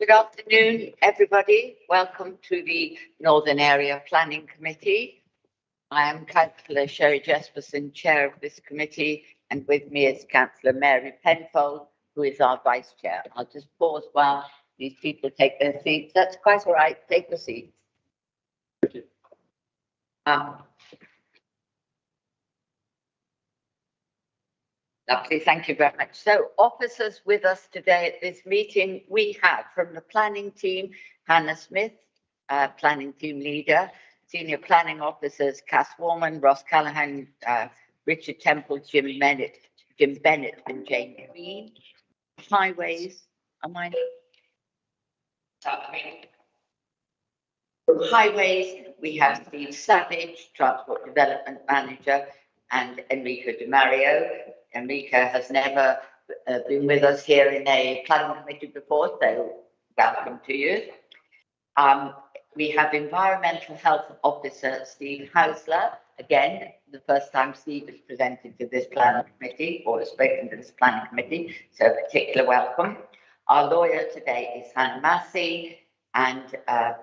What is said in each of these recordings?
Good afternoon, everybody. Welcome to the Northern Area Planning Committee. I am Councillor Sherry Jesperson, Chair of this committee, and with me is Councillor Mary Penfold, who is our Vice Chair. I'll just pause while these people take their seats. That's quite all right. Take the seats. Lovely, thank you very much. So, officers with us today at this meeting, we have from the planning team, Hannah Smith, planning team leader, senior planning officers, Cass Warman, Ross Callahan, Richard Temple, Jim Bennett, and Jane Green. Highways, am I? From Highways, we have Steve Savage, Transport Development Manager, and Enrico Di Mario. Enrico has never been with us here in a planning committee before, so welcome to you. We have Environmental Health Officer Steve Hausler. Again, the first time Steve has presented to this planning committee or has spoken to this planning committee, so a particular welcome. Our lawyer today is Hannah Massey, and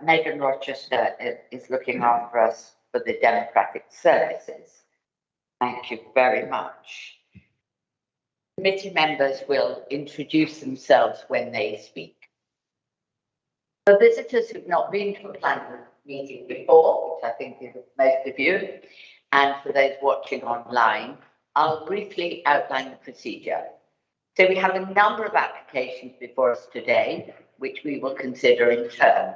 Megan Rochester is looking after us for the Democratic Services. Thank you very much. Committee members will introduce themselves when they speak. For visitors who've not been to a planning meeting before, which I think is most of you, and for those watching online, I'll briefly outline the procedure. So we have a number of applications before us today, which we will consider in turn.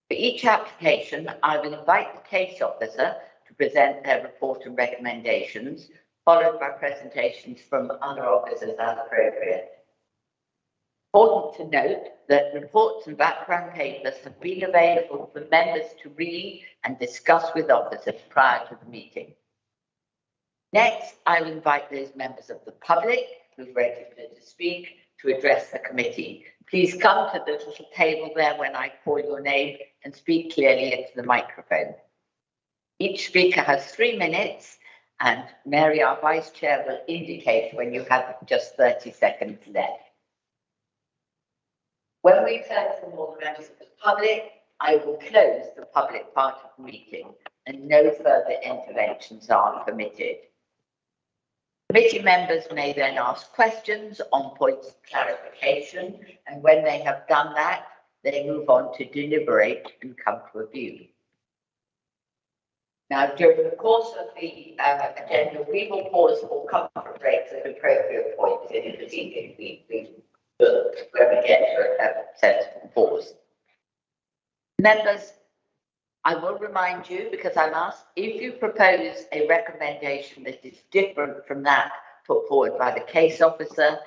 For each application, I will invite the case officer to present their report and recommendations, followed by presentations from other officers as appropriate. Important to note that reports and background papers have been available for members to read and discuss with officers prior to the meeting. Next, I will invite those members of the public who've registered to speak to address the committee. Please come to the little table there when I call your name and speak clearly into the microphone. Each speaker has 3 minutes, and Mary, our Vice Chair, will indicate when you have just 30 seconds left. When we've heard from all the members of the public, I will close the public part of the meeting and no further interventions are permitted. Committee members may then ask questions on points of clarification, and when they have done that, they move on to deliberate and come to a view. Now, during the course of the agenda, we will pause for comfort breaks at appropriate points in the proceeding. We will when we get to a sensible pause. Members, I will remind you, because I'm asked, if you propose a recommendation that is different from that put forward by the case officer,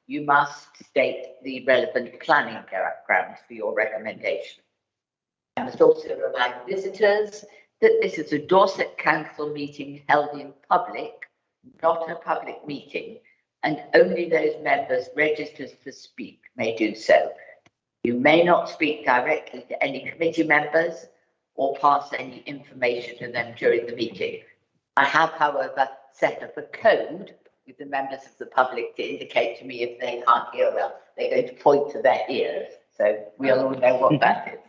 you must state the relevant planning grounds for your recommendation. I must also remind visitors that this is a Dorset Council meeting held in public, not a public meeting, and only those members registered to speak may do so. You may not speak directly to any committee members or pass any information to them during the meeting. I have, however, set up a code with the members of the public to indicate to me if they can't hear well. They're going to point to their ears, so we'll all know what that is.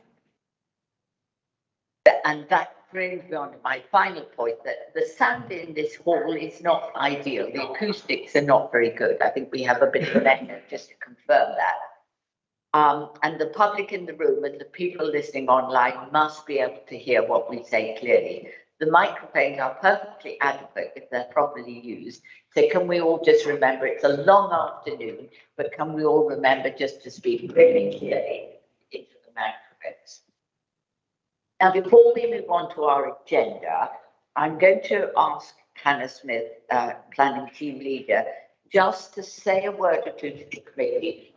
And that brings me on to my final point, that the sound in this hall is not ideal. The acoustics are not very good. I think we have a bit of an echo, just to confirm that. And the public in the room and the people listening online must be able to hear what we say clearly. The microphones are perfectly adequate if they're properly used. So can we all just remember, it's a long afternoon, but can we all remember just to speak really clearly into the microphones? Now, before we move on to our agenda, I'm going to ask Hannah Smith, planning team leader, just to say a word or two to the committee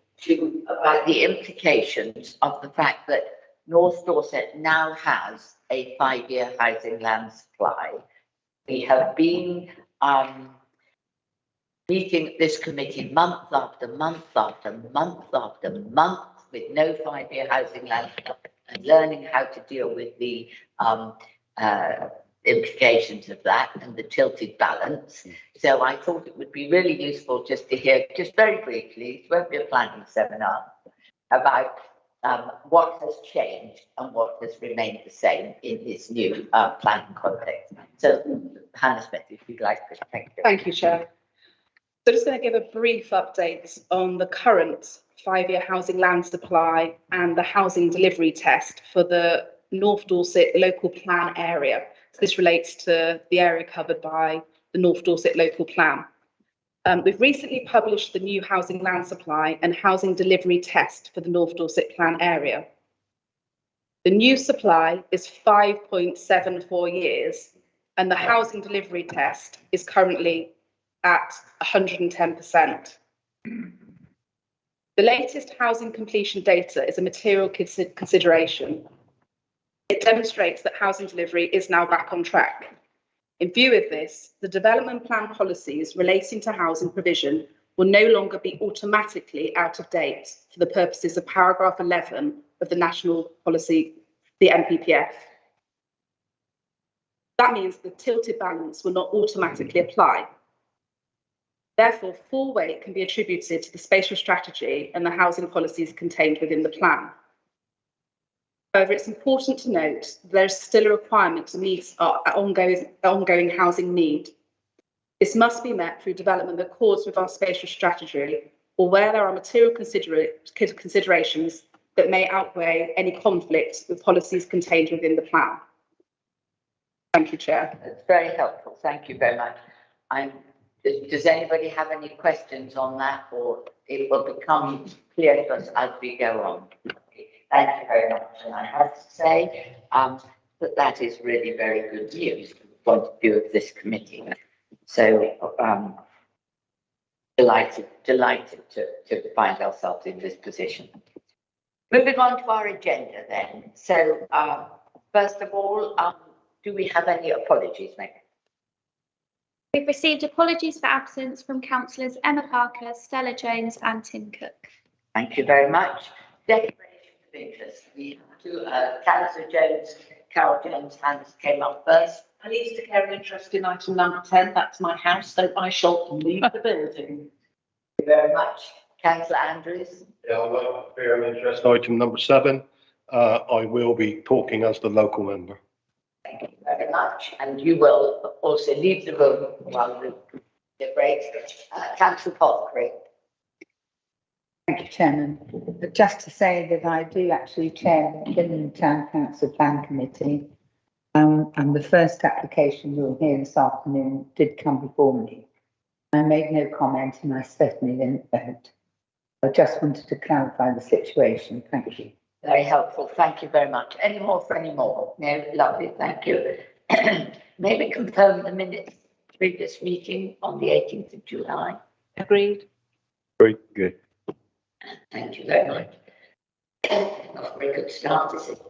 about the implications of the fact that North Dorset now has a 5-year housing land supply. We have been meeting this committee month after month after month after month with no 5-year housing land supply, and learning how to deal with the implications of that and the tilted balance. So I thought it would be really useful just to hear, just very briefly, it won't be a planning seminar, about what has changed and what has remained the same in this new planning context. So, Hannah Smith, if you'd like to, thank you. Thank you, Chair. So just going to give a brief update on the current 5-year housing land supply and the housing delivery test for the North Dorset local plan area. So this relates to the area covered by the North Dorset local plan. We've recently published the new housing land supply and housing delivery test for the North Dorset plan area. The new supply is 5.74 years, and the housing delivery test is currently at 110%. The latest housing completion data is a material consideration. It demonstrates that housing delivery is now back on track. In view of this, the development plan policies relating to housing provision will no longer be automatically out of date for the purposes of paragraph 11 of the national policy, the NPPF. That means the tilted balance will not automatically apply. Therefore, full weight can be attributed to the spatial strategy and the housing policies contained within the plan. However, it's important to note there's still a requirement to meet our ongoing housing need. This must be met through development that accords with our spatial strategy, or where there are material considerations that may outweigh any conflict with policies contained within the plan. Thank you, Chair. That's very helpful. Thank you very much. Does anybody have any questions on that, or it will become clear to us as we go on? Thank you very much. And I have to say that is really very good news from the point of view of this committee. So delighted to find ourselves in this position. Moving on to our agenda then. So first of all, do we have any apologies, Meg? We've received apologies for absence from councillors Emma Parker, Stella Jones and Tim Cook. Thank you very much. Declaration of interest. We have to, Councillor Jones, Carol Jones' hands came up first. Please declare an interest in item number 10. That's my house, so I shall leave the building. Thank you very much. Councillor Andrews. Yeah, I will declare an interest in item number 7. I will be talking as the local member. Thank you very much. And you will also leave the room while the break. Councillor Pothcary. Thank you, Chairman. But just to say that I do actually chair the Gillingham Town Council Plan Committee, and the first application you'll hear this afternoon did come before me. I made no comment and I certainly didn't vote. I just wanted to clarify the situation. Thank you. Very helpful. Thank you very much. Any more for any more? No, lovely. Thank you. May we confirm the minutes of the previous meeting on the 18th of July? Agreed. Very good. Thank you very much. Not a very good start, is it?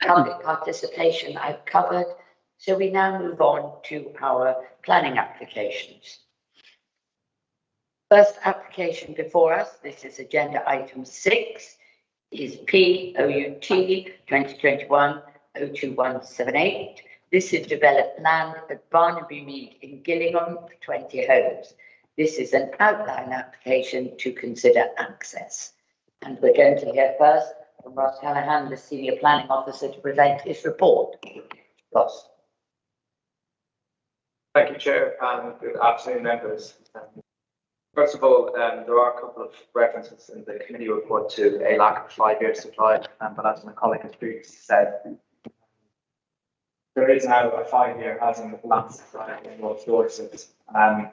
Public participation I've covered. So we now move on to our planning applications. First application before us, this is agenda item 6, is POUT 2021-02178. This is developed land at Barnaby Mead in Gillingham for 20 homes. This is an outline application to consider access. And we're going to hear first from Ross Callahan, the Senior Planning Officer, to present his report. Ross. Thank you, Chair, and good afternoon, members. First of all, there are a couple of references in the committee report to a lack of 5-year supply, but as my colleague has previously said, there is now a 5-year housing land supply in North Dorset, and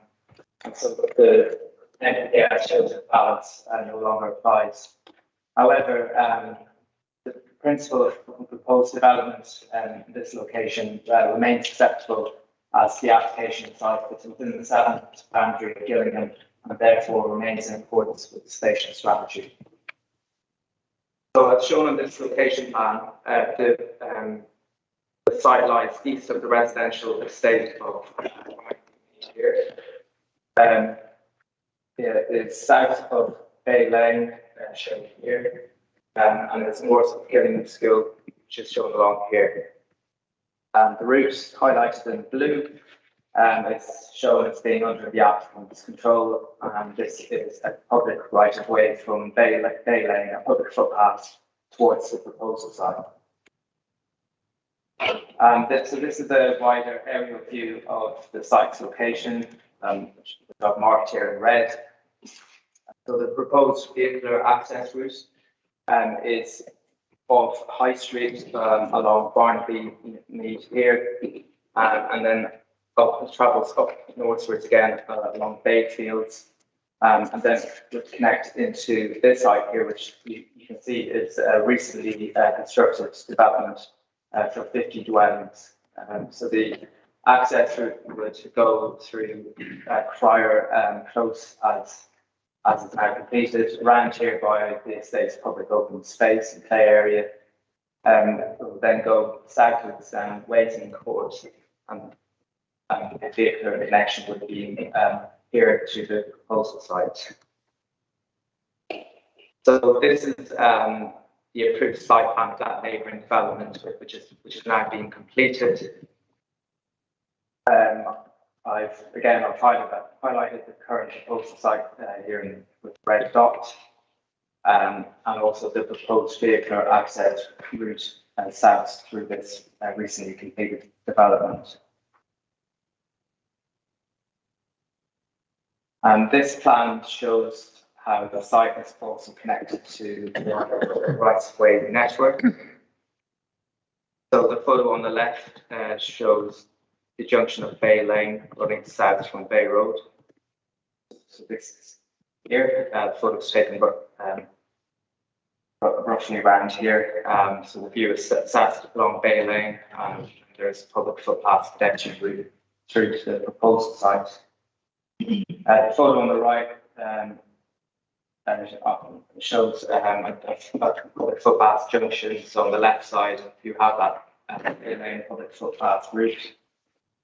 so the NPPF shows that balance no longer applies. However, the principle of proposed development in this location remains acceptable as the application site fits within the 7th boundary of Gillingham and therefore remains in accordance with the spatial strategy. So as shown on this location plan, the site lies east of the residential estate of here. It is south of Bay Lane, shown here, and it's north of Gillingham School, which is shown along here. The routes highlighted in blue It's shown as being under the applicant's control, and this is a public right of way from Bay Lane, a public footpath towards the proposal site. So this is a wider aerial view of the site's location, which I've marked here in red. So the proposed vehicular access route is off High Street along Barnaby Mead here, and then travels up northwards again along Bayfields, and then would connect into this site here, which you can see is a recently constructed development for 50 dwellings. So the access route would go through Cryer Close as it's now completed, around here by the estate's public open space and play area. It will then go southwards down Waiting Court, and the vehicular connection would be here to the proposal site. So this is the approved site plan of that neighbouring development, which is now being completed. I've highlighted the current proposal site here with red dot, and also the proposed vehicular access route south through this recently completed development. This plan shows how the site is also connected to the rights-of-way network. So the photo on the left shows the junction of Bay Lane running south from Bay Road. So this is here. The photo is taken roughly around here. So the view is south along Bay Lane, and there's a public footpath connection route through to the proposal site. The photo on the right shows a public footpath junction. So on the left side, you have that Bay Lane public footpath route.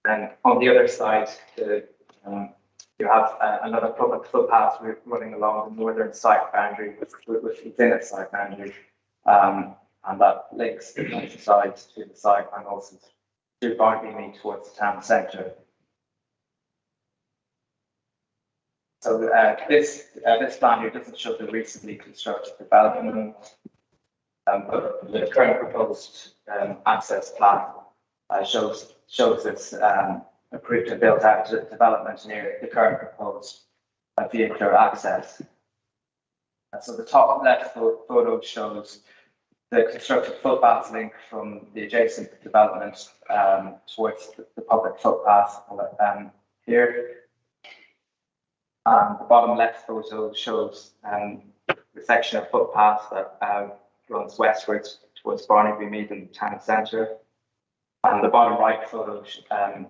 And on the other side, you have another public footpath route running along the northern site boundary within its site boundary, and that links the north side to the site and also to Barnaby Mead towards the town centre. So this plan here doesn't show the recently constructed development, but the current proposed access plan shows this approved and built out development near the current proposed vehicular access. So the top left photo shows the constructed footpath link from the adjacent development towards the public footpath here. The bottom left photo shows the section of footpath that runs westwards towards Barnaby Mead and the town centre. And the bottom right photo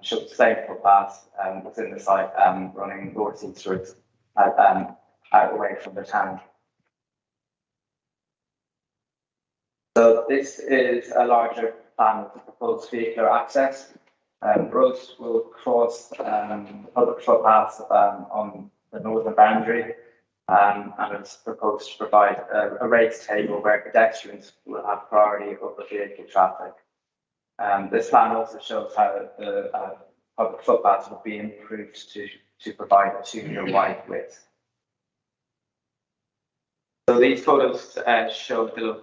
shows the same footpath within the site running north-eastwards out away from the town. So this is a larger plan of the proposed vehicular access. Roads will cross public footpaths on the northern boundary, and it's proposed to provide a raised table where pedestrians will have priority over vehicle traffic. This plan also shows how the public footpaths will be improved to provide a 2-metre wide width. So these photos show the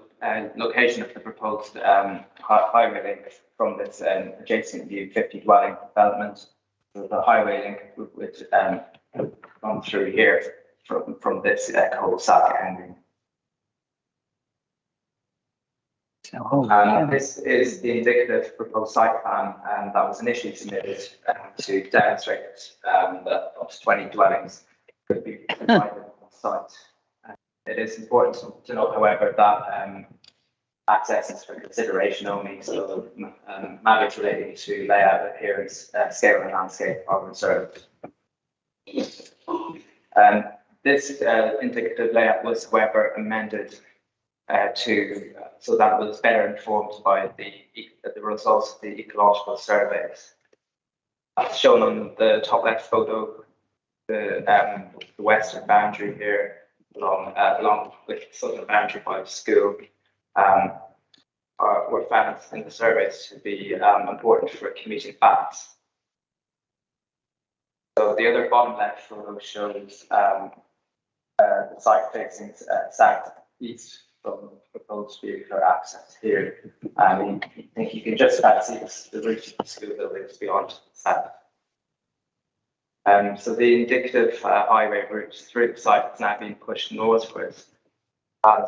location of the proposed highway link from this adjacent view 50 dwelling development. So the highway link would run through here from this cul-de-sac ending. This is the indicative proposed site plan that was initially submitted to demonstrate that up to 20 dwellings could be provided on site. It is important to note, however, that access is for consideration only, so matters relating to layout, appearance, scale and landscape are reserved. This indicative layout was, however, amended so that was better informed by the results of the ecological surveys. As shown on the top left photo, the western boundary here, along with the southern boundary by the school, were found in the surveys to be important for commuting paths. So the other bottom left photo shows the site facing south-east from proposed vehicular access here. I think you can just about see the roof of the school buildings beyond the south. So the indicative highway route through the site is now being pushed northwards.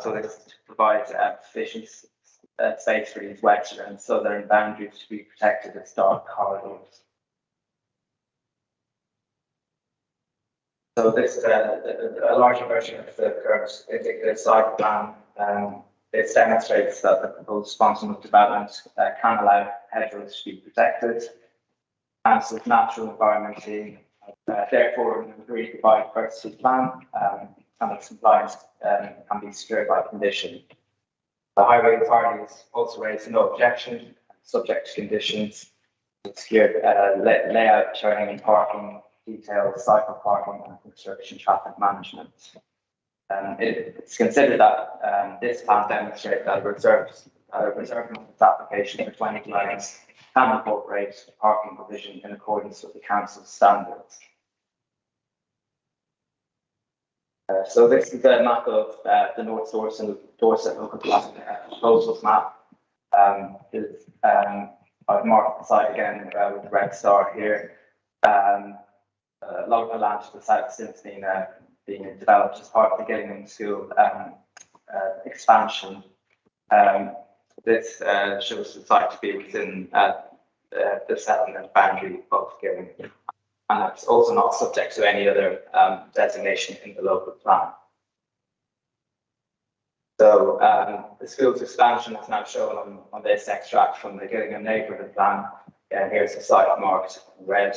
So this provides sufficient space for these western and southern boundaries to be protected as dark corridors. So this is a larger version of the current indicative site plan. It demonstrates that the proposed sponsored development can allow hedgerows to be protected and so natural environment being therefore agreed by courtesy plan and its compliance can be secured by condition. The highway authorities also raised no objection subject to conditions to secure layout, turning and parking details, cycle parking and construction traffic management. It's considered that this plan demonstrates that reserving its application for 20 dwellings can incorporate parking provision in accordance with the council's standards. So this is a map of the North Dorset local plan proposals map. I've marked the site again with the red star here. A lot of the land to the south since being developed as part of the Gillingham School expansion. This shows the site to be within the settlement boundary of Gillingham, and it's also not subject to any other designation in the local plan. So the school's expansion is now shown on this extract from the Gillingham neighbourhood plan. And here's the site marked in red.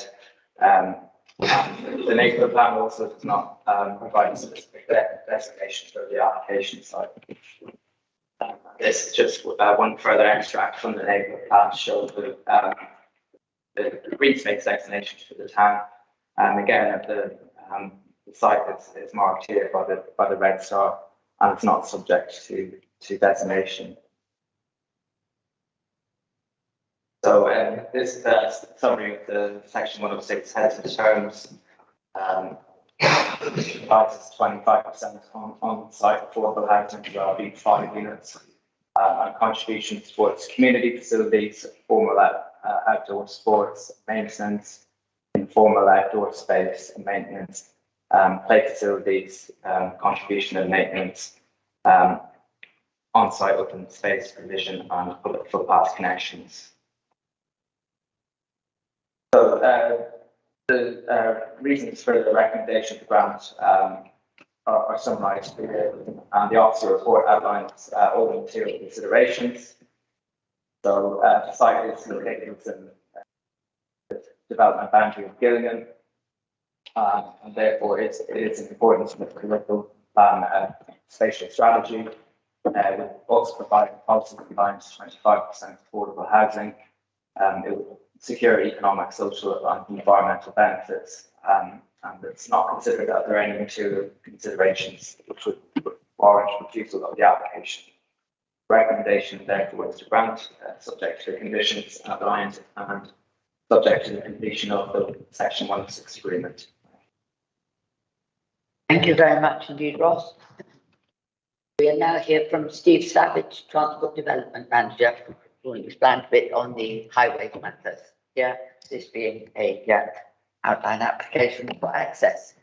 The neighbourhood plan also does not provide a specific designation for the application site. This is just one further extract from the neighbourhood plan to show the green space designation for the town. Again, the site is marked here by the red star, and it's not subject to designation. So this is a summary of the Section 106 heads of terms. Provides 25% on site affordable housing for being 5 units, and contributions towards community facilities, formal outdoor sports, maintenance, informal outdoor space and maintenance, play facilities, contribution and maintenance, on-site open space provision and public footpath connections. So the reasons for the recommendation to grant are summarised here, and the officer report outlines all the material considerations. So the site is located within the development boundary of Gillingham, and therefore it is in accordance with the curriculum plan spatial strategy. We also provide policy compliance 25% affordable housing. It will secure economic, social and environmental benefits, and it's not considered that there are any material considerations which would warrant refusal of the application. Recommendation therefore is to grant subject to the conditions outlined and subject to the completion of the Section 106 agreement. Thank you very much indeed, Ross. We are now here from Steve Savage, Transport Development Manager, who will expand a bit on the highway matters. Yeah, this being a outline application for access.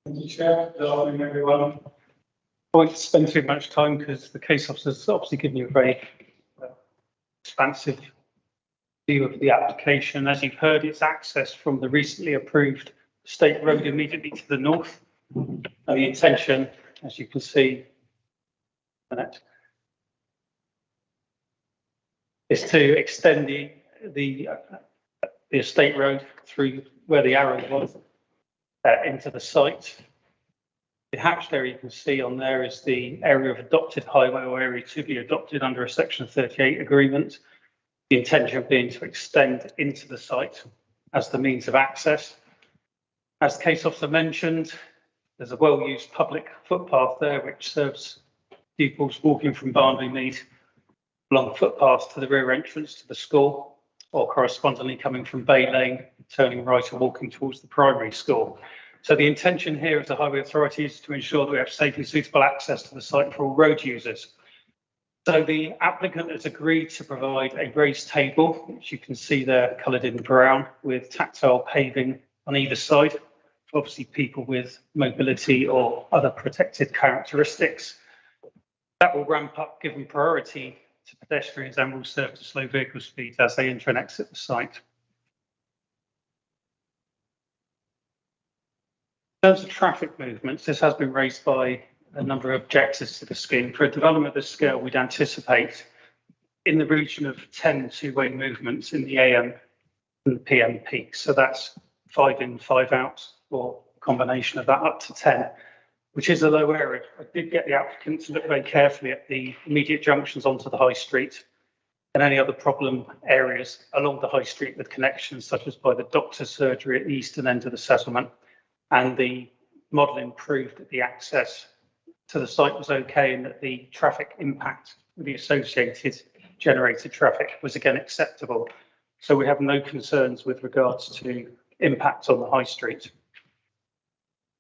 Thank you, Chair. Good afternoon, everyone. I won't spend too much time because the case officer's obviously given you a very expansive view of the application. As you've heard, it's access from the recently approved state road immediately to the north. The intention, as you can see, is to extend the estate road through where the arrow was into the site. The hatched area you can see on there is the area of adopted highway or area to be adopted under a Section 38 agreement. The intention being to extend into the site as the means of access. As the case officer mentioned, there's a well-used public footpath there which serves pupils walking from Barnby Mead along the footpath to the rear entrance to the school, or correspondingly coming from Bay Lane turning right or walking towards the primary school. So the intention here of the Highway Authority is to ensure that we have safe and suitable access to the site for all road users. So the applicant has agreed to provide a raised table, which you can see there coloured in brown, with tactile paving on either side, for obviously people with mobility or other protected characteristics. That will ramp up given priority to pedestrians and will serve to slow vehicle speeds as they enter and exit the site. In terms of traffic movements, this has been raised by a number of objectors to the scheme. For a development of this scale, we'd anticipate in the region of 10 two-way movements in the AM and the PM peaks. So that's 5 in, 5 out, or a combination of that up to 10, which is a low area. I did get the applicant to look very carefully at the immediate junctions onto the high street and any other problem areas along the high street with connections, such as by the doctor's surgery at the eastern end of the settlement. And the modelling proved that the access to the site was okay and that the traffic impact with the associated generated traffic was again acceptable. So we have no concerns with regards to impact on the high street.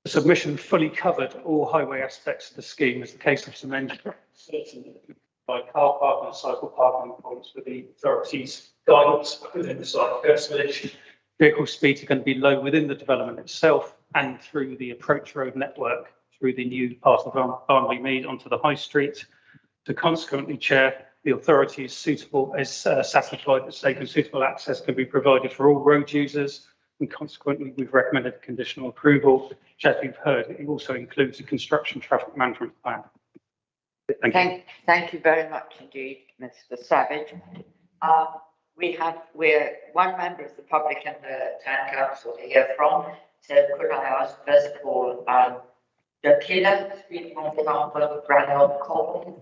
The submission fully covered all highway aspects of the scheme, as the case of some by car parking and cycle parking points with the authority's guidance within the site village. Vehicle speeds are going to be low within the development itself and through the approach road network through the new part of Barnley Mead onto the high street. So consequently, Chair, the authority is satisfied that safe and suitable access can be provided for all road users, and consequently we've recommended conditional approval, which, as we've heard, it also includes a construction traffic management plan. Thank you very much indeed, Mr. Savage. We're one member of the public and the town council to hear from. So could I ask first of all, Jacqueline, speaking on behalf of Brandon Coleman,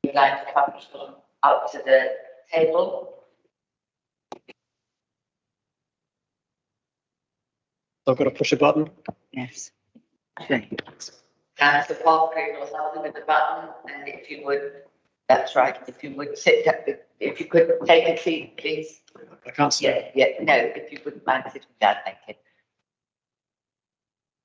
you'd like to come up to the table? I've got to push a button. Yes. Councillor Parker will help me with the button, and if you would, that's right, if you would sit up, if you could take a seat, please. I can't see. No, if you wouldn't mind sitting down, thank you.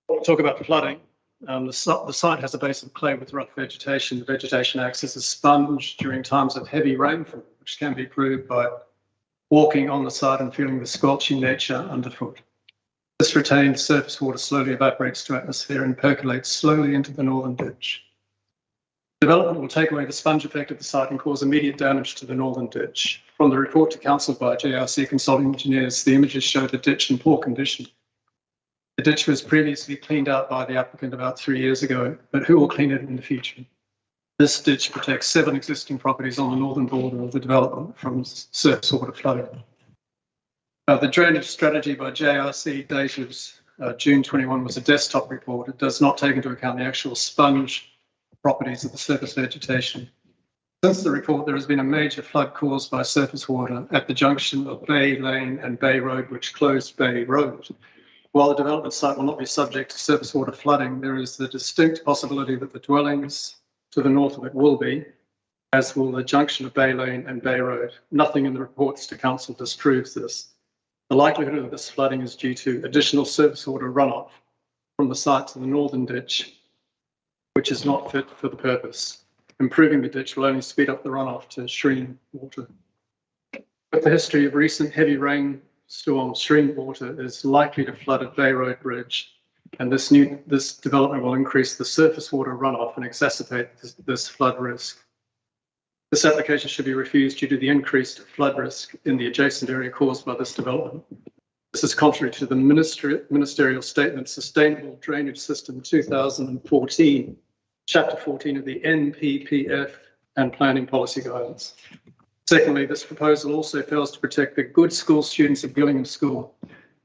We'll talk about flooding. The site has a base of clay with rough vegetation. The vegetation acts as a sponge during times of heavy rainfall, which can be proved by walking on the site and feeling the scorching nature underfoot. This retained surface water slowly evaporates to atmosphere and percolates slowly into the northern ditch. Development will take away the sponge effect of the site and cause immediate damage to the northern ditch. From the report to council by JRC Consulting Engineers, the images show the ditch in poor condition. The ditch was previously cleaned out by the applicant about 3 years ago, but who will clean it in the future? This ditch protects 7 existing properties on the northern border of the development from surface water flooding. The drainage strategy by JRC dated June 21 was a desktop report. It does not take into account the actual sponge properties of the surface vegetation. Since the report, there has been a major flood caused by surface water at the junction of Bay Lane and Bay Road, which closed Bay Road. While the development site will not be subject to surface water flooding, there is the distinct possibility that the dwellings to the north of it will be, as will the junction of Bay Lane and Bay Road. Nothing in the reports to council disproves this. The likelihood of this flooding is due to additional surface water runoff from the site to the northern ditch, which is not fit for the purpose. Improving the ditch will only speed up the runoff to stream water. With the history of recent heavy rainstorm, stream water is likely to flood at Bay Road Bridge, and this development will increase the surface water runoff and exacerbate this flood risk. This application should be refused due to the increased flood risk in the adjacent area caused by this development. This is contrary to the ministerial statement, Sustainable Drainage System 2014, Chapter 14 of the NPPF and Planning Policy Guidance. Secondly, this proposal also fails to protect the good school students of Gillingham School.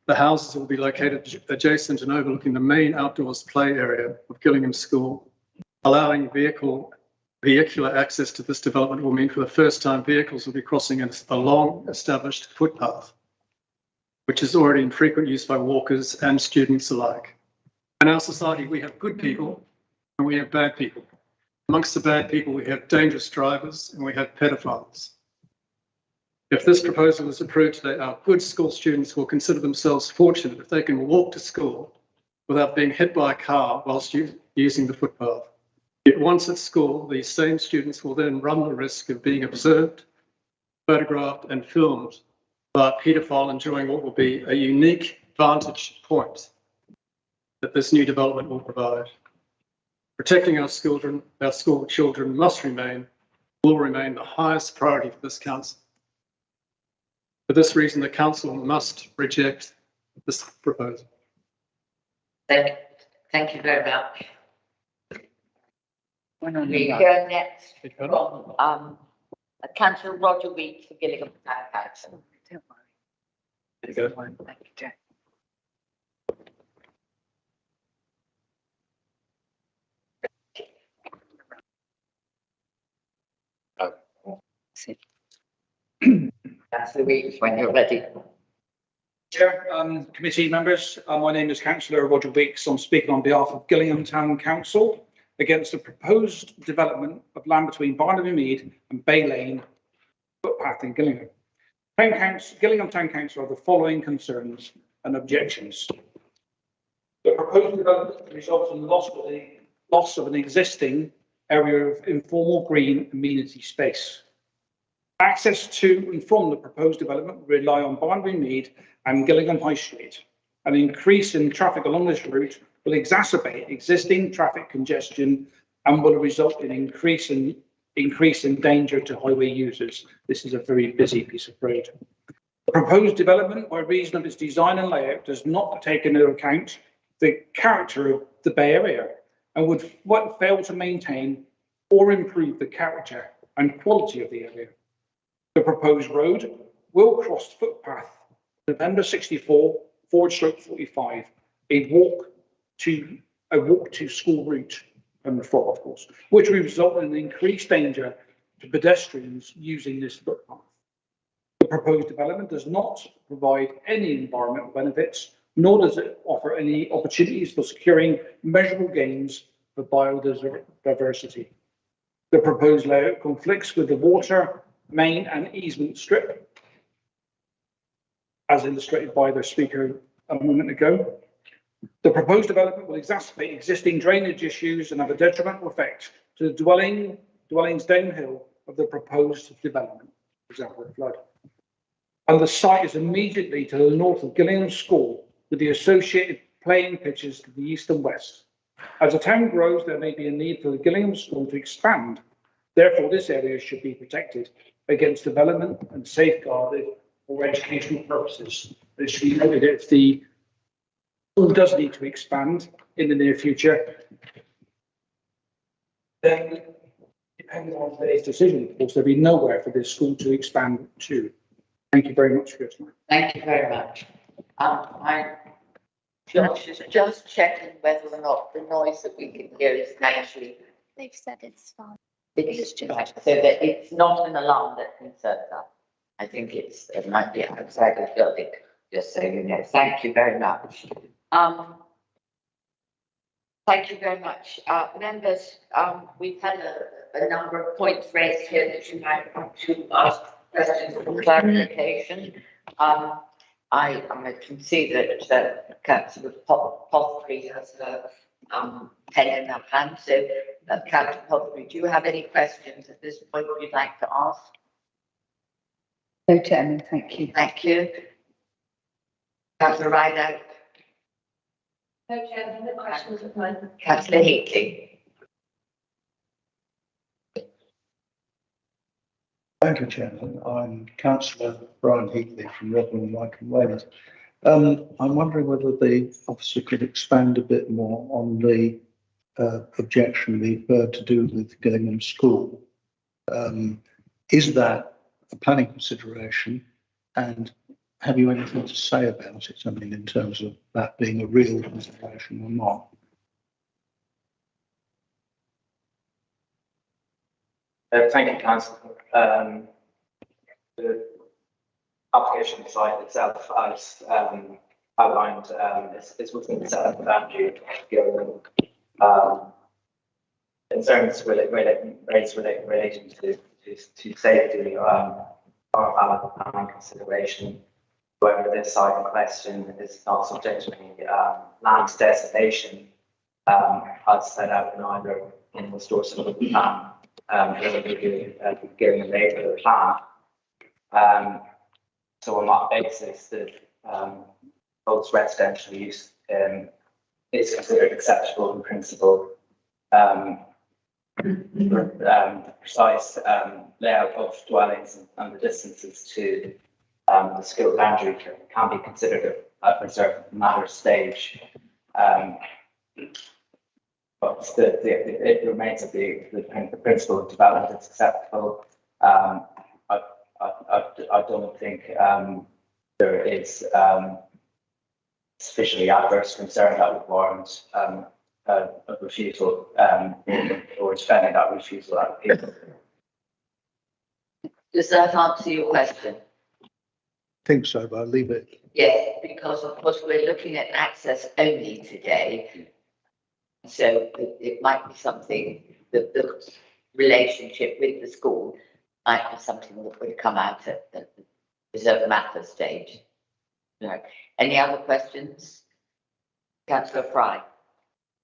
The houses will be located adjacent and overlooking the main outdoors play area of Gillingham School. Allowing vehicular access to this development will mean for the first time vehicles will be crossing a long established footpath, which is already in frequent use by walkers and students alike. In our society, we have good people and we have bad people. Amongst the bad people, we have dangerous drivers and we have pedophiles. If this proposal is approved today, our good school students will consider themselves fortunate if they can walk to school without being hit by a car whilst using the footpath. Yet once at school, these same students will then run the risk of being observed, photographed and filmed by a paedophile enjoying what will be a unique vantage point that this new development will provide. Protecting our school children will remain the highest priority for this council. For this reason, the council must reject this proposal. Thank you very much. We hear next from Councillor Roger Weeks for Gillingham Town Council. Don't There you go. worry. Thank you, Jack. Councillor Weeks, when you're ready. Chair, committee members, my name is Councillor Roger Weeks. I'm speaking on behalf of Gillingham Town Council against the proposed development of land between Barnaby Mead and Bay Lane footpath in Gillingham. Gillingham Town Council have the following concerns and objections. The proposed development results in the loss of an existing area of informal green amenity space. Access to and from the proposed development will rely on Barnaby Mead and Gillingham High Street. An increase in traffic along this route will exacerbate existing traffic congestion and will result in increase in danger to highway users. This is a very busy piece of road. The proposed development, by reason of its design and layout, does not take into account the character of the Bay Area and would fail to maintain or improve the character and quality of the area. The proposed road will cross the footpath November 64/45, a walk to school route and from, of course, which will result in increased danger to pedestrians using this footpath. The proposed development does not provide any environmental benefits, nor does it offer any opportunities for securing measurable gains for biodiversity. The proposed layout conflicts with the water, main and easement strip, as illustrated by the speaker a moment ago. The proposed development will exacerbate existing drainage issues and have a detrimental effect to the dwellings downhill of the proposed development, for example, a flood. And the site is immediately to the north of Gillingham School, with the associated playing pitches to the east and west. As the town grows, there may be a need for the Gillingham School to expand. Therefore, this area should be protected against development and safeguarded for educational purposes. It should be noted if the school does need to expand in the near future, then depending on today's decision, of course, there'll be nowhere for this school to expand to. Thank you very much for your time. Thank you very much. Josh is just checking whether or not the noise that we can hear is actually. They've said it's fine. It's right, so that it's not an alarm that concerns us. I think it might be outside of the building, just so you know. Thank you very much. Thank you very much. Members, we've had a number of points raised here that you might want to ask questions for clarification. I can see that Councillor Pothery has a pen in her hand. So, Councillor Pothery, do you have any questions at this point you'd like to ask? No, Chairman, thank you. Thank you. Councillor Rideout. No, Chairman, no questions at the moment. Councillor Heatley. Thank you, Chairman. I'm Councillor Brian Heatley from Rotherham and Wycombe Wales. I'm wondering whether the officer could expand a bit more on the objection we've heard to do with Gillingham School. Is that a planning consideration, and have you anything to say about it? I mean, in terms of that being a real consideration or not? Thank you, Councillor. The application site itself, as outlined, is within the set boundary of Gillingham. Concerns relating to safety are valid planning consideration. However, this site in question is not subject to any land designation as set out in either in the source of the plan, giving a label of the plan. So on that basis, the both residential use is considered acceptable in principle. The precise layout of dwellings and the distances to the school boundary can be considered at reserved matter stage. But it remains that the principle of development is acceptable. I don't think there is sufficiently adverse concern that would warrant a refusal or defending that refusal at appeal. Does that answer your question? I think so, but I'll leave it. Yes, because of course we're looking at access only today. So it might be something that the relationship with the school might be something that would come out at the reserved matter stage. No. Any other questions? Councillor Fry.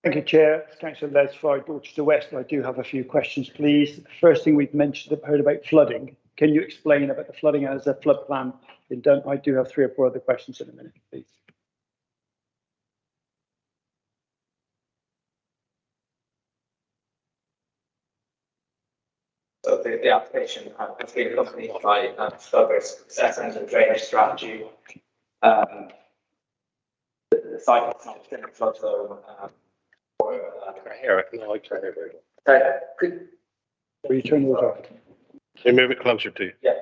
Thank you, Chair. Councillor Les Fry, Dorchester West. I do have a few questions, please. First thing we've heard about flooding. Can you explain about the flooding as a flood plan? I do have 3 or 4 other questions in a minute, please. So the application has been accompanied by flood risk assessment and drainage strategy. The site is not within a flood zone. Will you turn yours off? Can you move it closer to you? Yeah.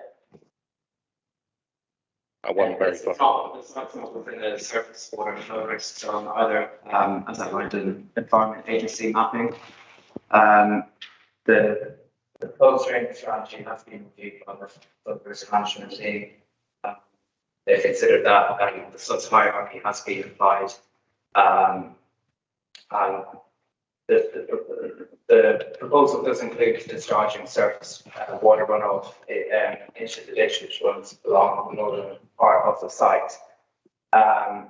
I wasn't very far. The site's not within the surface water flow risk zone either, as outlined in Environment Agency mapping. The proposed drainage strategy has been reviewed by the flood risk management team. They considered that the SUDS hierarchy has been applied. The proposal does include discharging surface water runoff into the ditch which runs along the northern part of the site. The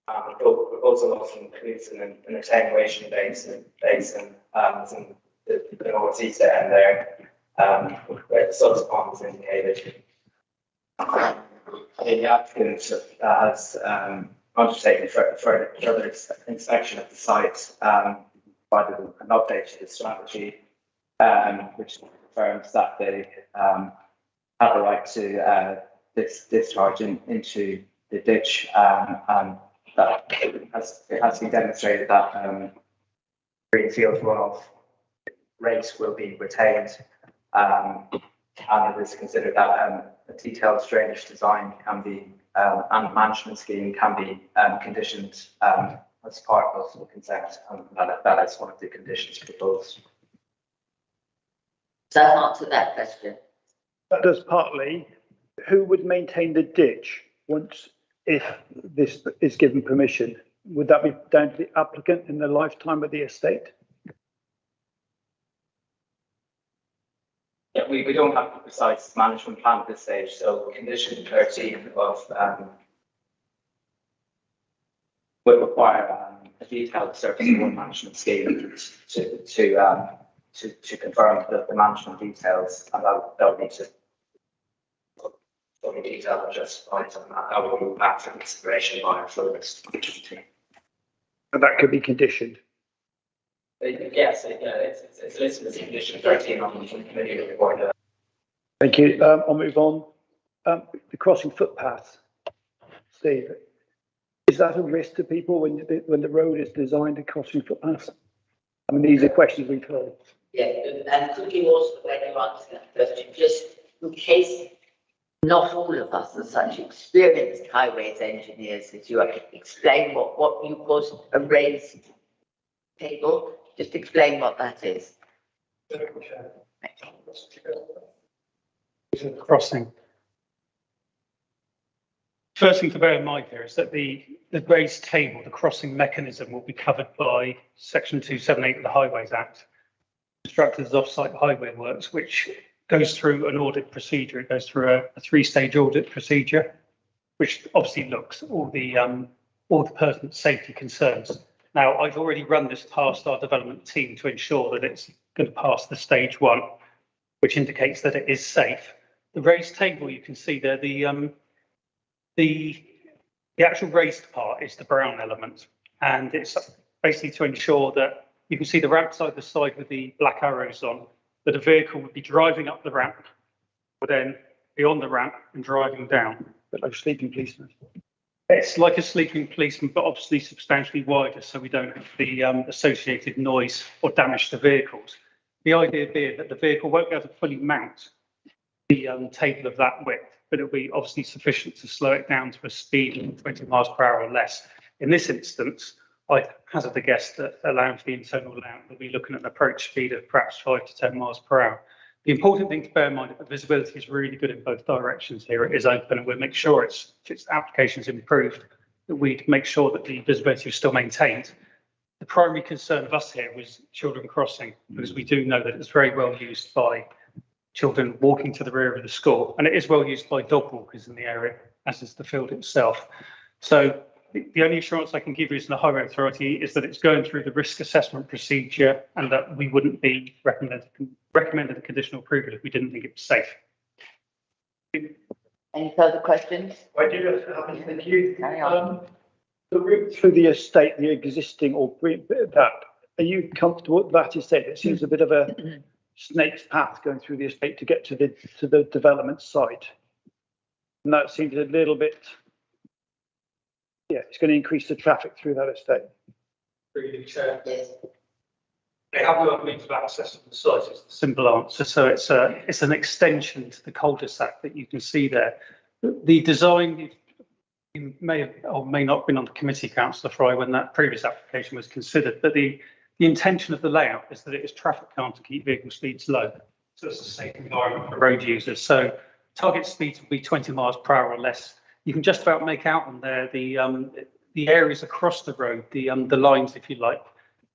proposal also includes an attenuation basin in the northeast end there, where the SUDS pond is indicated. The applicant has undertaken further inspection of the site, provided an update to the strategy, which confirms that they have a right to discharge into the ditch, and that it has been demonstrated that greenfield runoff rates will be retained, and it is considered that a detailed drainage design can be and management scheme can be conditioned as part of the consent, and that is one of the conditions proposed. Does that answer that question? That does partly. Who would maintain the ditch if this is given permission? Would that be down to the applicant in the lifetime of the estate? Yeah, we don't have a precise management plan at this stage, so condition 13 of would require a detailed surface water management scheme to confirm the management details, and that would need to be detailed and justified, and that will move back for consideration by a flow risk management team. And that could be conditioned. Yes, it's listed as condition 13 on the committee report. Thank you. I'll move on. The crossing footpath, Steve, is that a risk to people when the road is designed a crossing footpath? I mean, these are questions we've heard. Yeah, and could you also, when you answer that question, just in case not all of us are such experienced highways engineers as you are, explain what you call a raised table. Just explain what that is. Crossing. First thing to bear in mind here is that the raised table, the crossing mechanism, will be covered by Section 278 of the Highways Act, constructed as off-site highway works, which goes through an audit procedure. It goes through a three-stage audit procedure, which obviously looks at all the pertinent safety concerns. Now, I've already run this past our development team to ensure that it's going to pass the stage 1, which indicates that it is safe. The raised table you can see there, the actual raised part is the brown element, and it's basically to ensure that you can see the ramp side, the side with the black arrows on, that a vehicle would be driving up the ramp, but then be on the ramp and driving down. But like a sleeping policeman. It's like a sleeping policeman, but obviously substantially wider, so we don't have the associated noise or damage to vehicles. The idea being that the vehicle won't be able to fully mount the table of that width, but it'll be obviously sufficient to slow it down to a speed of 20 miles per hour or less. In this instance, I hazard a guess that allowing for the internal lamp, we'll be looking at an approach speed of perhaps 5 to 10 miles per hour. The important thing to bear in mind is that the visibility is really good in both directions here. It is open, and we'll make sure if its application is improved, that we'd make sure that the visibility is still maintained. The primary concern of us here was children crossing, because we do know that it's very well used by children walking to the rear of the school, and it is well used by dog walkers in the area, as is the field itself. So the only assurance I can give you as the Highway Authority is that it's going through the risk assessment procedure, and that we wouldn't be recommended a conditional approval if we didn't think it was safe. Any further questions? I do, thank you. Carry on. The route through the estate, the existing or that, are you comfortable with that estate? It seems a bit of a snake's path going through the estate to get to the development site. And that seems a little bit, yeah, it's going to increase the traffic through that estate. Yes. They have worked means of access to the site. It's the simple answer. So it's an extension to the cul-de-sac that you can see there. The design, you may have or may not have been on the committee, Councillor Fry, when that previous application was considered, but the intention of the layout is that it is traffic calm to keep vehicle speeds low. So it's a safe environment for road users. So target speeds will be 20 miles per hour or less. You can just about make out on there the areas across the road, the lines, if you like.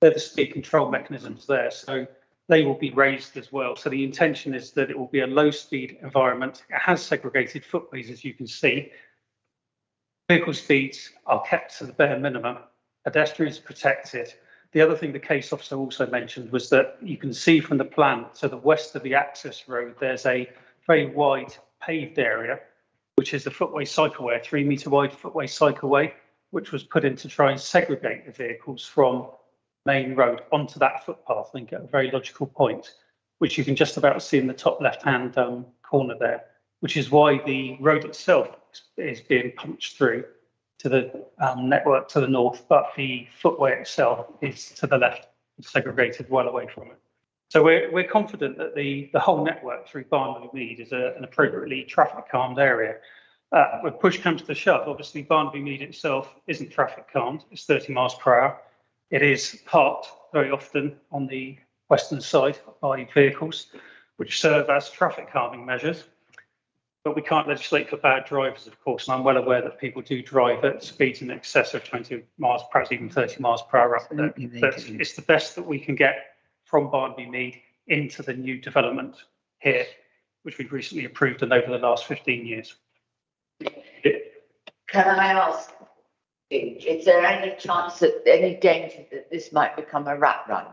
They're the speed control mechanisms there, so they will be raised as well. So the intention is that it will be a low speed environment. It has segregated footways, as you can see. Vehicle speeds are kept to the bare minimum. Pedestrians protected. The other thing the case officer also mentioned was that you can see from the plan to the west of the access road, there's a very wide paved area, which is the footway cycleway, a 3 metre wide footway cycleway, which was put in to try and segregate the vehicles from main road onto that footpath. I think at a very logical point, which you can just about see in the top left-hand corner there, which is why the road itself is being punched through to the network to the north, but the footway itself is to the left, segregated well away from it. So we're confident that the whole network through Barnby Mead is an appropriately traffic calmed area. When push comes to shove, obviously Barnby Mead itself isn't traffic calmed, it's 30 miles per hour. It is parked very often on the western side by vehicles, which serve as traffic calming measures. But we can't legislate for bad drivers, of course, and I'm well aware that people do drive at speeds in excess of 20 miles, perhaps even 30 miles per hour up there. But it's the best that we can get from Barnby Mead into the new development here, which we've recently approved and over the last 15 years. Can I ask, is there any chance that any danger that this might become a rat run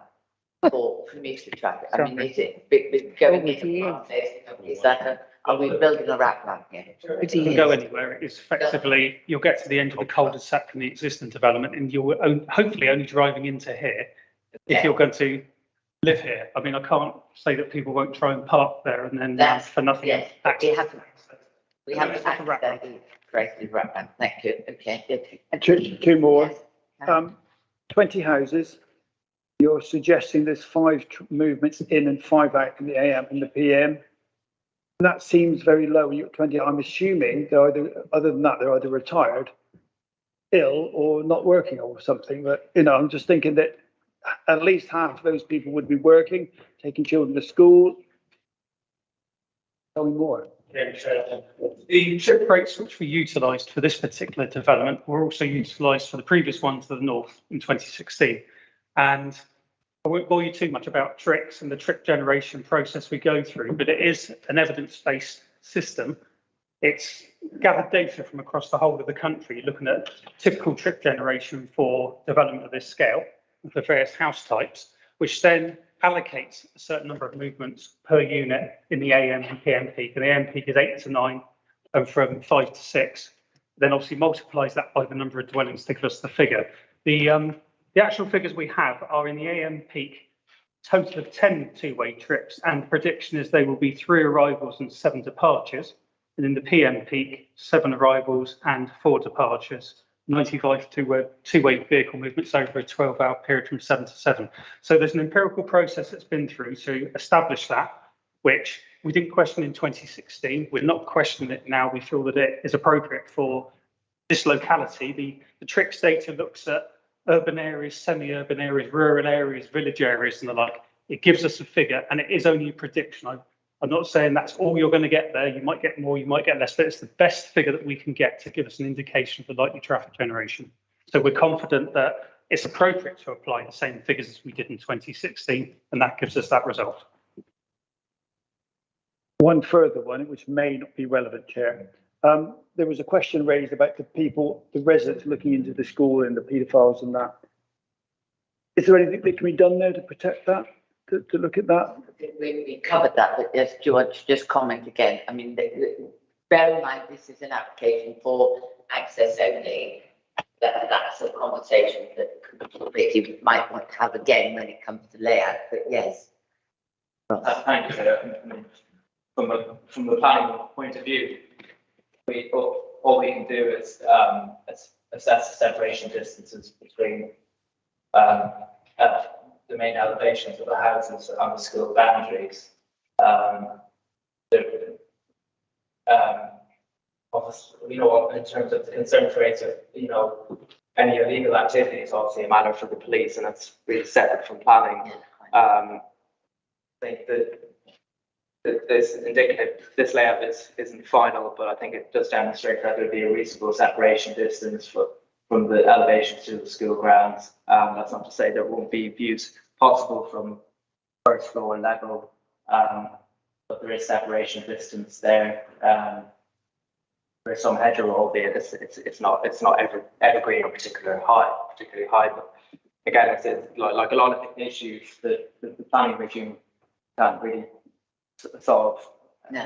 for commuter traffic? I mean, is it going into is that are we building a rat run here? It can go anywhere. It is effectively, you'll get to the end of the cul-de-sac from the existing development and you're hopefully only driving into here if you're going to live here. I mean, I can't say that people won't try and park there and then for nothing. Yes, we haven't created a rat run. Thank you. Okay. Two more. 20 houses. You're suggesting there's 5 movements in and 5 out in the AM and the PM. That seems very low. You're 20. I'm assuming they're either, other than that, they're either retired, ill, or not working or something. But I'm just thinking that at least half of those people would be working, taking children to school. Tell me more. The trip rates which we utilised for this particular development were also utilised for the previous one to the north in 2016. And I won't bore you too much about tricks and the trick generation process we go through, but it is an evidence-based system. It's gathered data from across the whole of the country, looking at typical trick generation for development of this scale for various house types, which then allocates a certain number of movements per unit in the AM and PM peak. And the AM peak is 8 to 9 and from 5 to 6. Then obviously multiplies that by the number of dwellings to give us the figure. The actual figures we have are in the AM peak, total of 10 two-way trips, and the prediction is they will be 3 arrivals and 7 departures. And in the PM peak, 7 arrivals and 4 departures. 95 two-way vehicle movements over a 12-hour period from 7 to 7. So there's an empirical process that's been through to establish that, which we didn't question in 2016. We're not questioning it now. We feel that it is appropriate for this locality. The tricks data looks at urban areas, semi-urban areas, rural areas, village areas, and the like. It gives us a figure, and it is only a prediction. I'm not saying that's all you're going to get there. You might get more, you might get less, but it's the best figure that we can get to give us an indication for likely traffic generation. So we're confident that it's appropriate to apply the same figures as we did in 2016, and that gives us that result. One further one, which may not be relevant, Chair. There was a question raised about the residents looking into the school and the paedophiles and that. Is there anything that can be done there to protect that, to look at that? We covered that, but yes, do you want to just comment again? I mean, bear in mind, this is an application for access only. That's a conversation that you might want to have again when it comes to layout, but yes. Thank you, Sarah. From the planning point of view, all we can do is assess the separation distances between the main elevations of the houses on the school boundaries. Obviously, in terms of the concern rates of, any illegal activity is obviously a matter for the police, and it's really separate from planning. I think that this layout isn't final, but I think it does demonstrate that there'd be a reasonable separation distance from the elevation to the school grounds. That's not to say there won't be views possible from first floor level, but there is separation distance there. There's some hedgerow, albeit it's not evergreen or particularly high. But again, it's like a lot of issues that the planning regime can't really solve. No.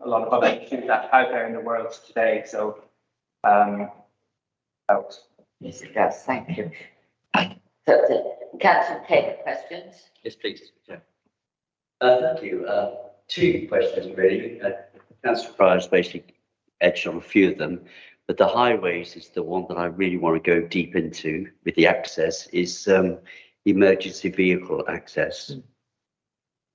A lot of other issues that out there in the world today. So, yes, it does. Thank you. So, Councillor Taylor, questions? Yes, please. Yeah. Thank you. 2 questions really. Councillor Pryor's basically edged on a few of them, but the highways is the one that I really want to go deep into with the access is emergency vehicle access.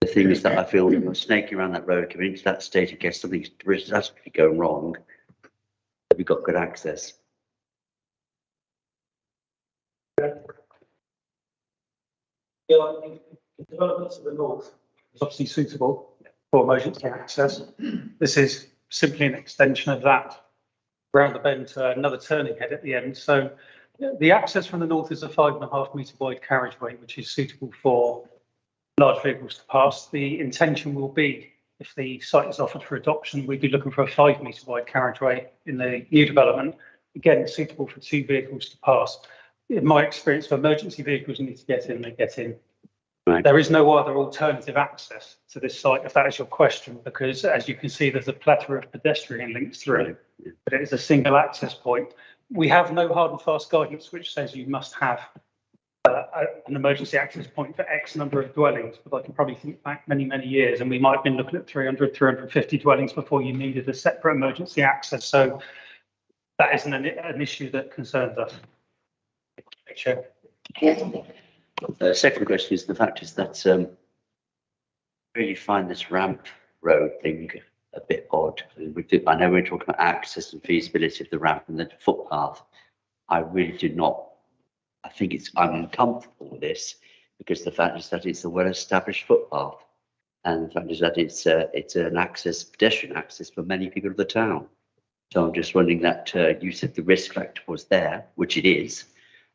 The thing is that I feel I'm snaking around that road, coming into that state in case something's drastically going wrong, that we've got good access. The developments of the north is obviously suitable for emergency access. This is simply an extension of that round the bend to another turning head at the end. So the access from the north is a 5.5 metre wide carriageway, which is suitable for large vehicles to pass. The intention will be, if the site is offered for adoption, we'd be looking for a 5 metre wide carriageway in the new development, again suitable for 2 vehicles to pass. In my experience, for emergency vehicles need to get in, they get in. Right. There is no other alternative access to this site, if that is your question, because as you can see, there's a plethora of pedestrian links through, but it is a single access point. We have no hard and fast guidance which says you must have an emergency access point for X number of dwellings, but I can probably think back many, many years, and we might have been looking at 300, 350 dwellings before you needed a separate emergency access. So that isn't an issue that concerns us. Chair. Second question is the fact is that I really find this ramp road thing a bit odd. I know we're talking about access and feasibility of the ramp and the footpath. I really do not. I think I'm uncomfortable with this because the fact is that it's a well-established footpath, and the fact is that it's an access, pedestrian access for many people of the town. So I'm just wondering that you said the risk factor was there, which it is,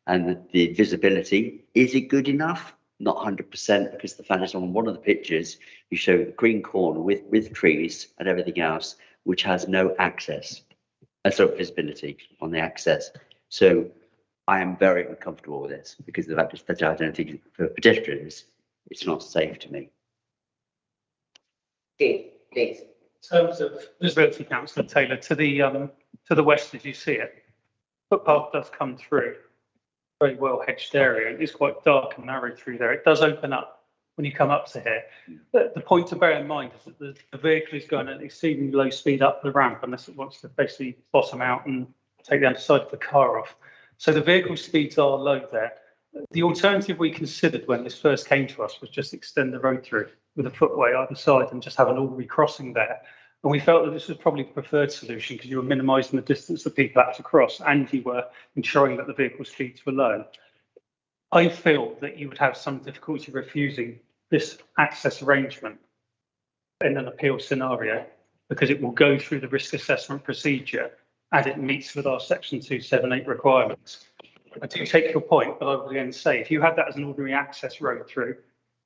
And the visibility, is it good enough? Not 100%, because the fact is on one of the pictures, you show the green corner with trees and everything else, which has no access, visibility on the access. So I am very uncomfortable with this because the fact is that I don't think for pedestrians, it's not safe to me. Please. In terms of visibility, Councillor Taylor, to the west as you see it, footpath does come through very well hedged area. It is quite dark and narrow through there. It does open up when you come up to here. But the point to bear in mind is that the vehicle is going at exceedingly low speed up the ramp unless it wants to basically bottom out and take the underside of the car off. So the vehicle speeds are low there. The alternative we considered when this first came to us was just extend the road through with a footway either side and just have an ordinary crossing there. And we felt that this was probably the preferred solution because you were minimising the distance that people had to cross and you were ensuring that the vehicle speeds were low. I feel that you would have some difficulty refusing this access arrangement in an appeal scenario because it will go through the risk assessment procedure and it meets with our section 278 requirements. I do take your point, but I would again say if you had that as an ordinary access road through,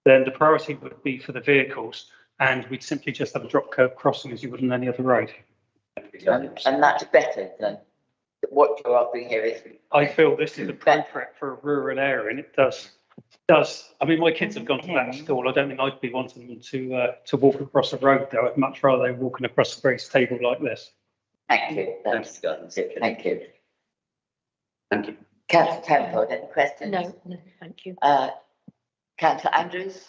then the priority would be for the vehicles and we'd simply just have a drop curb crossing as you would on any other road. And that's better than what you're offering here is. I feel this is appropriate for a rural area and it does. I mean, my kids have gone to that school. I don't think I'd be wanting them to walk across a road though. I'd much rather they walking across a grace table like this. Thank you. Thanks, guys. Thank you. Thank you. Councillor Templeton, any questions? No, thank you. Councillor Andrews?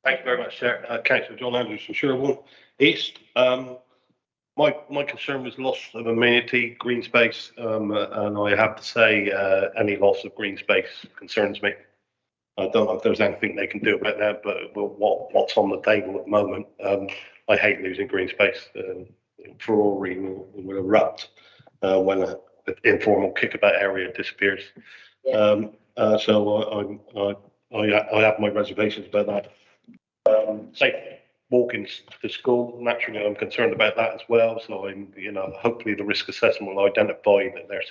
Thank you very much, Chair. Councillor John Andrews from Sherborne East. My concern was loss of amenity, green space, and I have to say any loss of green space concerns me. I don't know if there's anything they can do about that, but what's on the table at the moment, I hate losing green space. Ferrari will erupt when an informal kickabout area disappears. Yeah. So I have my reservations about that. Safe walking to school, naturally I'm concerned about that as well. So hopefully the risk assessment will identify that there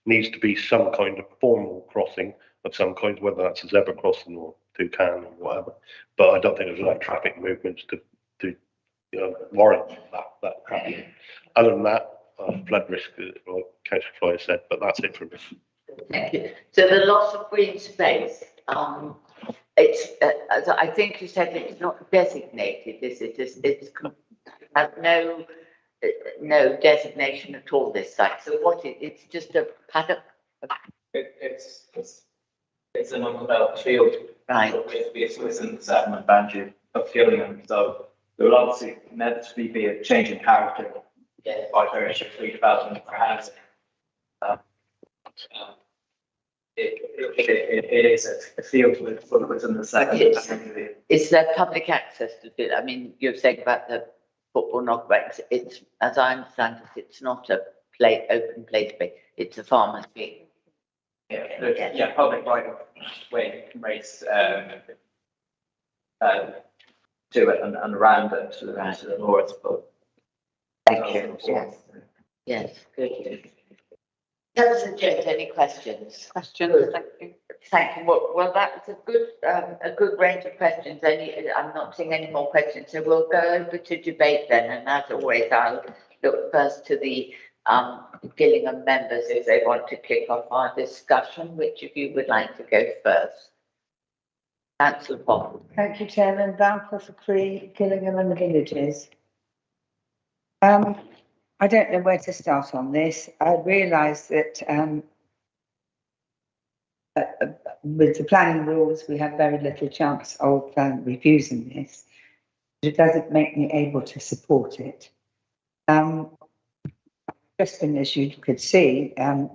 needs to be some kind of formal crossing of some kind, whether that's a zebra crossing or toucan or whatever. But I don't think there's enough traffic movements to warrant that happening. Other than that, flood risk, like Councillor Fry said, but that's it for me. Thank you. So the loss of green space, it's as I think you said, it's not designated. It's has no designation at all. This site. So it's just a paddock. It's an undeveloped field, Right. It's within the settlement boundary of Gillingham, so there will obviously inevitably be a change in character by virtue of redevelopment for housing. It is a field within the settlement. Is there public access to it? I mean, you're saying about the football knockbacks. It's, as I understand it, it's not a open play space. It's a farmer's field. Yeah, public right of way can race to it and around it to the north. But thank you. Yes, good. Councillor Jones, any questions? Questions, thank you. Thank you. Well, that was a good range of questions. I'm not seeing any more questions, so we'll go over to debate then. And as always, I'll look first to the Gillingham members if they want to kick off our discussion. Which of you would like to go first? Councillor Pott. Thank you, Chairman. Balfour for Cree, Gillingham and the Villages. I don't know where to start on this. I realise that with the planning rules, we have very little chance of refusing this. But it doesn't make me able to support it. Just as you could see,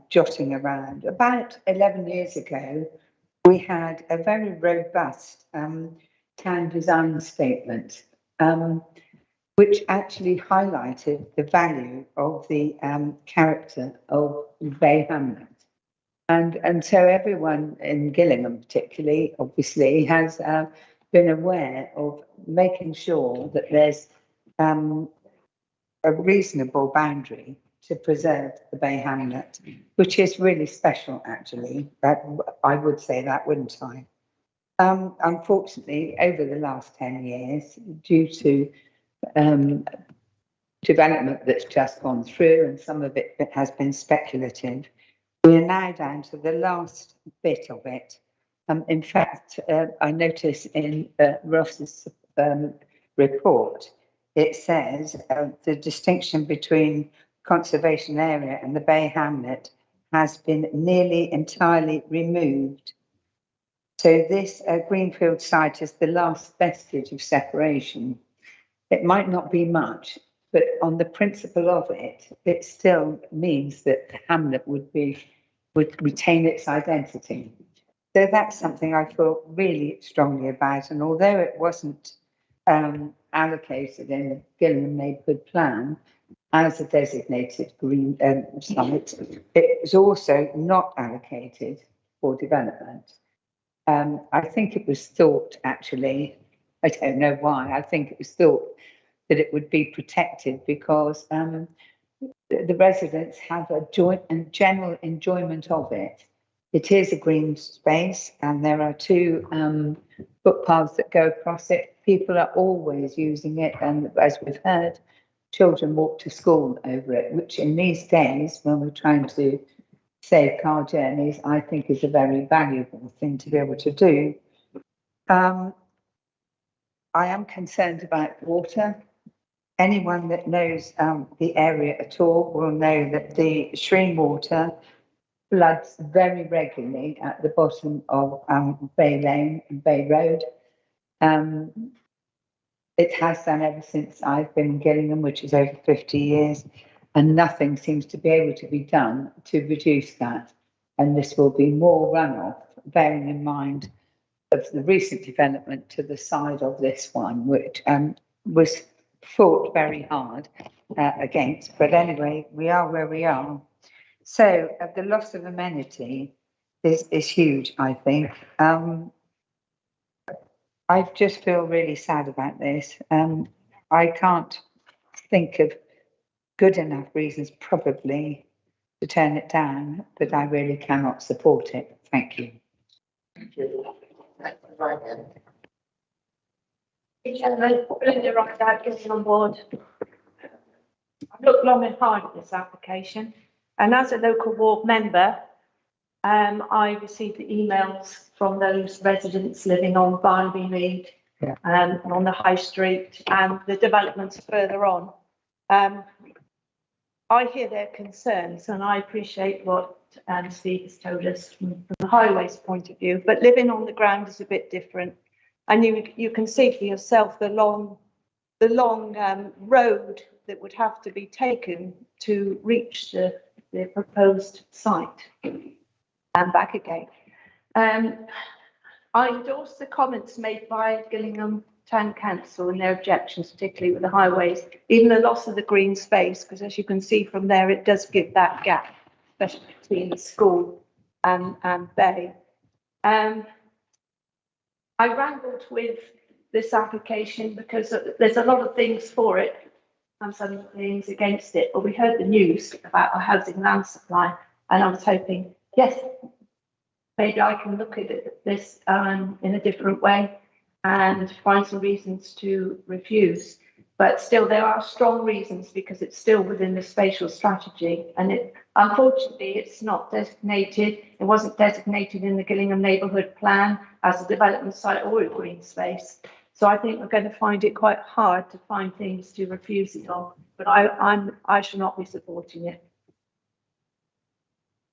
jotting around, about 11 years ago, we had a very robust town design statement, which actually highlighted the value of the character of Bay Hamlet. And so everyone in Gillingham particularly, obviously, has been aware of making sure that there's a reasonable boundary to preserve the Bay Hamlet, which is really special, actually. That I would say that, wouldn't I? Unfortunately, over the last 10 years, due to development that's just gone through, and some of it has been speculative, we are now down to the last bit of it. In fact, I notice in Ross's report, it says the distinction between conservation area and the Bay Hamlet has been nearly entirely removed. So this greenfield site is the last vestige of separation. It might not be much, but on the principle of it, it still means that the hamlet would retain its identity. So that's something I feel really strongly about. And although it wasn't allocated in the Gillingham Neighbourhood Plan as a designated green site, it was also not allocated for development. I think it was thought, actually, I don't know why, I think it was thought that it would be protected because the residents have a joint and general enjoyment of it. It is a green space and there are two footpaths that go across it. People are always using it, and as we've heard, children walk to school over it, which in these days, when we're trying to save car journeys, I think is a very valuable thing to be able to do. I am concerned about water. Anyone that knows the area at all will know that the stream water floods very regularly at the bottom of Bay Lane and Bay Road. It has done ever since I've been in Gillingham, which is over 50 years, and nothing seems to be able to be done to reduce that. And this will be more runoff, bearing in mind of the recent development to the side of this one, which was fought very hard against. But anyway, we are where we are. So the loss of amenity is huge, I think. I just feel really sad about this. I can't think of good enough reasons probably to turn it down, but I really cannot support it. Thank you. Thank you. That's right then. Belinda Rockdale, getting on board. I've looked long and hard at this application, and as a local ward member, I received the emails from those residents living on Barnaby Mead, on the High Street, and the developments further on. I hear their concerns, and I appreciate what Steve has told us from the highways point of view, but living on the ground is a bit different. And you can see for yourself the long road that would have to be taken to reach the proposed site and back again. I endorse the comments made by Gillingham Town Council and their objections, particularly with the highways, even the loss of the green space, because as you can see from there, it does give that gap, especially between the school and Bay. I wrangled with this application because there's a lot of things for it and some things against it, but we heard the news about our housing land supply, and I was hoping, yes, maybe I can look at this in a different way and find some reasons to refuse. But still, there are strong reasons because it's still within the spatial strategy, and unfortunately it's not designated. It wasn't designated in the Gillingham Neighbourhood Plan as a development site or a green space. So I think we're going to find it quite hard to find things to refuse it on. But I shall not be supporting it.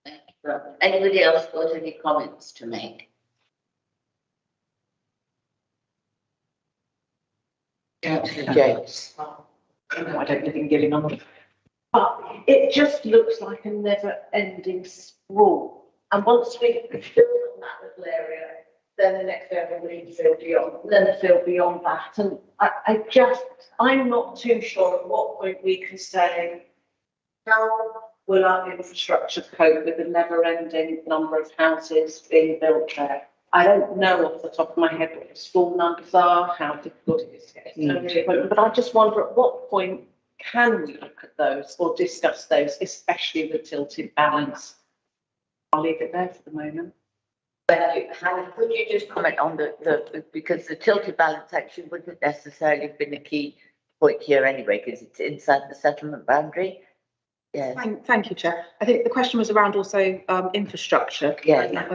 Thank you. Anybody else got any comments to make? Councillor James. I don't live in Gillingham. But it just looks like a never-ending sprawl. And once we build on that little area, then the next area will need to fill beyond, then the field beyond that. And I'm not too sure at what point we can say, how will our infrastructure cope with the never-ending number of houses being built there? I don't know off the top of my head what the school numbers are, how difficult it is to get a but I just wonder at what point can we look at those or discuss those, especially the tilted balance? I'll leave it there for the moment. Hannah, could you just comment on because the tilted balance actually wouldn't necessarily have been a key point here anyway, because it's inside the settlement boundary. Yeah. Thank you, Chair. I think the question was around also infrastructure. Yeah.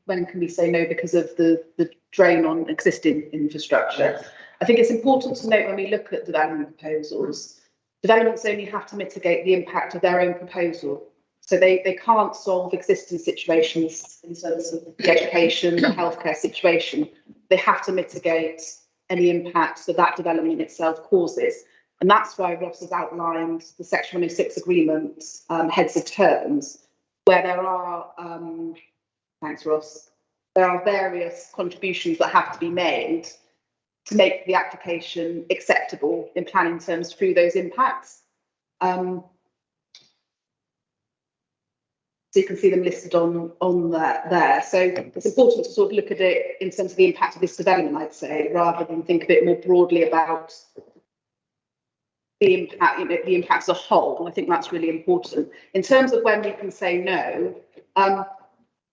When can we say no because of the drain on existing infrastructure? Yes. I think it's important to note when we look at development proposals, developments only have to mitigate the impact of their own proposal. So they can't solve existing situations in terms of the education, the healthcare situation. They have to mitigate any impacts that that development itself causes. And that's why Ross has outlined the Section 106 agreement heads of terms, where there are, thanks Ross, there are various contributions that have to be made to make the application acceptable in planning terms through those impacts. So you can see them listed on there. So it's important to sort of look at it in terms of the impact of this development, I'd say, rather than think a bit more broadly about the impact, the impact as a whole. I think that's really important. In terms of when we can say no,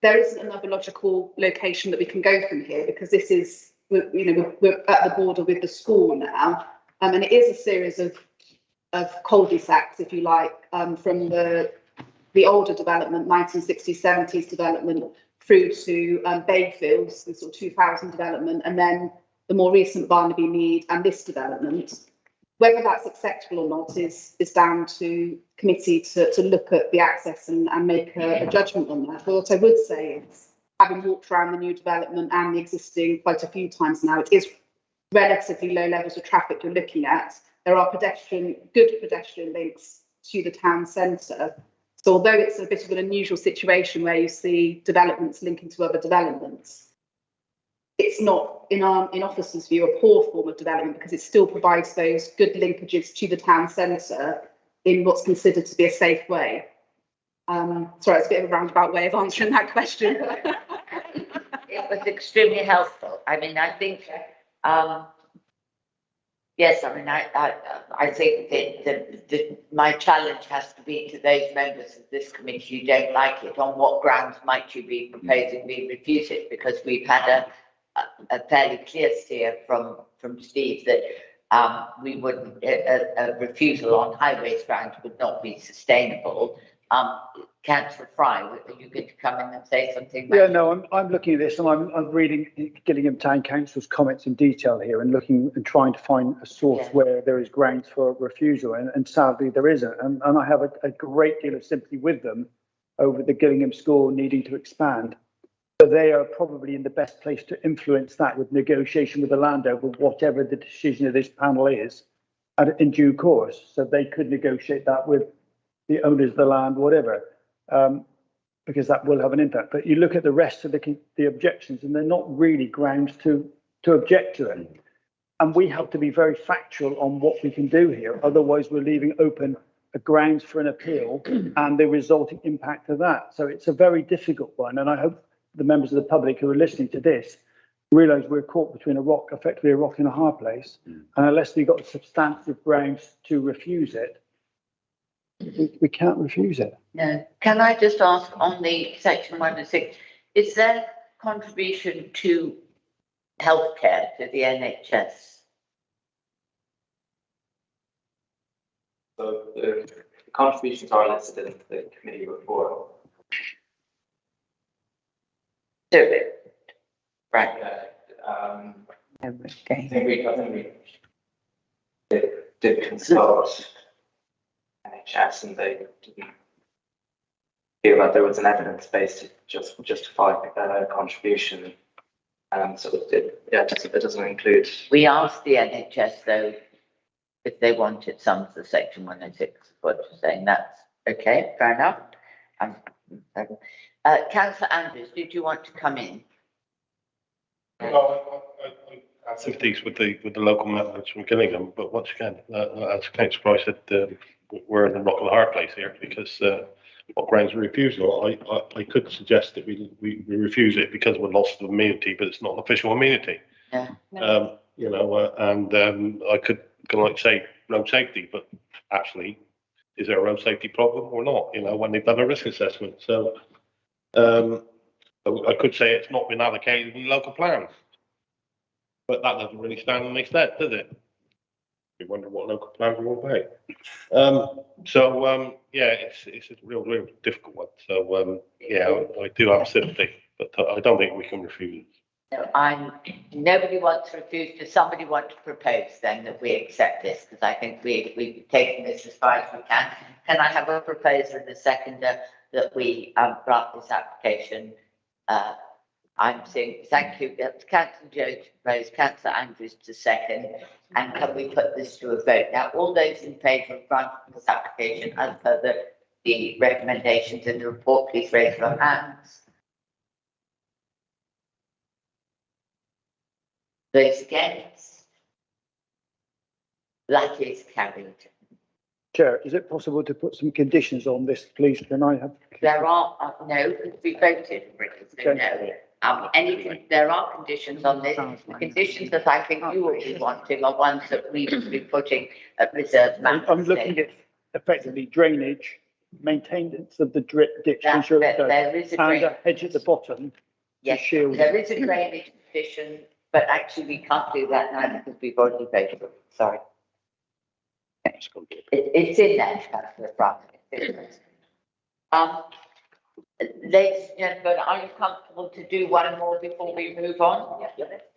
there isn't another logical location that we can go from here, because this is, we're at the border with the school now, and it is a series of cul-de-sacs, if you like, from the older development, 1960s, 70s development, through to Bayfields, the sort of 2000 development, and then the more recent Barnaby Mead and this development. Whether that's acceptable or not is down to committee to look at the access and make a judgment on that. But what I would say is, having walked around the new development and the existing quite a few times now, it is relatively low levels of traffic you're looking at. There are good pedestrian links to the town centre. So although it's a bit of an unusual situation where you see developments linking to other developments, it's not, in officers' view, a poor form of development, because it still provides those good linkages to the town centre in what's considered to be a safe way. Sorry, it's a bit of a roundabout way of answering that question. It was extremely helpful. I mean, I think, yes, I mean, I think that my challenge has to be to those members of this committee who don't like it, on what grounds might you be proposing we refuse it? Because we've had a fairly clear steer from Steve that we wouldn't, a refusal on highways grounds would not be sustainable. Councillor Fry, are you going to come in and say something? Yeah, no, I'm looking at this, and I'm reading Gillingham Town Council's comments in detail here, and looking and trying to find a source where there is grounds for refusal, and sadly there isn't. And I have a great deal of sympathy with them over the Gillingham school needing to expand. But they are probably in the best place to influence that with negotiation with the landowner, whatever the decision of this panel is, in due course. So they could negotiate that with the owners of the land, whatever, because that will have an impact. But you look at the rest of the objections, and they're not really grounds to object to it. And we have to be very factual on what we can do here. Otherwise, we're leaving open a grounds for an appeal and the resulting impact of that. So it's a very difficult one. And I hope the members of the public who are listening to this realise we're caught between effectively a rock and a hard place. And unless we've got substantive grounds to refuse it, we can't refuse it. No. Can I just ask, on the Section 106, is there contribution to healthcare to the NHS? So the contributions are listed in the committee report. Do it. Right. I think we did consult NHS, and they didn't feel that there was an evidence base to justify contribution. So it doesn't include. We asked the NHS though if they wanted some of the Section 106. What you're saying, that's okay, fair enough. Councillor Andrews, did you want to come in? No, I have sympathies with the local members from Gillingham, but once again, as Councillor Price said, we're in a rock and a hard place here, because what grounds of refusal? I could suggest that we refuse it because we're lost of immunity, but it's not an official immunity. Yeah. And I could like say road safety, but actually, is there a road safety problem or not, you know, when they've done a risk assessment? So I could say it's not been allocated in local plans, but that doesn't really stand on its head, does it? You wonder what local plans are all about. Yeah, it's a real difficult one. So yeah, I do have sympathy, but I don't think we can refuse. No, nobody wants to refuse. Does somebody want to propose then that we accept this? Because I think we've taken this as far as we can. Can I have a proposer and a seconder that we grant this application? I'm saying thank you. Councillor Jones to propose, Councillor Andrews to second, and can we put this to a vote? Now, all those in favour of granting this application as per the recommendations in the report, please raise your hands. Those against? That is carried. Chair, is it possible to put some conditions on this, please? Can I have? There are, no, we voted for it, so no. There are conditions on this. The conditions that I think you will be wanting are ones that we will be putting at reserve matters. I'm looking at effectively drainage, maintenance of the ditch, ensure that there is a drainage. And a hedge at the bottom. Yes, there is a drainage condition, but actually we can't do that now because we've already voted. Sorry. It's in there, Councillor Brown. Ladies and gentlemen, are you comfortable to do one more before we move on?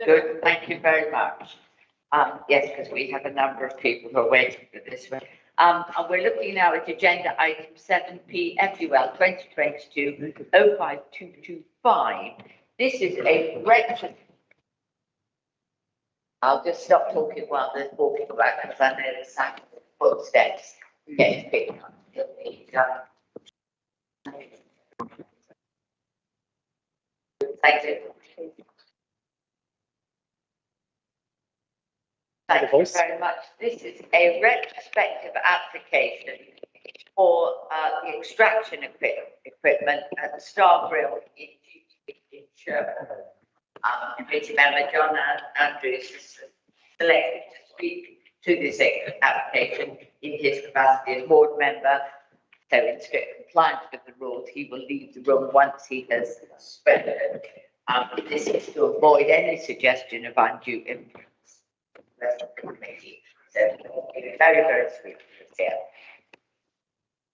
Good, thank you very much. Yes, because we have a number of people who are waiting for this one. And we're looking now at agenda item 7P FUL 2022-05225. This is a breakfast. I'll just stop talking while there's walking about because I know the sound of footsteps getting picked up. Thank you. Thank you very much. This is a retrospective application for the extraction equipment at the Star Grill in Sherborne. Committee member John Andrews is selected to speak to this application in his capacity as board member. So in strict compliance with the rules, he will leave the room once he has spoken. This is to avoid any suggestion of undue influence from the rest of the committee. So it's very sweet here.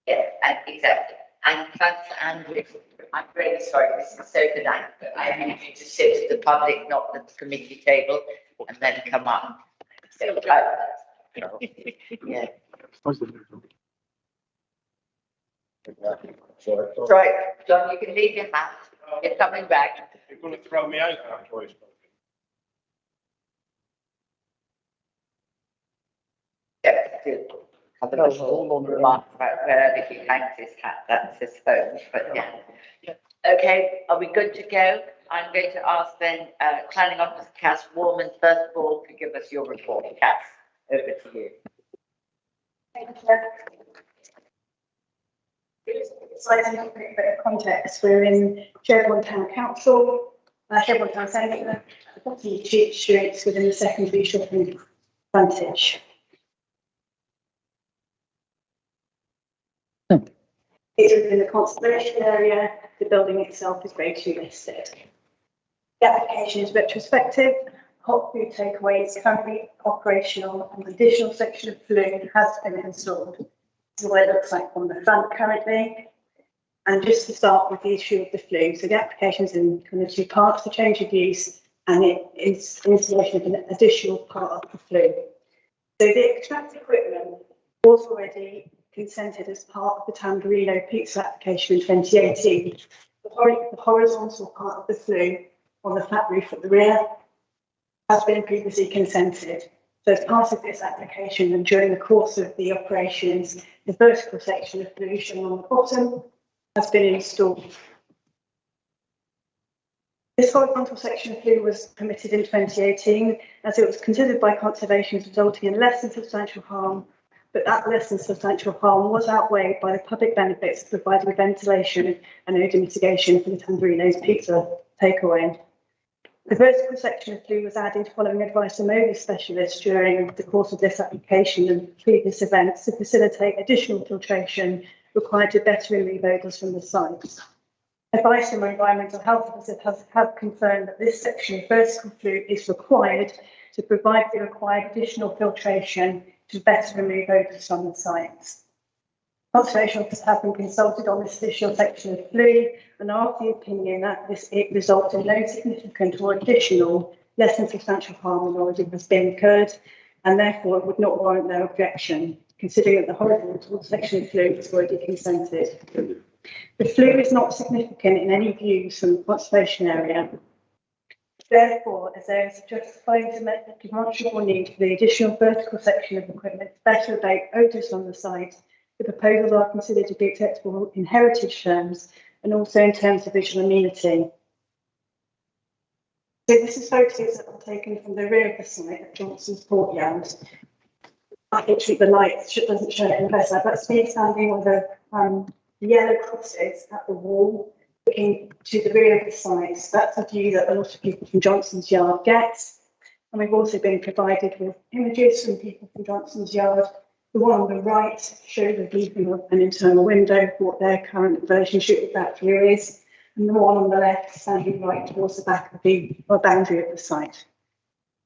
Yeah, and exactly. And Councillor Andrews, I'm really sorry, this is so pedantic, but I need you to sit at the public, not the committee table, and then come up. So, yeah. Right, John, you can leave your hat. You're coming back. You're going to throw me out after I spoke. Yeah, good. Have a little remark about wherever he hangs his hat, that's his home, but yeah. Okay, are we good to go? I'm going to ask then Planning Officer Cass Warman, first of all, to give us your report. Cass, over to you. Thank you. So I think a bit of context. We're in Sherborne Town Council, Sherborne Town Centre, the bottom cheap streets within the secondary shopping frontage. It's within the conservation area. The building itself is grade 2 listed. The application is retrospective. Hot food takeaway is currently operational, and an additional section of flue has been installed. This is what it looks like from the front currently. And just to start with the issue of the flue, so the application is in kind of two parts: the change of use and it is installation of an additional part of the flue. So the extract equipment was already consented as part of the Tamburino pizza application in 2018. The horizontal part of the flue on the flat roof at the rear has been previously consented. So as part of this application and during the course of the operations, the vertical section of flue shown on the bottom has been installed. This horizontal section of flue was permitted in 2018 as it was considered by conservation as resulting in less than substantial harm, but that less than substantial harm was outweighed by the public benefits of providing ventilation and odour mitigation for the Tamburino's pizza takeaway. The vertical section of flue was added following advice from Motor specialists during the course of this application and previous events to facilitate additional filtration required to better remove odours from the site. Advice from environmental health officers have confirmed that this section of vertical flue is required to provide the required additional filtration to better remove odours from the site. Conservation officers have been consulted on this additional section of flue and are of the opinion that it results in no significant or additional, less than substantial harm than already has been incurred, and therefore it would not warrant their objection, considering that the horizontal section of flue is already consented. The flue is not significant in any views from the conservation area. Therefore, as there is a justified demonstrable need for the additional vertical section of equipment to better abate odours on the site, the proposals are considered to be acceptable in heritage terms and also in terms of visual amenity. So this is photos that were taken from the rear of the site at Johnson's Courtyard. Actually, the light doesn't show it in better, but it's me standing with the yellow crosses at the wall, looking to the rear of the site. So that's a view that a lot of people from Johnson's Yard get. And we've also been provided with images from people from Johnson's Yard. The one on the right shows a view from an internal window, what their current version shoot of that view is, and the one on the left standing right towards the back of the boundary of the site.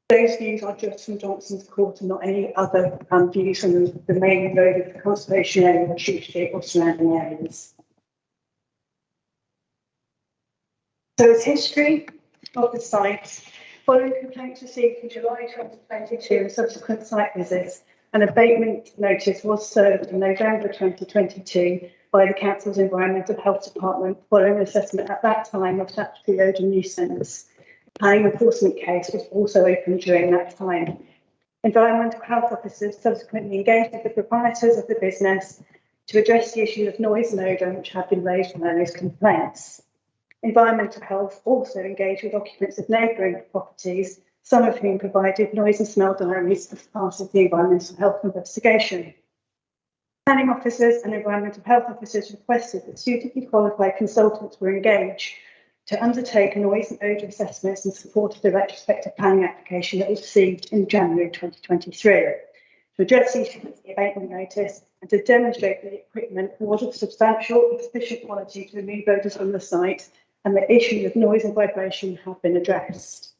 Those views are just from Johnson's Court and not any other views from the main road of the conservation area, Shoot Street or surrounding areas. So as history of the site, following complaints received in July 2022 and subsequent site visits, an abatement notice was served in November 2022 by the Council's Environmental Health Department following an assessment at that time of statutory odour nuisance. The planning enforcement case was also opened during that time. Environmental health officers subsequently engaged with the proprietors of the business to address the issue of noise and odour which had been raised from those complaints. Environmental health also engaged with occupants of neighbouring properties, some of whom provided noise and smell diaries as part of the environmental health investigation. Planning officers and environmental health officers requested that suitably qualified consultants were engaged to undertake noise and odour assessments in support of the retrospective planning application that was received in January 2023. To address the issue of the abatement notice and to demonstrate that the equipment was of substantial and sufficient quality to remove odours from the site, and the issues of noise and vibration have been addressed.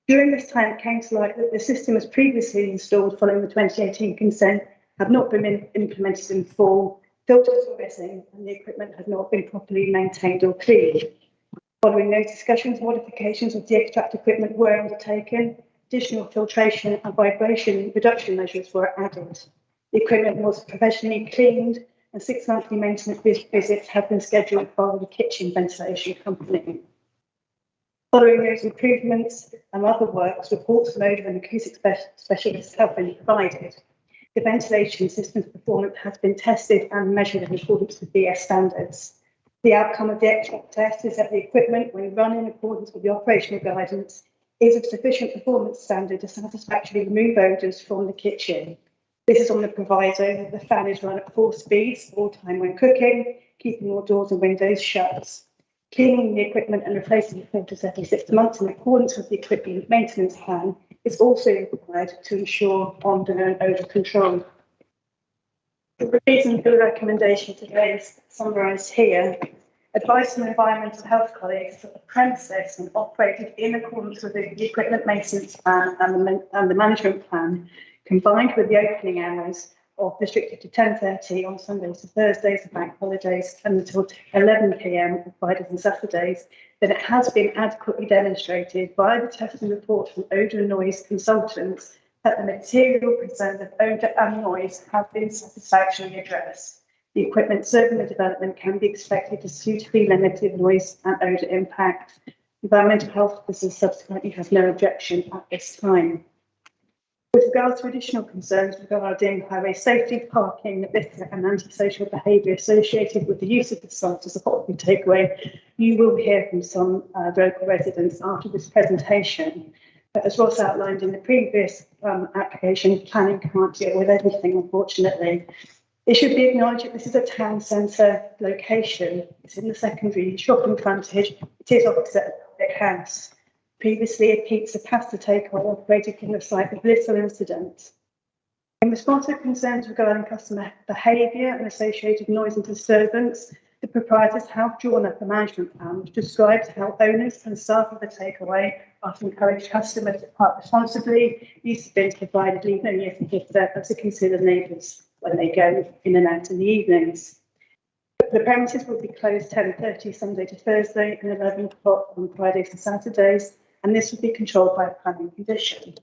During this time, it came to light that the system was previously installed following the 2018 consent had not been implemented in full, filters were missing, and the equipment had not been properly maintained or cleaned. Following those discussions, modifications of the extract equipment were undertaken, additional filtration and vibration reduction measures were added. The equipment was professionally cleaned, and 6 monthly maintenance visits have been scheduled by the kitchen ventilation company. Following those improvements and other works, reports from odour and acoustic specialists have been provided. The ventilation system's performance has been tested and measured in accordance with BS standards. The outcome of the extract test is that the equipment, when run in accordance with the operational guidance, is of sufficient performance standard to satisfactorily remove odours from the kitchen. This is on the proviso that the fan is run at 4 speeds all time when cooking, keeping all doors and windows shut. Cleaning the equipment and replacing the filters every 6 months in accordance with the equipment maintenance plan is also required to ensure on-demand odour control. The reason for the recommendation today is summarised here. Advice from environmental health colleagues that the premises and operated in accordance with the equipment maintenance plan and the management plan, combined with the opening hours of restricted to 10:30 on Sundays to Thursdays and bank holidays and until 11 p.m. on Fridays and Saturdays, then it has been adequately demonstrated by the testing report from odour and noise consultants that the material concerns of odour and noise have been satisfactorily addressed. The equipment serving the development can be expected to suitably limit the noise and odour impact. Environmental health officers subsequently have no objection at this time. With regards to additional concerns regarding highway safety, parking, litter and antisocial behaviour associated with the use of the site as a hot food takeaway, you will hear from some local residents after this presentation. But as Ross outlined in the previous application, planning can't deal with everything, unfortunately. It should be acknowledged that this is a town centre location. It's in the secondary shopping frontage. It is opposite a big house. previously a pizza pasta takeaway operated from the site of little incident. In response to concerns regarding customer behaviour and associated noise and disturbance, the proprietors have drawn up a management plan which describes how owners and staff of the takeaway are to encourage customers to park responsibly, use the bins provided, leave no near and to consider neighbours when they go in and out in the evenings. The premises will be closed 10:30 Sunday to Thursday and 11 o'clock on Fridays and Saturdays, and this will be controlled by a planning condition.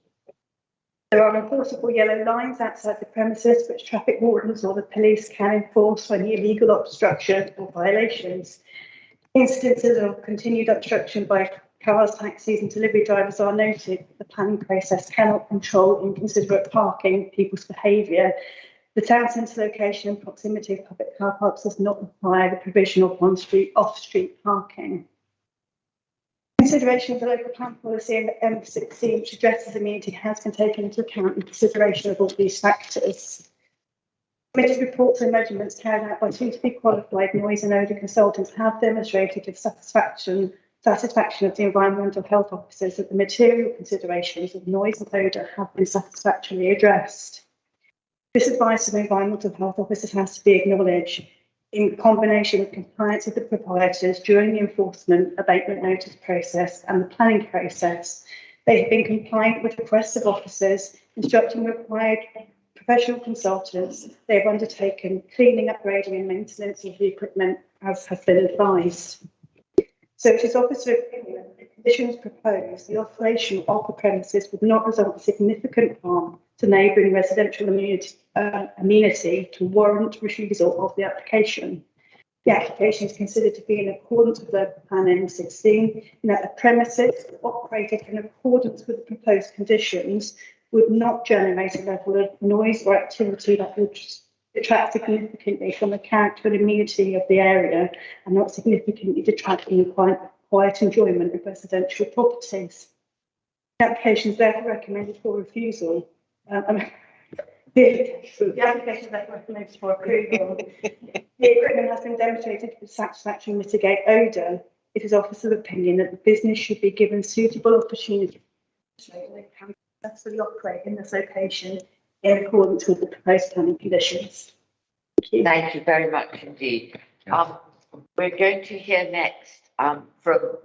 There are enforceable yellow lines outside the premises which traffic wardens or the police can enforce for any illegal obstruction or violations. Instances of continued obstruction by cars, taxis and delivery drivers are noted. The planning process cannot control inconsiderate parking, people's behaviour. The town centre location and proximity of public car parks does not require the provision of on-street, off-street parking. Consideration of the local plan policy in M16, which addresses amenity, has been taken into account in consideration of all these factors. Committed reports and measurements carried out by suitably qualified noise and odour consultants have demonstrated the satisfaction of the environmental health officers that the material considerations of noise and odour have been satisfactorily addressed. This advice of environmental health officers has to be acknowledged. In combination with compliance with the proprietors during the enforcement abatement notice process and the planning process, they have been compliant with requests of officers, instructing required professional consultants. They have undertaken cleaning, upgrading and maintenance of the equipment as has been advised. So it is officer opinion that the conditions proposed, the operation of the premises would not result in significant harm to neighbouring residential amenity to warrant refusal of the application. The application is considered to be in accordance with Local Plan M16 in that the premises operated in accordance with the proposed conditions would not generate a level of noise or activity that would detract significantly from the character and amenity of the area and not significantly detract from the quiet enjoyment of residential properties. The application is therefore recommended for refusal. The application is therefore recommended for approval. The equipment has been demonstrated to satisfactorily mitigate odour. It is officer's opinion that the business should be given suitable opportunity so they can successfully operate in this location in accordance with the proposed planning conditions. Thank you very much indeed. We're going to hear next from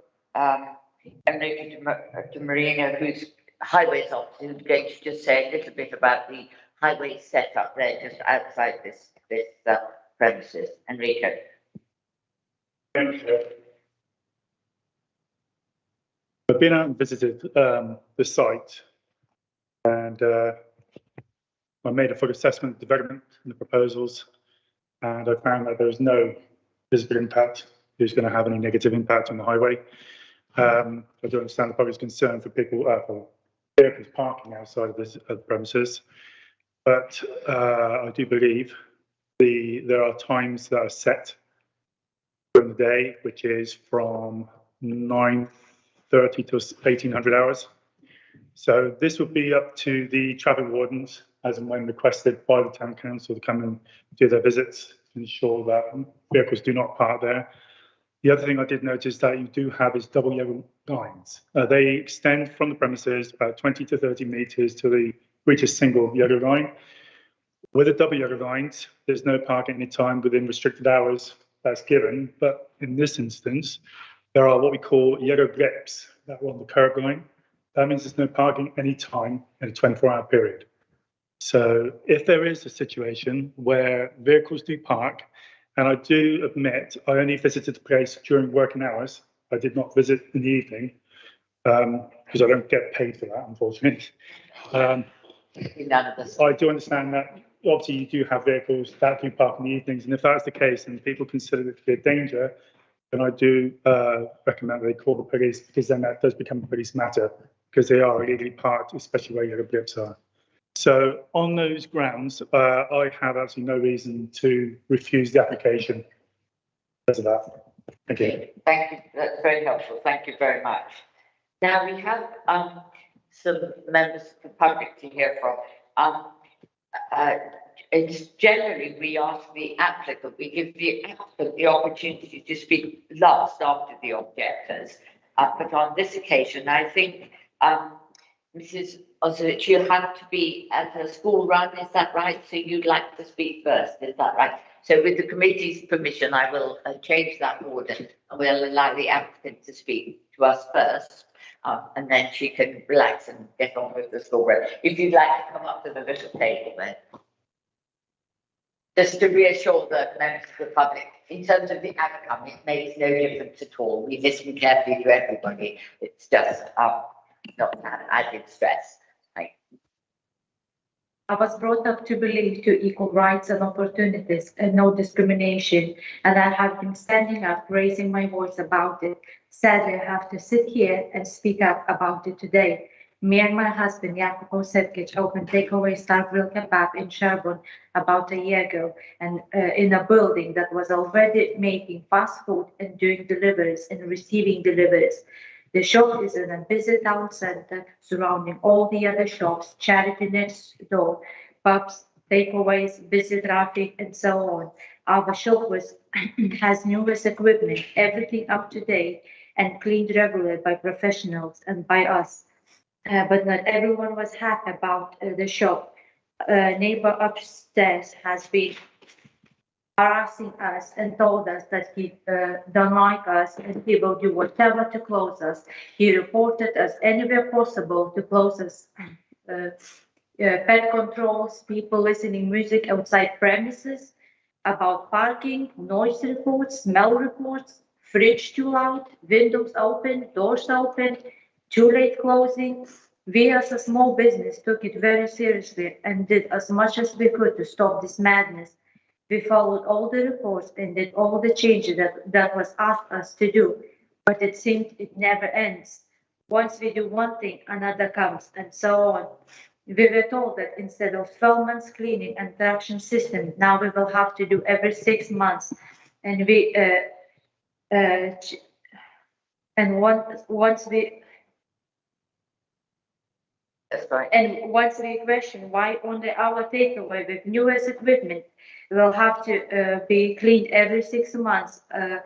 Enrico De Marino, who's Highways Officer, who's going to just say a little bit about the highway setup there just outside this premises. Enrico. I've been out and visited the site, and I made a full assessment of development and the proposals, and I found that there is no visible impact who's going to have any negative impact on the highway. I do understand the public's concern for people, for vehicles parking outside of the premises, but I do believe there are times that are set during the day, which is from 9:30 to 1800 hours. So this would be up to the traffic wardens as and when requested by the town council to come and do their visits to ensure that vehicles do not park there. The other thing I did notice that you do have is double yellow lines. They extend from the premises about 20 to 30 metres till they reach a single yellow line. With the double yellow lines, there's no parking any time within restricted hours that's given. But in this instance, there are what we call yellow blips that are on the curb line. That means there's no parking any time in a 24-hour period. So if there is a situation where vehicles do park, and I do admit I only visited the place during working hours, I did not visit in the evening because I don't get paid for that, unfortunately. None of us. I do understand that obviously you do have vehicles that do park in the evenings, and if that's the case and people consider it to be a danger, then I do recommend that they call the police, because then that does become a police matter, because they are illegally parked, especially where yellow blips are. So on those grounds, I have absolutely no reason to refuse the application because of that. Thank you. Thank you. That's very helpful. Thank you very much. Now we have some members of the public to hear from. It's generally we ask the applicant, we give the applicant the opportunity to speak last after the objectors. but on this occasion, I think, Mrs. Osowich, you have to be at a school run, is that right? So you'd like to speak first, is that right? So with the committee's permission, I will change that order and we'll allow the applicant to speak to us first. And then she can relax and get on with the school run. If you'd like to come up to the little table then. Just to reassure the members of the public, in terms of the outcome, it makes no difference at all. We listen carefully to everybody. It's just not added stress. Right. I was brought up to believe to equal rights and opportunities and no discrimination, and I have been standing up, raising my voice about it. Sadly, I have to sit here and speak up about it today. Me and my husband, Jakub Osetkic, opened takeaway Star Grill Kebab in Sherborne about a year ago, and in a building that was already making fast food and doing deliveries and receiving deliveries. The shop is in a busy town center surrounding all the other shops, charity next door, pubs, takeaways, busy traffic, and so on. Our shop has newest equipment, everything up to date and cleaned regularly by professionals and by us. But not everyone was happy about the shop. Neighbor upstairs has been harassing us and told us that he don't like us and he will do whatever to close us. He reported us anywhere possible to close us. Pet controls, people listening music outside premises, about parking, noise reports, smell reports, fridge too loud, windows open, doors open, too late closing. We as a small business took it very seriously and did as much as we could to stop this madness. We followed all the reports and did all the changes that was asked us to do, but it seemed it never ends. Once we do one thing, another comes, and so on. We were told that instead of 12 months cleaning and traction system, now we will have to do every 6 months. And we once we question why only our takeaway with newest equipment will have to be cleaned every 6 months, and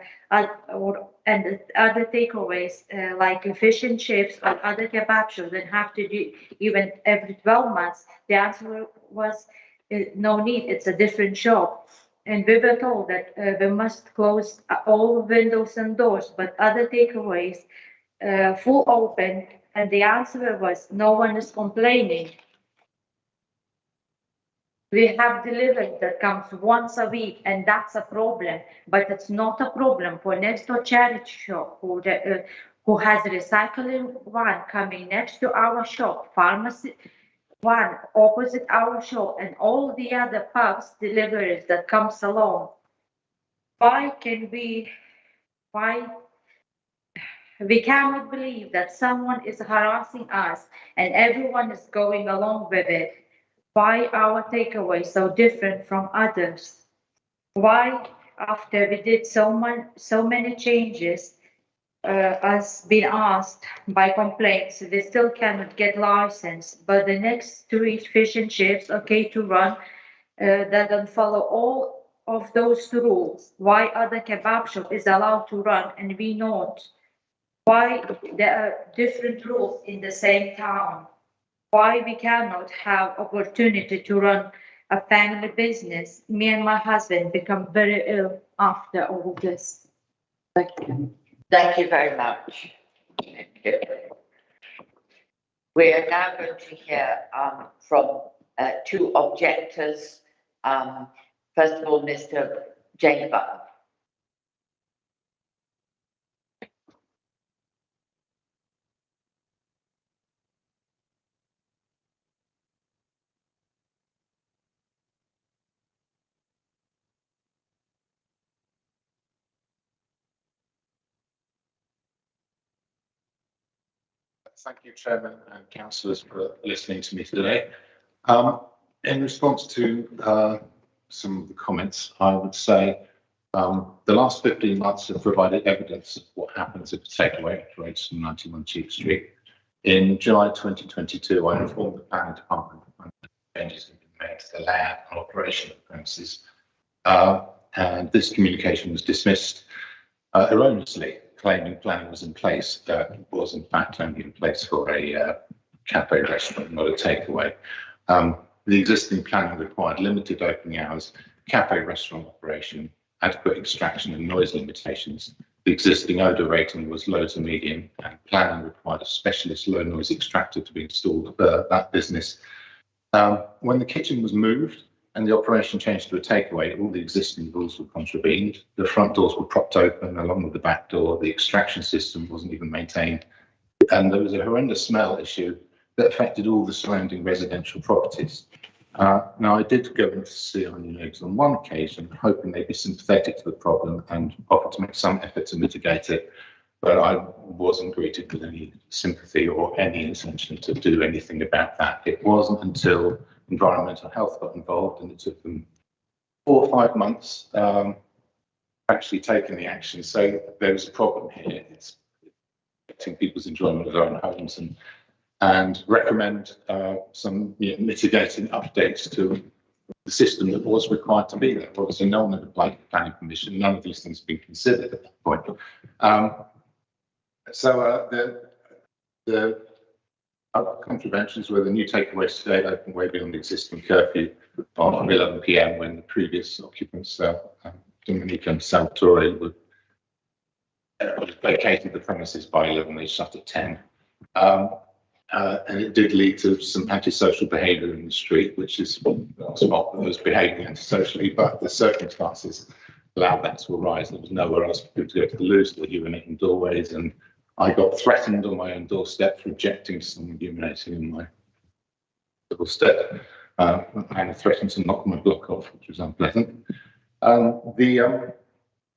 other takeaways like fish and chips or other kebab shops that have to do even every 12 months, the answer was no need, it's a different shop. And we were told that we must close all windows and doors, but other takeaways full open, and the answer was no one is complaining. We have delivery that comes once a week, and that's a problem, but it's not a problem for next door charity shop who has recycling one coming next to our shop, pharmacy one opposite our shop, and all the other pubs deliveries that comes along. Why we cannot believe that someone is harassing us and everyone is going along with it. Why our takeaway so different from others? Why after we did so many changes as been asked by complaints, we still cannot get license, but the next 3 fish and chips okay to run that don't follow all of those rules? Why other kebab shop is allowed to run and we not? Why there are different rules in the same town? Why we cannot have opportunity to run a family business? Me and my husband become very ill after all this. Thank you. Thank you very much. Thank you. We are now going to hear from 2 objectors. First of all, Mr. James Butler. Thank you, Chairman and councillors, for listening to me today. In response to some of the comments, I would say the last 15 months have provided evidence of what happens if a takeaway operates from 91 Cheap Street. In July 2022, I informed the planning department that changes had been made to the layout and operation of the premises, and this communication was dismissed erroneously. claiming planning was in place, was in fact only in place for a cafe restaurant, not a takeaway. The existing planning required limited opening hours, cafe restaurant operation, adequate extraction and noise limitations. The existing odour rating was low to medium, and planning required a specialist low noise extractor to be installed for that business. When the kitchen was moved and the operation changed to a takeaway, all the existing rules were contravened. The front doors were propped open along with the back door. The extraction system wasn't even maintained. And there was a horrendous smell issue that affected all the surrounding residential properties. Now, I did go in to see Onion Eggs on one occasion, hoping they'd be sympathetic to the problem and offer to make some effort to mitigate it. But I wasn't greeted with any sympathy or any intention to do anything about that. It wasn't until environmental health got involved, and it took them 4 or 5 months actually taking the action. So there was a problem here. It's affecting people's enjoyment of their own homes, and recommend some mitigating updates to the system that was required to be there. Obviously, no one had applied for planning permission. None of these things had been considered at that point. The other contraventions were the new takeaways today open way beyond the existing curfew on 11 p.m. when the previous occupants, Dominique and Salvatore, would vacated the premises by 11. They shut at 10. And it did lead to some antisocial behaviour in the street, which is not spot that was behaving antisocially, but the circumstances allowed that to arise. There was nowhere else for people to go to the loo, so they urinating doorways, and I got threatened on my own doorstep for objecting to someone urinating in my doorstep, and threatened to knock my block off, which was unpleasant.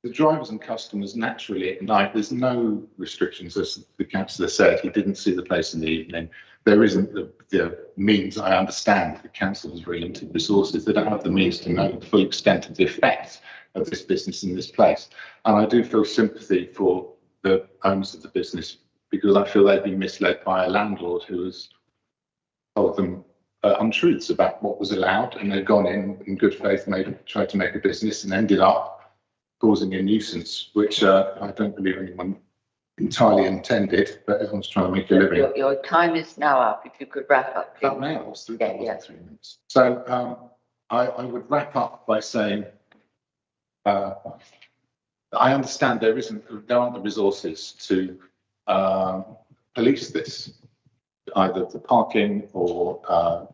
The drivers and customers naturally at night, there's no restrictions, as the councillor said. He didn't see the place in the evening. There isn't the means. I understand the council has very limited resources. They don't have the means to know the full extent of the effect of this business in this place. And I do feel sympathy for the owners of the business, because I feel they've been misled by a landlord who has told them untruths about what was allowed, and they've gone in good faith, tried to make a business, and ended up causing a nuisance, which I don't believe anyone entirely intended, but everyone's trying to make a living. Your time is now up. If you could wrap up, please. That may have was 3 minutes. So I would wrap up by saying I understand there aren't the resources to police this, either the parking or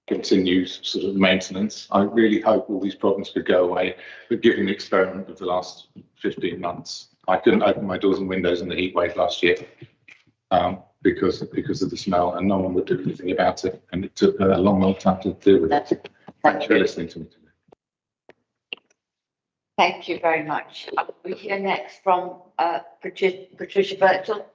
continues sort of maintenance. I really hope all these problems could go away, but given the experiment of the last 15 months, I couldn't open my doors and windows in the heat wave last year because of the smell, and no one would do anything about it, and it took a long time to deal with it. Thank you for listening to me today. Thank you very much. We hear next from Patricia Birchall.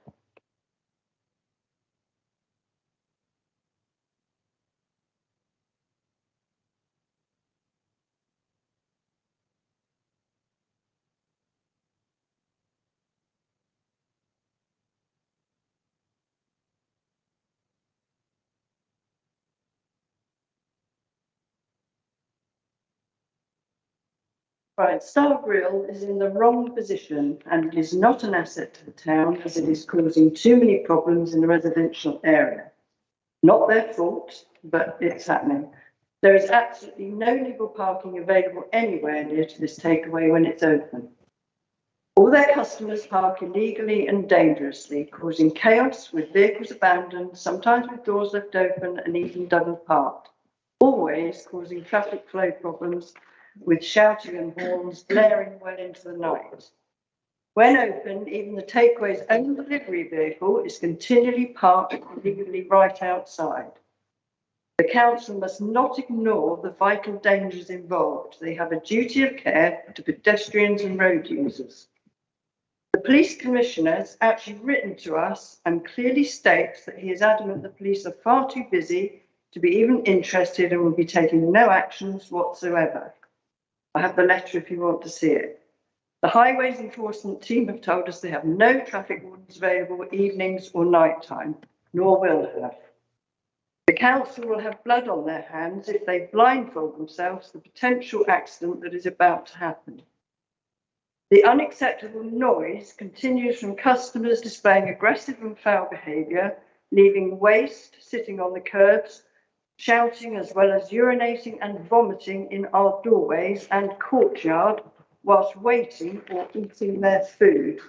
Right, Star Grill is in the wrong position, and it is not an asset to the town, as it is causing too many problems in the residential area. Not their fault, but it's happening. There is absolutely no legal parking available anywhere near to this takeaway when it's open. All their customers park illegally and dangerously, causing chaos with vehicles abandoned, sometimes with doors left open and even double parked, always causing traffic flow problems with shouting and horns blaring well into the night. When open, even the takeaway's own delivery vehicle is continually parked illegally right outside. The council must not ignore the vital dangers involved. They have a duty of care to pedestrians and road users. The police commissioner has actually written to us and clearly states that he is adamant the police are far too busy to be even interested and will be taking no actions whatsoever. I have the letter if you want to see it. The highways enforcement team have told us they have no traffic wardens available evenings or night time, nor will have. The council will have blood on their hands if they blindfold themselves to the potential accident that is about to happen. The unacceptable noise continues from customers displaying aggressive and foul behaviour, leaving waste sitting on the curbs, shouting as well as urinating and vomiting in our doorways and courtyard whilst waiting or eating their food.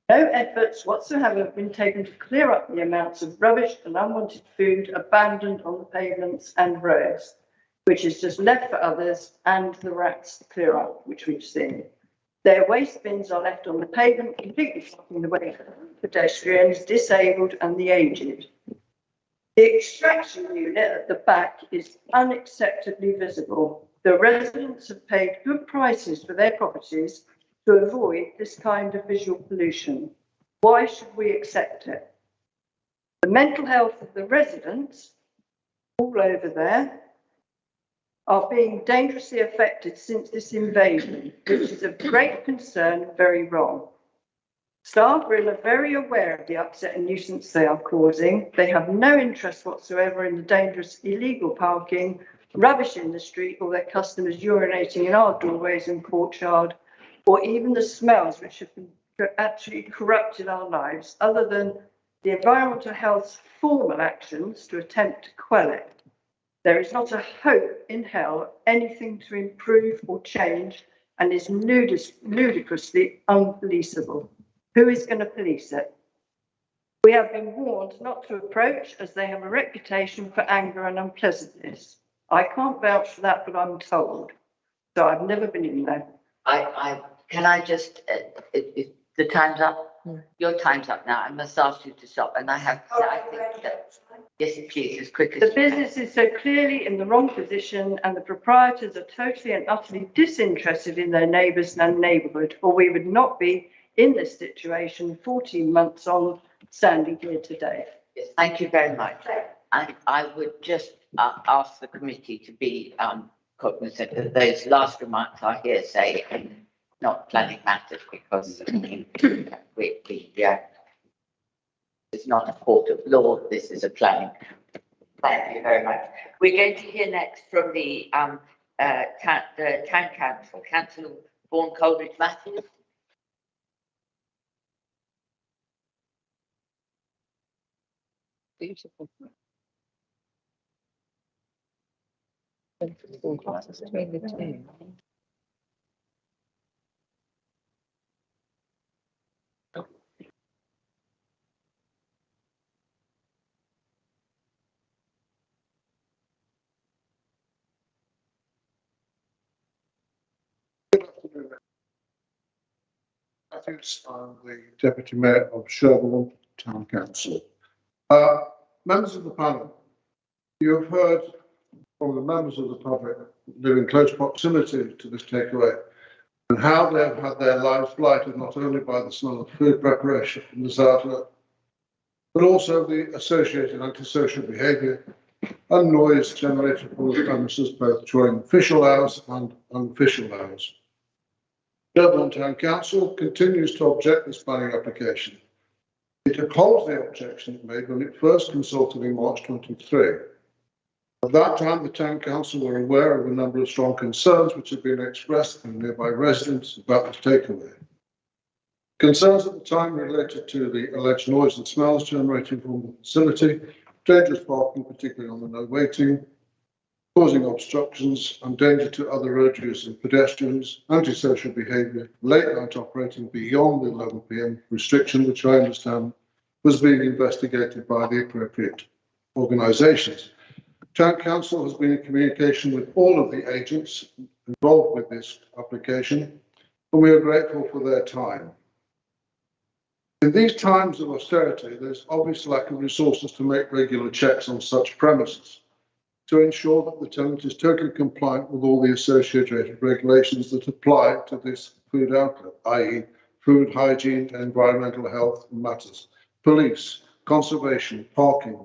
No efforts whatsoever have been taken to clear up the amounts of rubbish and unwanted food abandoned on the pavements and roads, which is just left for others and the rats to clear up, which we've seen. Their waste bins are left on the pavement, completely blocking the way for pedestrians, disabled and the aged. The extraction unit at the back is unacceptably visible. The residents have paid good prices for their properties to avoid this kind of visual pollution. Why should we accept it? The mental health of the residents all over there are being dangerously affected since this invasion, which is of great concern and very wrong. Scarborough are very aware of the upset and nuisance they are causing. They have no interest whatsoever in the dangerous illegal parking, rubbish in the street, or their customers urinating in our doorways and courtyard, or even the smells which have actually corrupted our lives, other than the environmental health's formal actions to attempt to quell it. There is not a hope in hell anything to improve or change, and is ludicrously unpoliceable. Who is going to police it? We have been warned not to approach, as they have a reputation for anger and unpleasantness. I can't vouch for that, but I'm told. So I've never been in there. Can I just, the time's up? Your time's up now. I must ask you to stop. And I have, I think that, yes, please, as quick as The you can. business is so clearly in the wrong position, and the proprietors are totally and utterly disinterested in their neighbours and neighbourhood, or we would not be in this situation 14 months on, standing here today. Yes, thank you very much. I would just ask the committee to be cognizant that those last remarks are hearsay and not planning matters, because it's not a court of law, this is a planning. Thank you very much. We're going to hear next from the town council, Councillor Vaughan Coleridge Matthews. Beautiful. Between the two. Matthews, I'm the Deputy Mayor of Sherborne Town Council. Members of the panel, you have heard from the members of the public who live in close proximity to this takeaway, and how they have had their lives blighted not only by the smell of food preparation from this outlet, but also the associated antisocial behaviour and noise generated from the premises both during official hours and unofficial hours. Sherborne Town Council continues to object this planning application. It upholds the objection it made when it first consulted in March 23. At that time, the Town Council were aware of a number of strong concerns which had been expressed from nearby residents about this takeaway. Concerns at the time related to the alleged noise and smells generated from the facility, dangerous parking, particularly on the no waiting, causing obstructions and danger to other road users and pedestrians, antisocial behaviour, late night operating beyond the 11 p.m. restriction, which I understand was being investigated by the appropriate organisations. Town Council has been in communication with all of the agents involved with this application, and we are grateful for their time. In these times of austerity, there's obvious lack of resources to make regular checks on such premises to ensure that the tenant is totally compliant with all the associated regulations that apply to this food outlet, i.e. food hygiene, environmental health matters, police, conservation, parking,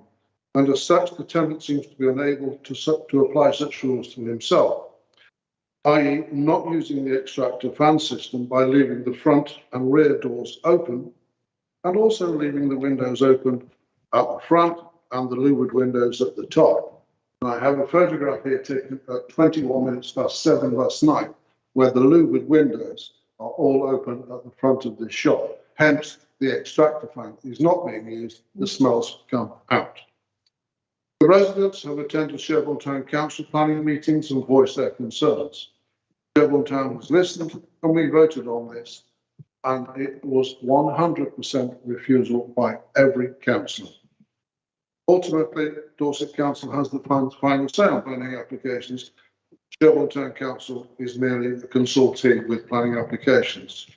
and as such the tenant seems to be unable to apply such rules to himself, i.e. not using the extractor fan system by leaving the front and rear doors open, and also leaving the windows open at the front and the louvered windows at the top. And I have a photograph here taken at 21 minutes past 7 last night, where the louvered windows are all open at the front of the shop. Hence, the extractor fan is not being used, the smells come out. The residents have attended Sherborne Town Council planning meetings and voiced their concerns. Sherborne Town has listened and we voted on this, and it was 100% refusal by every councillor. Ultimately, Dorset Council has the final say on planning applications. Sherborne Town Council is merely a consultee with planning applications.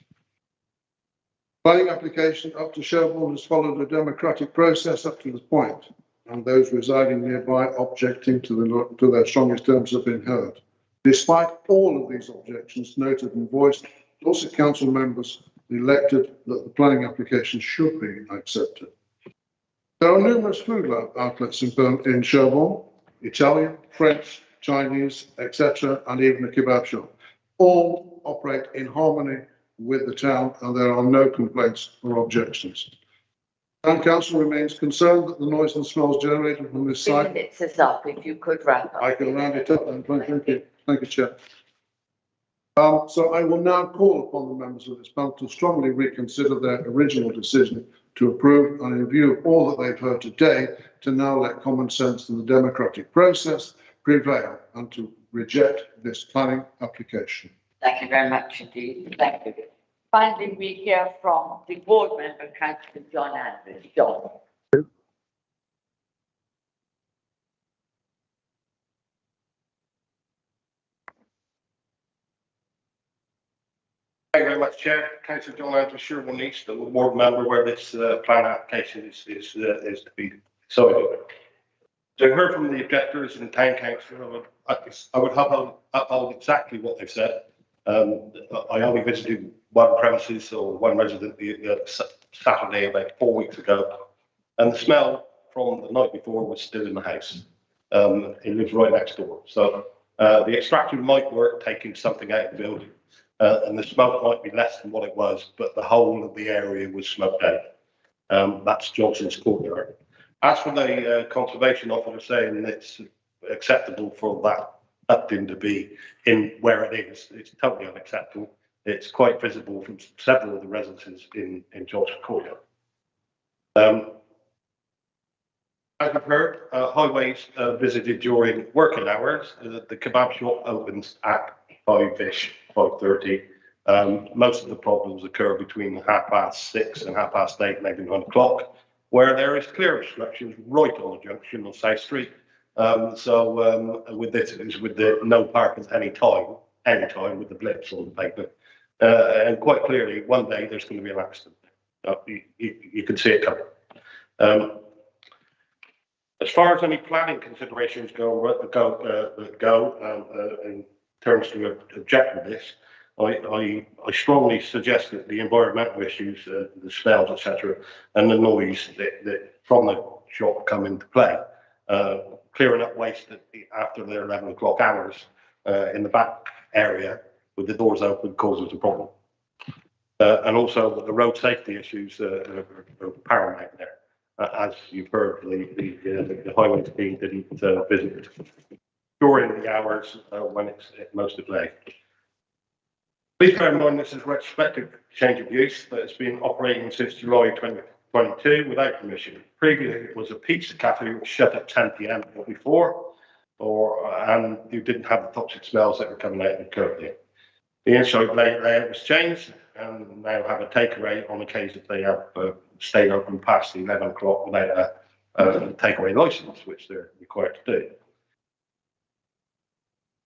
Planning application up to Sherborne has followed a democratic process up to this point, and those residing nearby objecting to their strongest terms have been heard. Despite all of these objections noted and voiced, Dorset Council members elected that the planning application should be accepted. There are numerous food outlets in Sherborne: Italian, French, Chinese, etc., and even a kebab shop. All operate in harmony with the town, and there are no complaints or objections. Town Council remains concerned that the noise and smells generated from this site. 3 minutes is up, if you could wrap up. I can round it up, and thank you. Thank you, Chair. So I will now call upon the members of this panel to strongly reconsider their original decision to approve, and in view of all that they've heard today, to now let common sense and the democratic process prevail and to reject this planning application. Thank you very much indeed. Thank you. Finally, we hear from the board member, Councillor John Andrews. John. Thank you very much, Chair. Councillor John Andrews, Sherborne East, the board member where this plan application is to be decided. So I heard from the objectors and town council. I would uphold exactly what they've said. I only visited one premises or one resident Saturday about 4 weeks ago, and the smell from the night before was still in the house. It lives right next door. So the extractor might work taking something out of the building, and the smoke might be less than what it was, but the whole of the area was smoked out. That's Johnson's courtyard. As for the conservation officer saying it's acceptable for that upton to be in where it is, it's totally unacceptable. It's quite visible from several of the residences in Johnson courtyard. As you've heard, Highways visited during working hours. The kebab shop opens at 5-ish, 5:30. Most of the problems occur between 6:30 and 8:30, maybe 9 o'clock, where there is clear obstructions right on the junction of South Street. With the no parking any time with the blips on the pavement. And quite clearly, one day there's going to be an accident. You can see it coming. As far as any planning considerations go in terms to object to this, I strongly suggest that the environmental issues, the smells, etc., and the noise that from the shop come into play. Clearing up waste after their 11 o'clock hours in the back area with the doors open causes a problem. And also the road safety issues are paramount there. As you've heard, the highways team didn't visit during the hours when it's most at play. Please bear in mind this is a retrospective change of use that has been operating since July 2022 without permission. Previously, it was a pizza cafe which shut at 10 p.m. before, and you didn't have the toxic smells that were coming out of the currently. The inside layout was changed, and now have a takeaway on occasion they have stayed open past 11 o'clock without a takeaway license, which they're required to do.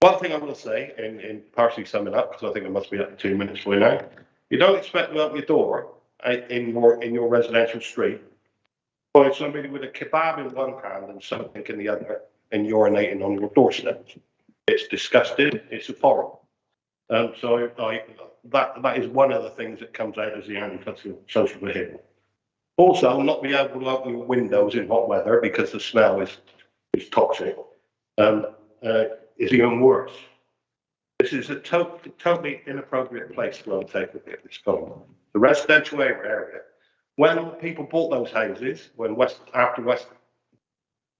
One thing I will say, in partially summing up, because I think it must be up to 2 minutes for you now, you don't expect to open your door in your residential street by somebody with a kebab in one hand and something in the other and urinating on your doorstep. It's disgusting, it's abhorrent. So that is one of the things that comes out as the anti-social behaviour. Also, not being able to open your windows in hot weather because the smell is toxic is even worse. This is a totally inappropriate place to undertake at this point. The residential area, when people bought those houses,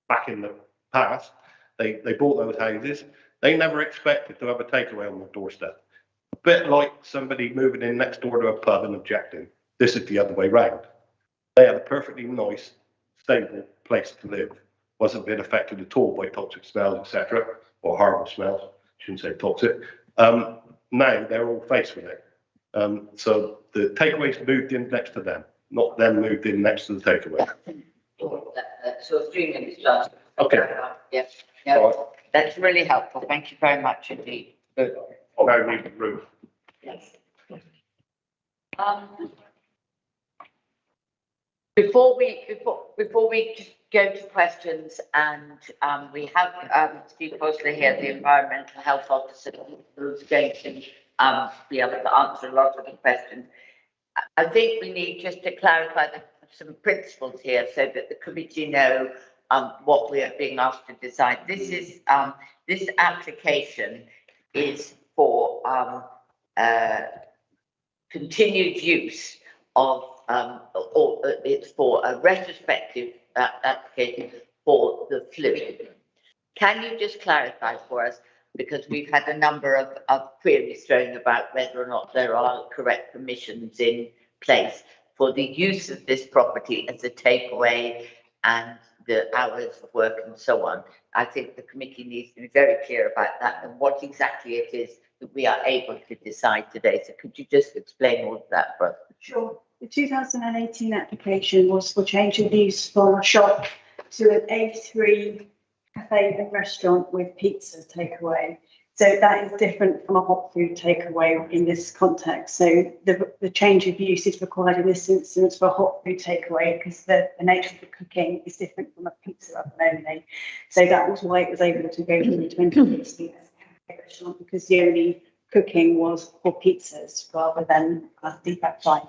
back in the past, they bought those houses, they never expected to have a takeaway on the doorstep. bit like somebody moving in next door to a pub and objecting. This is the other way round. They had a perfectly nice, stable place to live. Wasn't being affected at all by toxic smells, etc., or horrible smells. Shouldn't say toxic. Now they're all faced with it. So the takeaways moved in next to them, not them moved in next to the takeaway. So 3 minutes last. Okay. Yes. No, that's really helpful. Thank you very much indeed. Good. I'll now leave the room. Yes. Before we go to questions, and we have Steve Bosley here, the environmental health officer, who's going to be able to answer a lot of the questions. I think we need just to clarify some principles here so that the committee know what we are being asked to decide. This is this application is for continued use of or it's for a retrospective application for the fluid. Can you just clarify for us, because we've had a number of queries thrown about whether or not there are correct permissions in place for the use of this property as a takeaway and the hours of work and so on. I think the committee needs to be very clear about that and what exactly it is that we are able to decide today. So could you just explain all of that for us? Sure. The 2018 application was for change of use from a shop to an A3 cafe and restaurant with pizza takeaway. So that is different from a hot food takeaway in this context. So the change of use is required in this instance for a hot food takeaway because the nature of the cooking is different from a pizza oven only. So that was why it was able to go from the 2016 as a cafe restaurant, because the only cooking was for pizzas rather than a deep fry.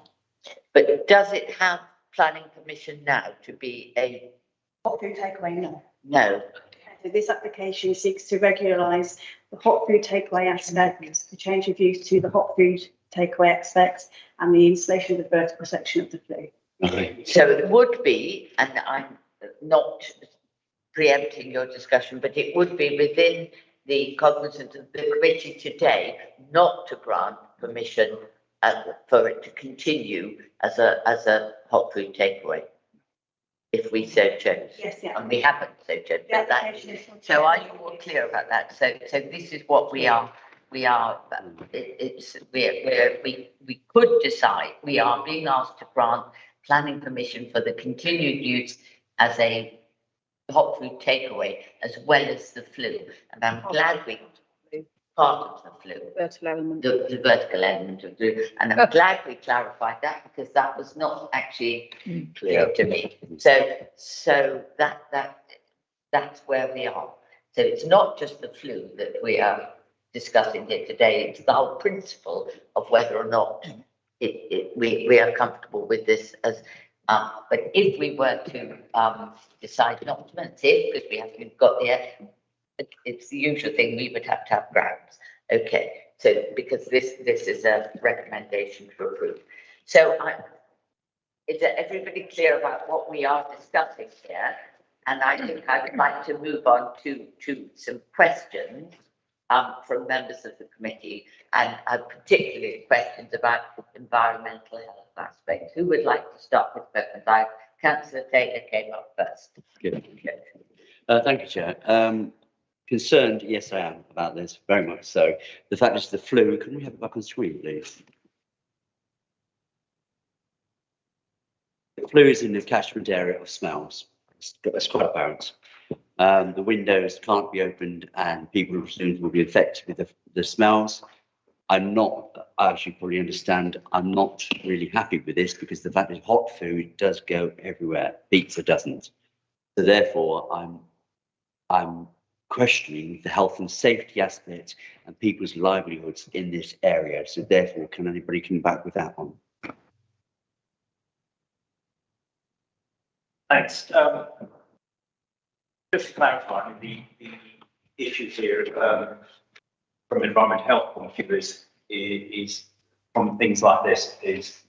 But does it have planning permission now to be a hot food takeaway? No. No. So this application seeks to regularise the hot food takeaway aspects, the change of use to the hot food takeaway aspects, and the installation of the vertical section of the flue. Okay. So it would be, and I'm not preempting your discussion, but it would be within the cognizance of the committee today not to grant permission for it to continue as a hot food takeaway, if we so chose. Yes, yeah. And we haven't so chose. So are you all clear about that? So this is what we are. We could decide. We are being asked to grant planning permission for the continued use as a hot food takeaway as well as the flue. And I'm glad we part of the flue. Vertical element. The vertical element of flue. And I'm glad we clarified that because that was not actually clear to me. So that's where we are. So it's not just the flue that we are discussing here today, it's the whole principle of whether or not we are comfortable with this as but if we were to decide not to, because we haven't got the it's the usual thing, we would have to have grounds. Okay, so because this is a recommendation to approve. So is everybody clear about what we are discussing here? And I think I would like to move on to some questions from members of the committee, and particularly questions about environmental health aspects. Who would like to start with questions? Councillor Taylor came up first. Good. Thank you, Chair. Concerned, yes, I am about this, very much so. The fact is the flue, can we have it back on screen, please? The flue is in the catchment area of smells. That's quite apparent. The windows can't be opened and people presumed will be infected with the smells. I'm not, as you probably understand, I'm not really happy with this because the fact is hot food does go everywhere, pizza doesn't. So therefore, I'm questioning the health and safety aspect and people's livelihoods in this area. So therefore, can anybody come back with that one? Thanks. Just to clarify, the issues here from environmental health point of view is from things like this is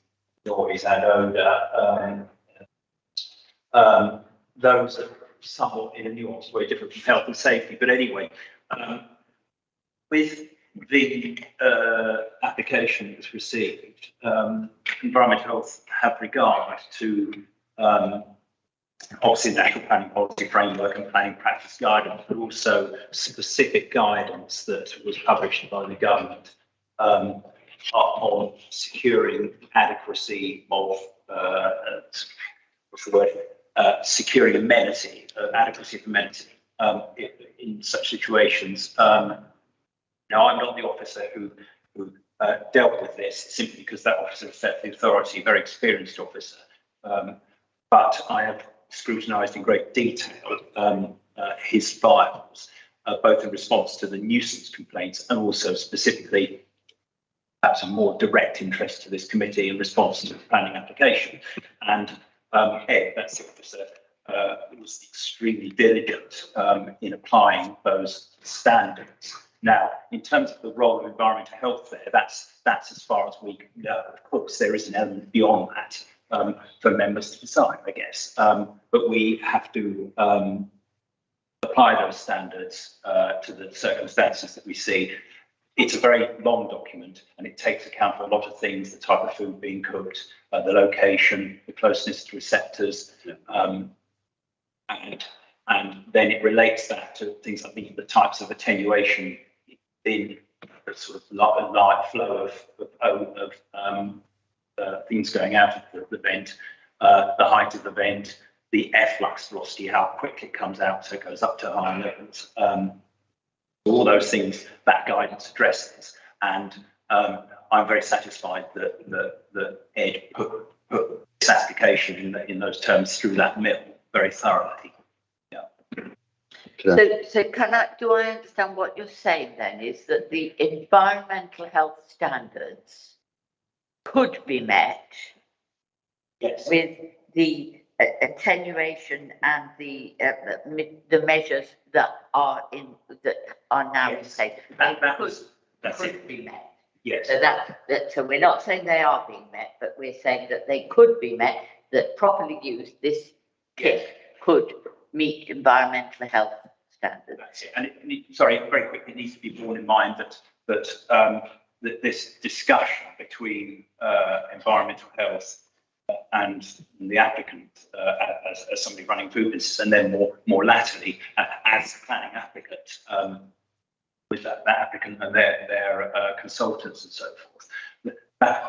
noise and odour. Those are somewhat in a nuanced way different from health and safety. But anyway, with the application was received, Environment Health have regard to obviously national planning policy framework and planning practice guidance, but also specific guidance that was published by the government on securing adequacy of what's the word? Securing amenity, adequacy of amenity in such situations. Now, I'm not the officer who dealt with this, simply because that officer set the authority, a very experienced officer. But I have scrutinised in great detail his files, both in response to the nuisance complaints and also specifically, perhaps a more direct interest to this committee in response to the planning application. And Ed, that's the officer, was extremely diligent in applying those standards. Now, in terms of the role of environmental health there, that's as far as we can go. Of course, there is an element beyond that for members to decide, I guess. But we have to apply those standards to the circumstances that we see. It's a very long document, and it takes account of a lot of things: the type of food being cooked, the location, the closeness to receptors, and then it relates that to things like the types of attenuation in the sort of light flow of things going out of the vent, the height of the vent, the efflux velocity, how quick it comes out, so it goes up to high levels. All those things that guidance addresses, and I'm very satisfied that Ed put this application in those terms through that mill very thoroughly. So do I understand what you're saying then is that the environmental health standards could be met with the attenuation and the measures that are now in place? That could be met. Yes. So so we're not saying they are being met, but we're saying that they could be met, that properly used, this kit could meet environmental health standards. That's it. And sorry, very quickly, it needs to be borne in mind that this discussion between environmental health and the applicant as somebody running food business, and then more latterly as a planning applicant with that applicant and their consultants and so forth.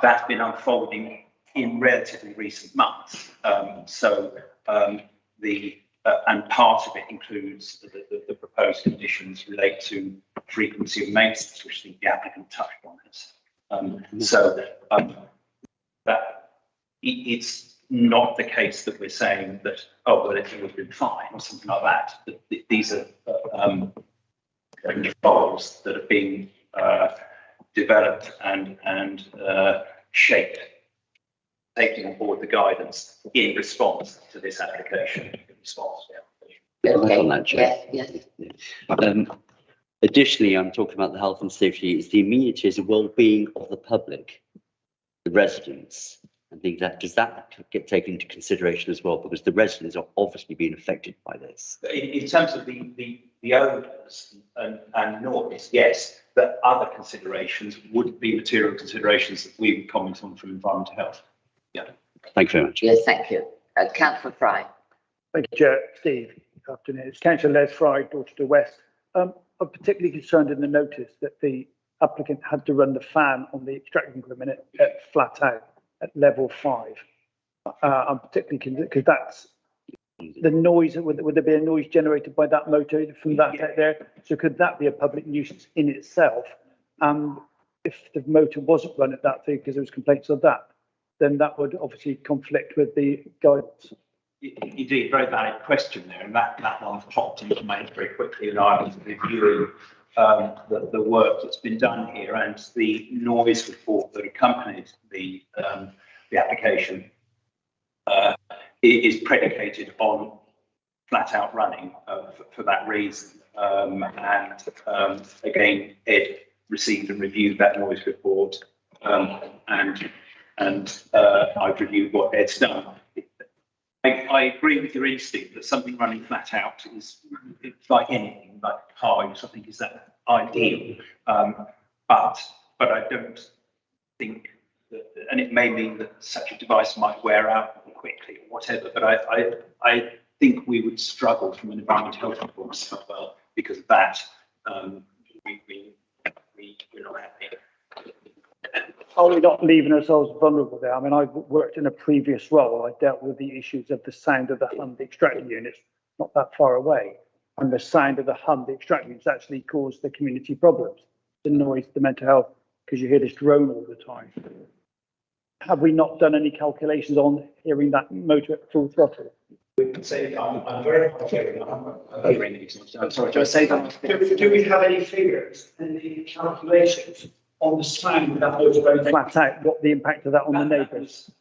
That's been unfolding in relatively recent months. And part of it includes the proposed conditions relate to frequency of maintenance, which the applicant touched on this. That it's not the case that we're saying that, oh, well, everything would have been fine or something like that. These are controls that are being developed and shaped, taking on board the guidance in response to this application. Additionally, I'm talking about the health and safety, it's the amenities and well-being of the public, the residents. I think does that get taken into consideration as well, because the residents are obviously being affected by this. In terms of the owners and noise, yes, but other considerations would be material considerations that we would comment on from environmental health. Yeah. Thank you very much. Yes, thank you. Councillor Fry. Thank you, Chair. Steve, good afternoon. It's Councillor Les Fry, Dorchester West. I'm particularly concerned in the notice that the applicant had to run the fan on the extracting equipment at flat out at level 5. I'm particularly concerned because that's the noise. Would there be a noise generated by that motor from that out there? So could that be a public nuisance in itself? If the motor wasn't run at that thing because there was complaints of that, then that would obviously conflict with the guidance. Indeed, very valid question there, and that one popped into my head very quickly, and I was reviewing the work that's been done here, and the noise report that accompanied the application is predicated on flat out running for that reason. Again, Ed received and reviewed that noise report, and I've reviewed what Ed's done. I agree with your instinct that something running flat out is, it's like anything, like cars, I think is that ideal. but I don't think that, and it may mean that such a device might wear out quickly or whatever, but I think we would struggle from an environmental health performance because of that. We're not happy. Are we not leaving ourselves vulnerable there? I mean, I've worked in a previous role. I dealt with the issues of the sound of the hum, the extractor units, not that far away. And the sound of the hum, the extractor units actually caused the community problems, the noise, the mental health, because you hear this drone all the time. Have we not done any calculations on hearing that motor at full throttle? We can say I'm very hard of hearing. I'm hearing these. I'm sorry, do I say that? Do we have any figures, any calculations on the sound that was very flat out what the impact of that on the neighbours?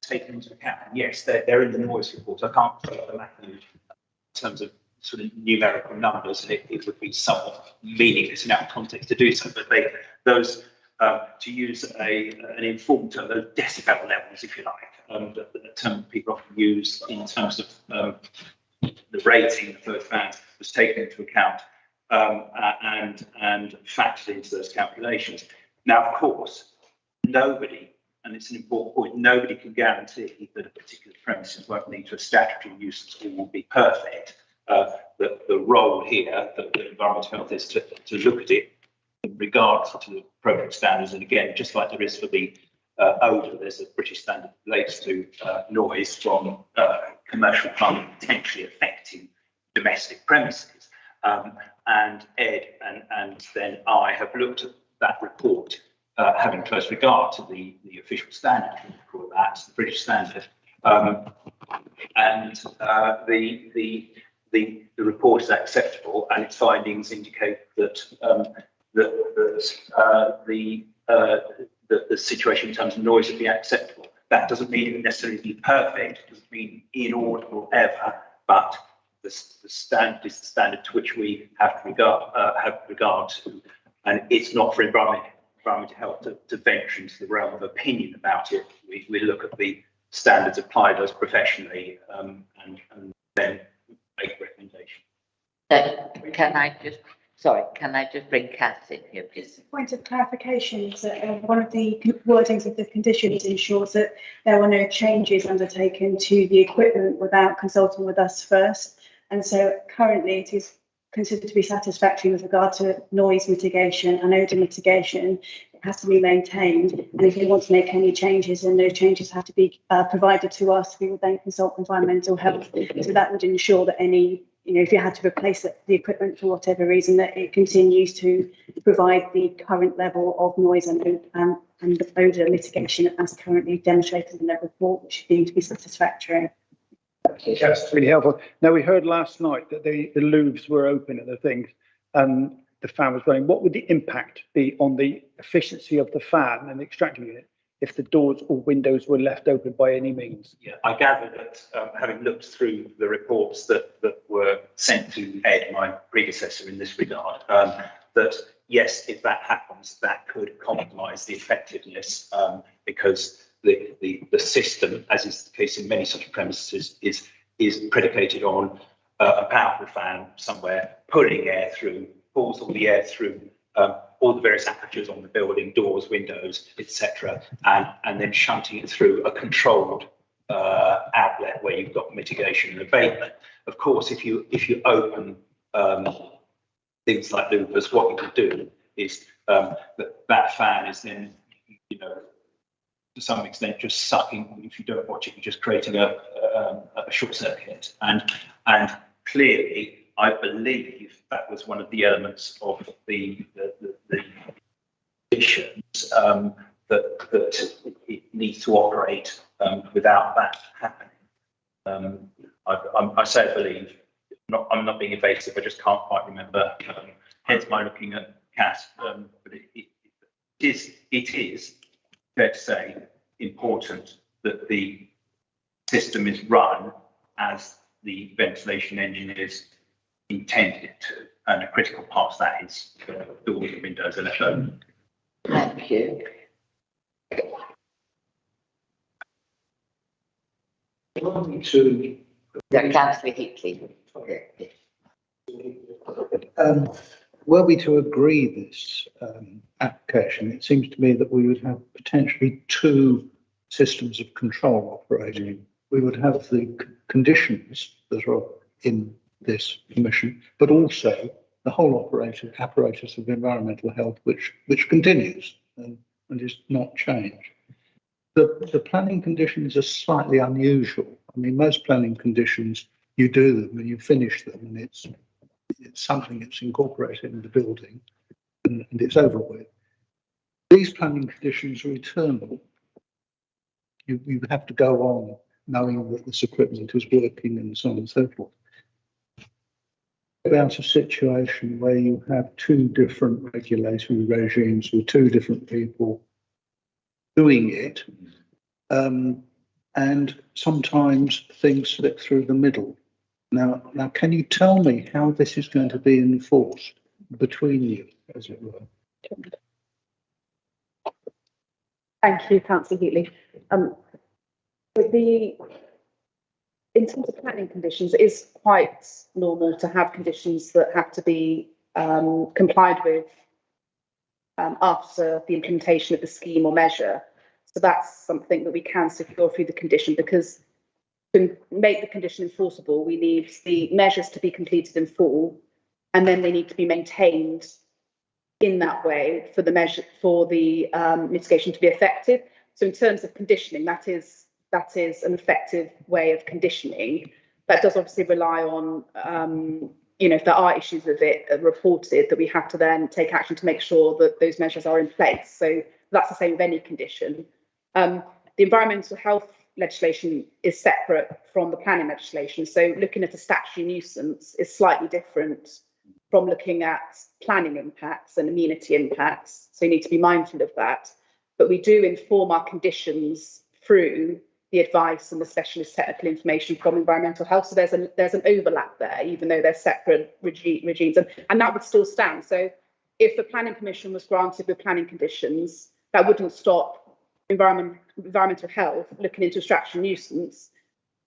Taken into account. Yes, they're in the noise report. I can't put the magnitude in terms of sort of numerical numbers, and it would be somewhat meaningless in our context to do so. But those to use an informed term, those decibel levels, if you like, the term people often use in terms of the rating of those fans was taken into account and factored into those calculations. Now, of course, nobody, and it's an important point, nobody can guarantee that a particular premises won't lead to a statutory nuisance or will be perfect. The role here that the environmental health is to look at it in regards to the appropriate standards. And again, just like there is for the odour, there's a British standard that relates to noise from commercial plumbing potentially affecting domestic premises. And Ed and then I have looked at that report, having close regard to the official standard, call that the British standard, and the report is acceptable, and its findings indicate that the situation in terms of noise would be acceptable. That doesn't mean it would necessarily be perfect. It doesn't mean inaudible ever, but the standard is the standard to which we have regard to, and it's not for environmental health to venture into the realm of opinion about it. We look at the standards, apply those professionally, and then make a recommendation. Can I just bring Kath in here, please? Point of clarification is that one of the wordings of the conditions ensures that there were no changes undertaken to the equipment without consulting with us first. And so currently it is considered to be satisfactory with regard to noise mitigation and odour mitigation. It has to be maintained. And if we want to make any changes, then those changes have to be provided to us. We would then consult environmental health. So that would ensure that any, if you had to replace the equipment for whatever reason, that it continues to provide the current level of noise and odour mitigation as currently demonstrated in the report, which is deemed to be satisfactory. That's really helpful. Now, we heard last night that the louvres were open and the things, and the fan was running. What would the impact be on the efficiency of the fan and the extractor unit if the doors or windows were left open by any means? Yeah, I gather that having looked through the reports that were sent to Ed, my predecessor in this regard, that yes, if that happens, that could compromise the effectiveness because the system, as is the case in many such premises, is predicated on a powerful fan somewhere pulling air through, pulls all the air through all the various apertures on the building, doors, windows, etc., and then shunting it through a controlled outlet where you've got mitigation and abatement. Of course, if you open things like louvers, what you can do is that fan is then, to some extent, just sucking. If you don't watch it, you're just creating a short circuit. And clearly, I believe that was one of the elements of the conditions that it needs to operate without that happening. I say I believe. I'm not being evasive. I just can't quite remember. Hence my looking at Cass. But it is fair to say important that the system is run as the ventilation engineers intended it to, and a critical part of that is doors and windows are left open. Thank you. To Councillor Heatley. were we to agree this application, it seems to me that we would have potentially two systems of control operating. We would have the conditions that are in this permission, but also the whole apparatus of environmental health, which continues and is not changed. The planning conditions are slightly unusual. I mean, most planning conditions, you do them and you finish them, and it's something that's incorporated in the building and it's over with. These planning conditions are eternal. You have to go on knowing that this equipment is working and so on and so forth. About a situation where you have two different regulatory regimes with two different people doing it, and sometimes things slip through the middle. Now, can you tell me how this is going to be enforced between you, as it were? Thank you, Councillor Heatley. In terms of planning conditions, it is quite normal to have conditions that have to be complied with after the implementation of the scheme or measure. So that's something that we can secure through the condition, because to make the condition enforceable, we need the measures to be completed in full, and then they need to be maintained in that way for the mitigation to be effective. So in terms of conditioning, that is an effective way of conditioning. That does obviously rely on, if there are issues with it reported, that we have to then take action to make sure that those measures are in place. So that's the same with any condition. The environmental health legislation is separate from the planning legislation. So looking at a statutory nuisance is slightly different from looking at planning impacts and amenity impacts. So you need to be mindful of that. But we do inform our conditions through the advice and the specialist technical information from environmental health. So there's an overlap there, even though they're separate regimes, and that would still stand. So if the planning permission was granted with planning conditions, that wouldn't stop environmental health looking into statutory nuisance.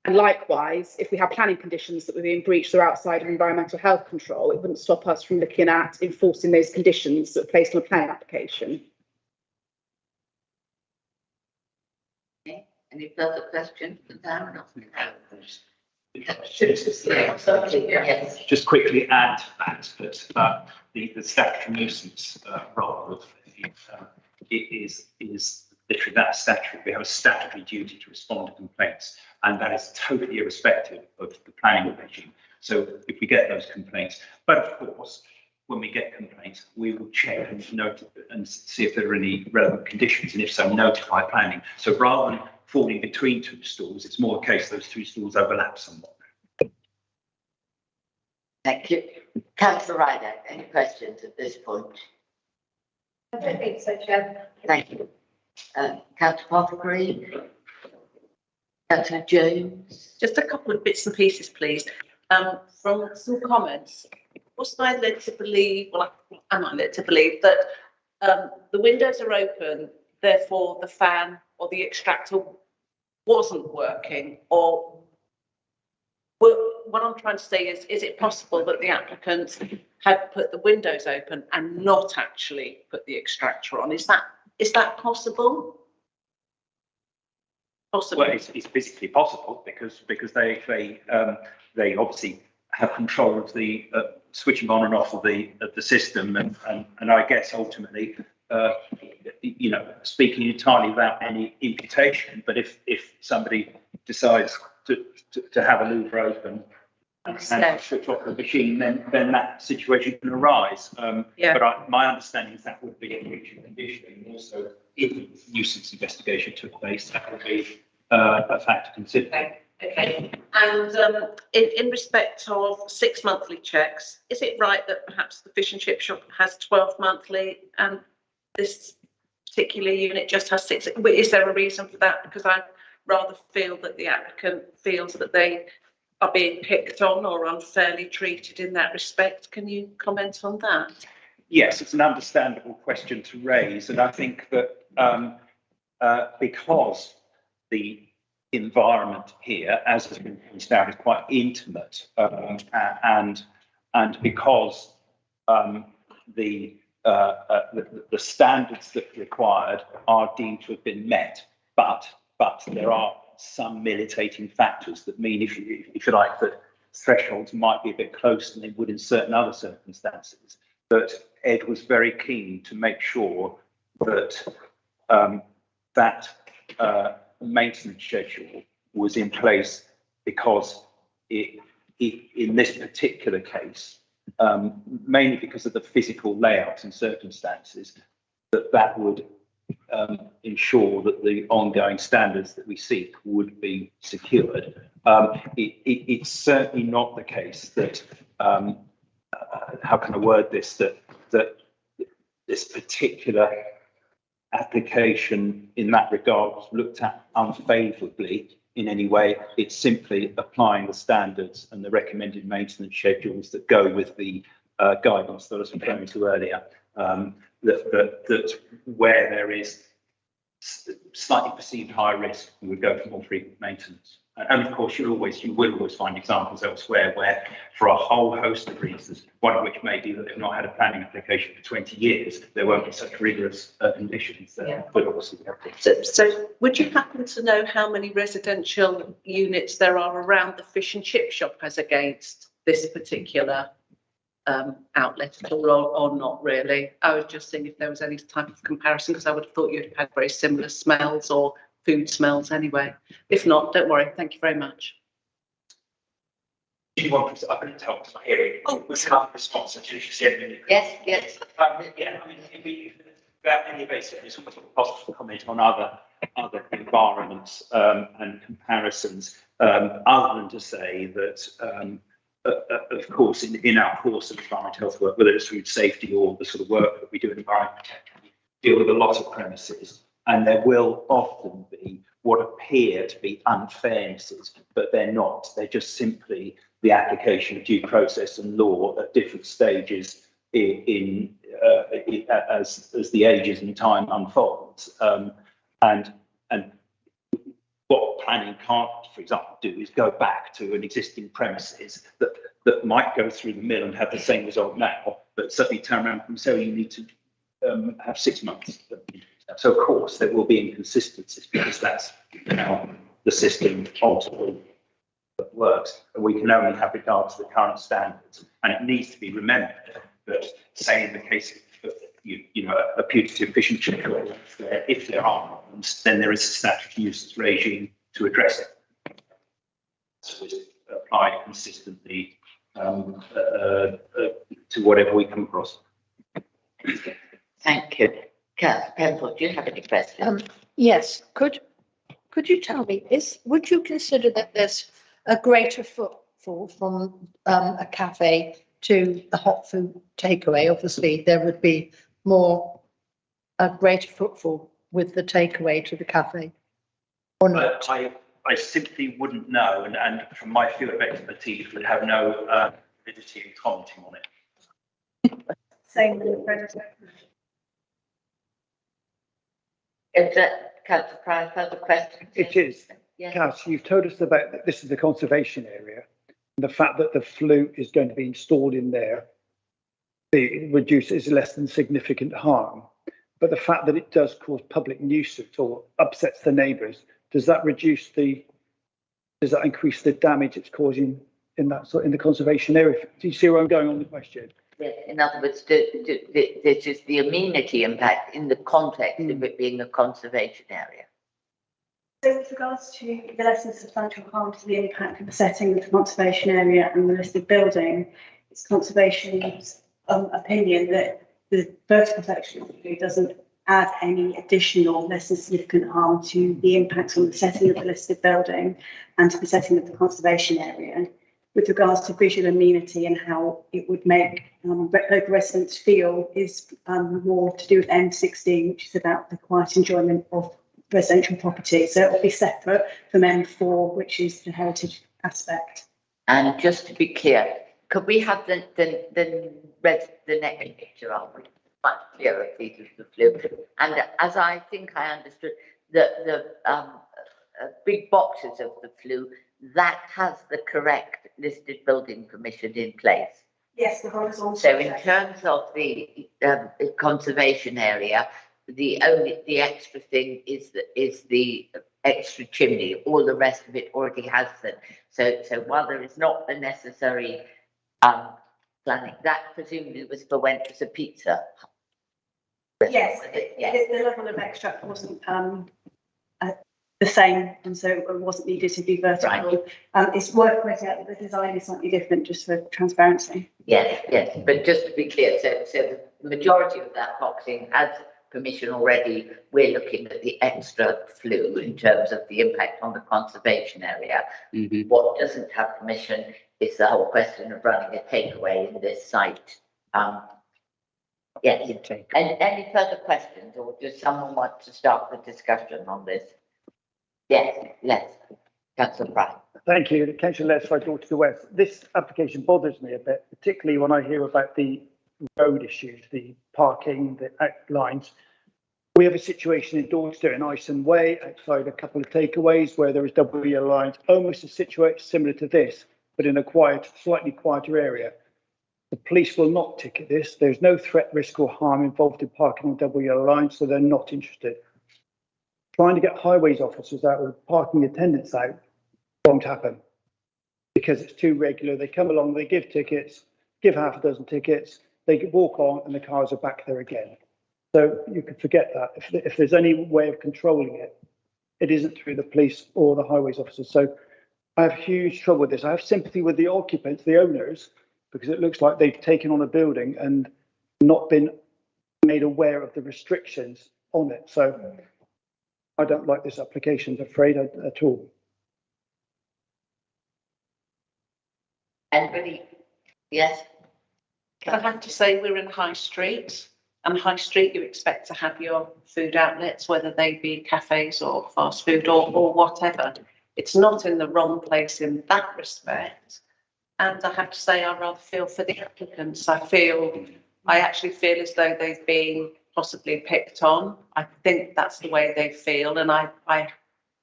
And likewise, if we have planning conditions that were being breached or outside of environmental health control, it wouldn't stop us from looking at enforcing those conditions that were placed on a planning application. Any further questions for Darren? Yes. Just quickly add to that, the statutory nuisance role is literally that statutory. We have a statutory duty to respond to complaints, and that is totally irrespective of the planning regime. So if we get those complaints, but of course, when we get complaints, we will check and see if there are any relevant conditions, and if so, notify planning. So rather than falling between two stools, it's more a case those two stools overlap somewhat. Thank you. Councillor Ryder, any questions at this point? I don't think so, Chair. Thank you. Councillor Pothbury, Councillor Jones. Just a couple of bits and pieces, please. From some comments, was I led to believe, am I led to believe that the windows are open, therefore the fan or the extractor wasn't working? Or what I'm trying to say is it possible that the applicant had put the windows open and not actually put the extractor on? Is that possible? Possible. Well, it's physically possible because they obviously have control of the switching on and off of the system, and I guess ultimately, speaking entirely without any imputation, but if somebody decides to have a louver open and switch off the machine, then that situation can arise. But my understanding is that would be a breach of conditioning. Also, if nuisance investigation took place, that would be a factor to consider. Okay. And in respect of 6 monthly checks, is it right that perhaps the fish and chip shop has 12 monthly and this particular unit just has 6? Is there a reason for that? Because I rather feel that the applicant feels that they are being picked on or unfairly treated in that respect. Can you comment on that? Yes, it's an understandable question to raise, and I think that because the environment here, as has been pointed out, is quite intimate, and because the standards that are required are deemed to have been met, but there are some militating factors that mean, if you like, that thresholds might be a bit closer than they would in certain other circumstances. But Ed was very keen to make sure that maintenance schedule was in place, because in this particular case, mainly because of the physical layout and circumstances, that would ensure that the ongoing standards that we seek would be secured. It's certainly not the case that, how can I word this, that this particular application in that regard was looked at unfavourably in any way. It's simply applying the standards and the recommended maintenance schedules that go with the guidance that I was referring to earlier. That where there is slightly perceived high risk, we would go for more frequent maintenance. And of course, you will always find examples elsewhere where, for a whole host of reasons, one of which may be that they've not had a planning application for 20 years, there won't be such rigorous conditions there. Yeah. But obviously, we have to. So would you happen to know how many residential units there are around the fish and chip shop as against this particular outlet at all, or not really? I was just thinking if there was any type of comparison, because I would have thought you'd have had very similar smells or food smells anyway. If not, don't worry. Thank you very much. Do you want to? I couldn't tell because my hearing was not responsive to you said. Yes, yes. Yeah, I mean, without any evasive, it's almost possible to comment on other environments and comparisons, other than to say that. Of course, in our course of environmental health work, whether it's food safety or the sort of work that we do in environment protection, we deal with a lot of premises, and there will often be what appear to be unfairnesses, but they're not. They're just simply the application of due process and law at different stages as the ages and time unfolds. And what planning can't, for example, do is go back to an existing premises that might go through the mill and have the same result now, but suddenly turn around and say, you need to have 6 months. So of course there will be inconsistencies, because that's how the system ultimately works, and we can only have regard to the current standards. And it needs to be remembered that, say in the case of a putative fish and chip, if there are problems, then there is a statutory uses regime to address it. So it's applied consistently to whatever we come across. Thank you. Councillor Penfold, do you have any questions? Yes. Could you tell me, would you consider that there's a greater footfall from a cafe to the hot food takeaway? Obviously, there would be a greater footfall with the takeaway to the cafe, or not? I simply wouldn't know, and from my field of expertise, would have no validity in commenting on it. Same with the president. Is that Councillor Price, further questions? It is. Yes. Cass, you've told us about that this is the conservation area, and the fact that the flue is going to be installed in there, it reduces less than significant harm. But the fact that it does cause public nuisance or upsets the neighbours, does that increase the damage it's causing in the conservation area? Do you see where I'm going on the question? Yes, in other words, this is the amenity impact in the context of it being a conservation area. So with regards to the less than substantial harm to the impact of the setting of the conservation area and the listed building, it's conservation's opinion that the vertical section doesn't add any additional less than significant harm to the impacts on the setting of the listed building and to the setting of the conservation area. With regards to visual amenity and how it would make local residents feel is more to do with M16, which is about the quiet enjoyment of residential property. So it will be separate from M4, which is the heritage aspect. And just to be clear, could we have the next picture up? Much clearer, please, of the flue. And as I think I understood, the big boxes of the flue, that has the correct listed building permission in place. Yes, the horizontal. So in terms of the conservation area, the extra thing is the extra chimney. All the rest of it already has them. So while there is not the necessary planning, that presumably was for when it was a pizza. Yes, the level of extract wasn't the same, and so it wasn't needed to be vertical. Right. It's worth pointing out that the design is slightly different, just for transparency. Yes, but just to be clear, so the majority of that boxing has permission already. We're looking at the extra flue in terms of the impact on the conservation area. Mm-hmm. What doesn't have permission is the whole question of running a takeaway in this site. Yes. And any further questions, or does someone want to start the discussion on this? Yes, Les. Councillor Price. Thank you. Councillor Les, I brought to the West. This application bothers me a bit, particularly when I hear about the road issues, the parking, the lines. We have a situation in Dorchester and Ison Way, outside a couple of takeaways where there is double yellow lines, almost a situation similar to this, but in a quiet, slightly quieter area. The police will not ticket this. There's no threat, risk or harm involved in parking on double yellow lines, so they're not interested. Trying to get highways officers out or parking attendants out won't happen because it's too regular. They come along, they give tickets, give half a dozen tickets, they walk on and the cars are back there again. So you can forget that. If there's any way of controlling it, it isn't through the police or the highways officers. So I have huge trouble with this. I have sympathy with the occupants, the owners, because it looks like they've taken on a building and not been made aware of the restrictions on it. So I don't like this application, I'm afraid, at all. Anybody? Yes. I have to say we're in High Street, and High Street you expect to have your food outlets, whether they be cafes or fast food or whatever. It's not in the wrong place in that respect. And I have to say I rather feel for the applicants. I actually feel as though they've been possibly picked on. I think that's the way they feel, and I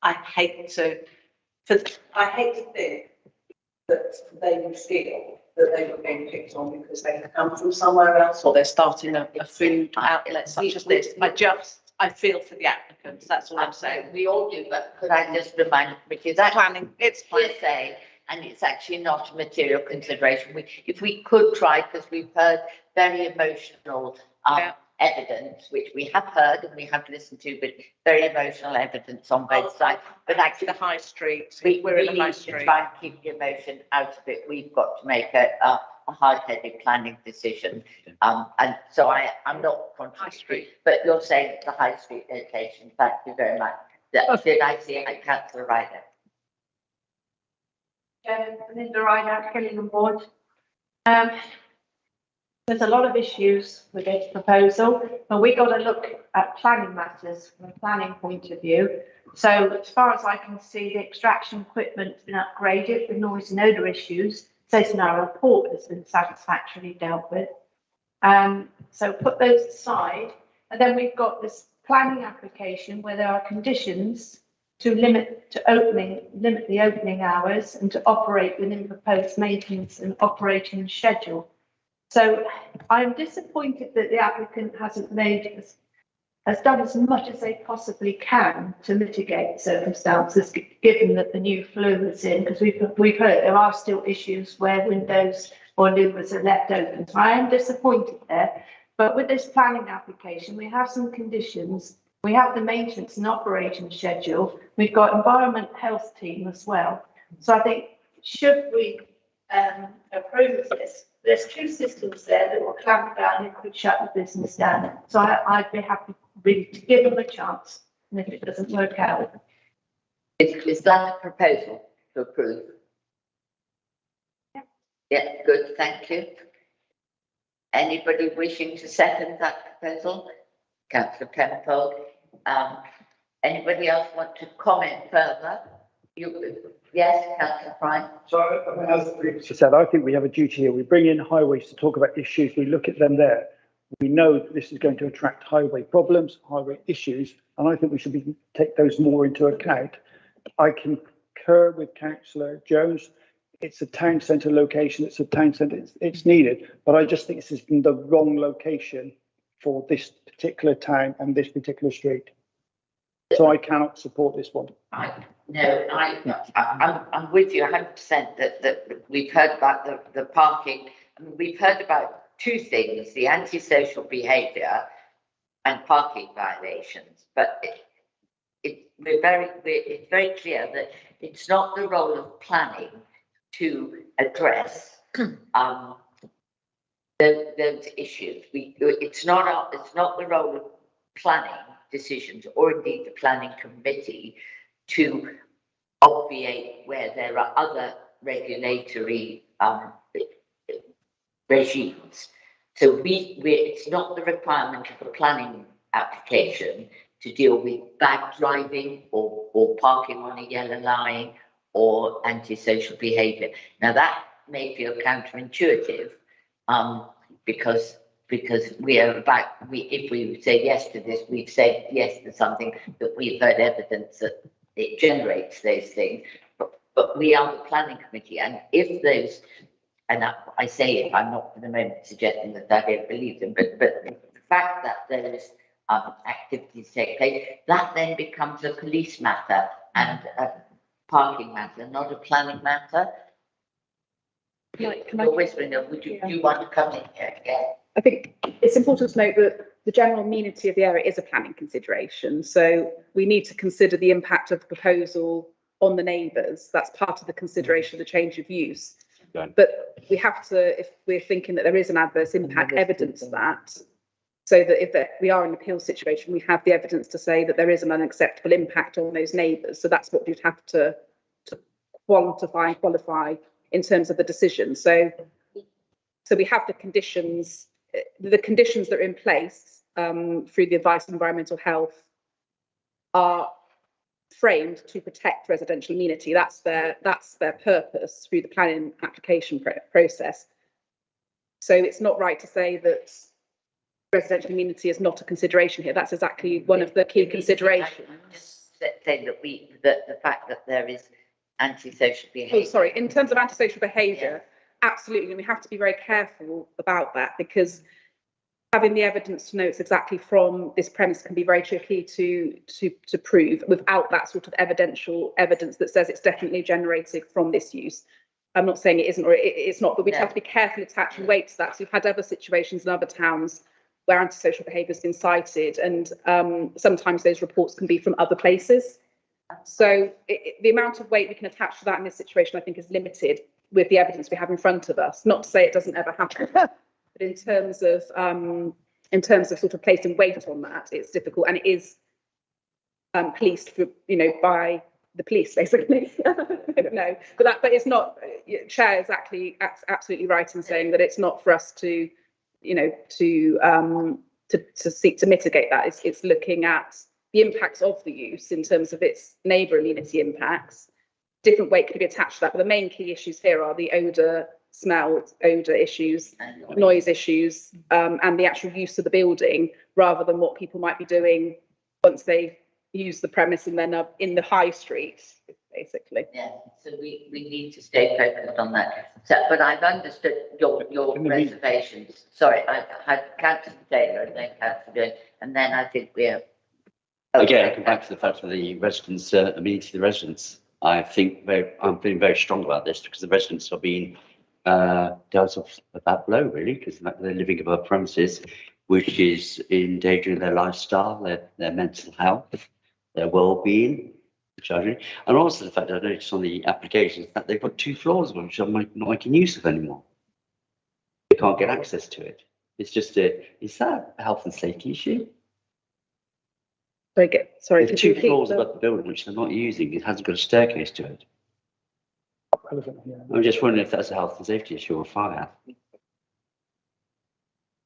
hate to think that they would feel that they were being picked on because they have come from somewhere else or they're starting a food outlet such as this. I feel for the applicants. That's all I'm saying. We all do, but could I just remind, because that's planning, it's hearsay, and it's actually not a material consideration. If we could try, because we've heard very emotional evidence, which we have heard and we have listened to, but very emotional evidence on both sides. But actually, the High Street, we're in the High Street. Try and keep the emotion out of it. We've got to make a hard-headed planning decision. And so I'm not contrary, but you're saying the High Street location. Thank you very much. Did I see it? Councillor Ryder. Linda Ryder, Gillingham Board. There's a lot of issues with this proposal, and we got to look at planning matters from a planning point of view. So as far as I can see, the extraction equipment's been upgraded, the noise and odour issues, says in our report, has been satisfactorily dealt with. So put those aside, and then we've got this planning application where there are conditions to limit the opening hours and to operate within proposed maintenance and operating schedule. So I'm disappointed that the applicant hasn't has done as much as they possibly can to mitigate circumstances, given that the new flue is in, because we've heard there are still issues where windows or louvers are left open. So I am disappointed there. But with this planning application, we have some conditions. We have the maintenance and operating schedule. We've got environment health team as well. So I think, should we approve this, there's two systems there that will clamp down and could shut the business down. So I'd be happy really to give them a chance. And if it doesn't work out. Is that a proposal to approve? Yeah, good, thank you. Anybody wishing to second that proposal? Councillor Penfold. Anybody else want to comment further? Yes, Councillor Prime. So, as previously said, I think we have a duty here. We bring in highways to talk about issues. We look at them there. We know that this is going to attract highway problems, highway issues, and I think we should take those more into account. I concur with Councillor Jones. it's a town centre location, it's a town centre, it's needed, but I just think this is the wrong location for this particular town and this particular street. So I cannot support this one. I'm with you 100% that we've heard about the parking. I mean, we've heard about two things, the antisocial behaviour and parking violations, but it's very clear that it's not the role of planning to address those issues. It's not the role of planning decisions, or indeed the planning committee, to obviate where there are other regulatory regimes. So it's not the requirement of a planning application to deal with bad driving or parking on a yellow line or antisocial behaviour. Now that may feel counterintuitive, because if we say yes to this, we've said yes to something that we've heard evidence that it generates those things. But we are the planning committee, and if those, and I say it, I'm not for the moment suggesting that I don't believe them, but the fact that there is activities take place, that then becomes a police matter and a parking matter, not a planning matter. You're whispering, would you want to come in here? Yeah. I think it's important to note that the general amenity of the area is a planning consideration. So we need to consider the impact of the proposal on the neighbours. That's part of the consideration of the change of use. But we have to, if we're thinking that there is an adverse impact, evidence that, so that if we are in an appeal situation, we have the evidence to say that there is an unacceptable impact on those neighbours. So that's what we'd have to quantify and qualify in terms of the decision. So we have the conditions that are in place through the advice on environmental health are framed to protect residential amenity. That's their purpose through the planning application process. So it's not right to say that residential amenity is not a consideration here. That's exactly one of the key considerations. Just saying that the fact that there is antisocial behaviour. Oh, sorry. In terms of antisocial behaviour, absolutely, and we have to be very careful about that, because having the evidence to know it's exactly from this premise can be very tricky to prove without that sort of evidential evidence that says it's definitely generated from this use. I'm not saying it isn't or it's not, but we'd have to be careful attaching weight to that. So we've had other situations in other towns where antisocial behaviour has been cited, and sometimes those reports can be from other places. So the amount of weight we can attach to that in this situation, I think, is limited with the evidence we have in front of us. Not to say it doesn't ever happen, but in terms of sort of placing weight on that, it's difficult, and it is policed for, by the police, basically. I don't know, but it's not. Chair is absolutely right in saying that it's not for us to seek to mitigate that. It's looking at the impacts of the use in terms of its neighbour amenity impacts. Different weight could be attached to that, but the main key issues here are the odour, smell, odour issues, noise issues, and the actual use of the building, rather than what people might be doing once they use the premise and then are in the high street, basically. Yeah, so we need to stay focused on that. So, but I've understood your reservations. Sorry, I had Councillor Taylor and then Councillor Jones, and then I think we're. Again, I come back to the fact of the residents, amenity to the residents. I'm feeling very strong about this, because the residents are being dealt with a bad blow, really, because they're living above premises, which is endangering their lifestyle, their mental health, their well-being, and also the fact that I noticed on the applications that they've got 2 floors, which I'm not making use of anymore. They can't get access to it. It's just is that a health and safety issue? Sorry, there's 2 floors above the building which they're not using. It hasn't got a staircase to it. I'm just wondering if that's a health and safety issue or fire.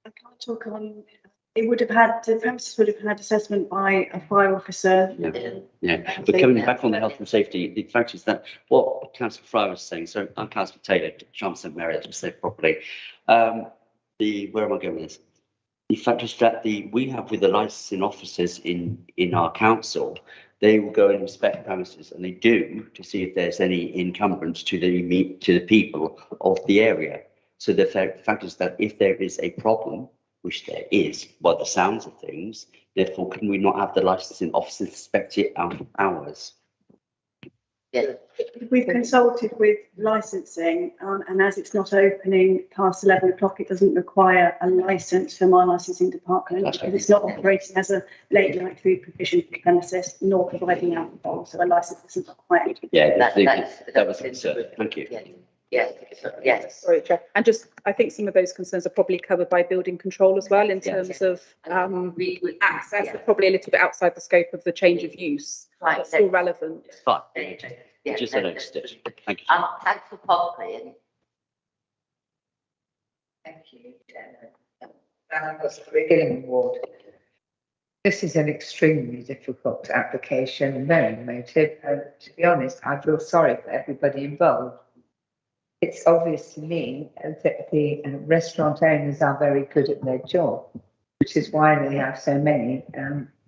I can't talk on. The premises would have had assessment by a fire officer. Yeah. But coming back on the health and safety, the fact is that what Councillor Fry was saying, so I'm Councillor Taylor, Chelmsford Area, to say it properly. Where am I going with this? The fact is that we have with the licensing officers in our council, they will go and inspect premises, and they do to see if there's any encumbrance to the people of the area. So the fact is that if there is a problem, which there is by the sounds of things, therefore can we not have the licensing officers inspect it out of hours? Yeah. We've consulted with licensing, and as it's not opening past 11 o'clock, it doesn't require a licence from our licensing department because it's not operating as a late night food provision premises nor providing alcohol, so a licence isn't required. Yeah, that was a concern. Thank you. Yes. Sorry, Chair. And just, I think some of those concerns are probably covered by building control as well in terms of access, are probably a little bit outside the scope of the change of use. But still relevant. Fine. Just I noticed it. Thank you. Thanks for popping. Thank you. Gillingham Ward. This is an extremely difficult application, very emotive, and to be honest, I feel sorry for everybody involved. It's obvious to me that the restaurant owners are very good at their job, which is why they have so many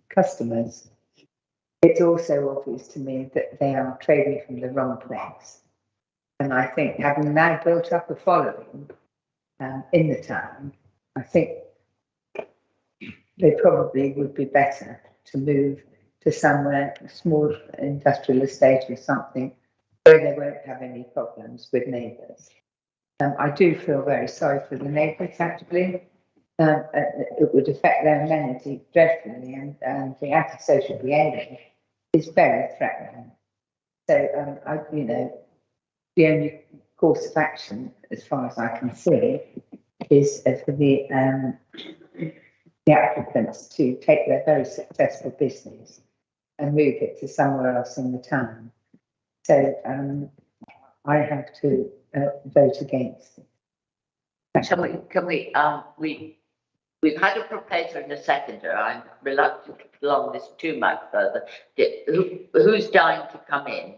customers. It's also obvious to me that they are trading from the wrong place. And I think having now built up a following in the town, I think they probably would be better to move to somewhere, a small industrial estate or something, where they won't have any problems with neighbours. I do feel very sorry for the neighbours, actually. It would affect their amenity dreadfully, and the antisocial behaviour is very threatening. So, the only course of action, as far as I can see, is for the applicants to take their very successful business and move it to somewhere else in the town. So I have to vote against it. We've had a proposer and a seconder. I'm reluctant to prolong this too much further. Who's dying to come in?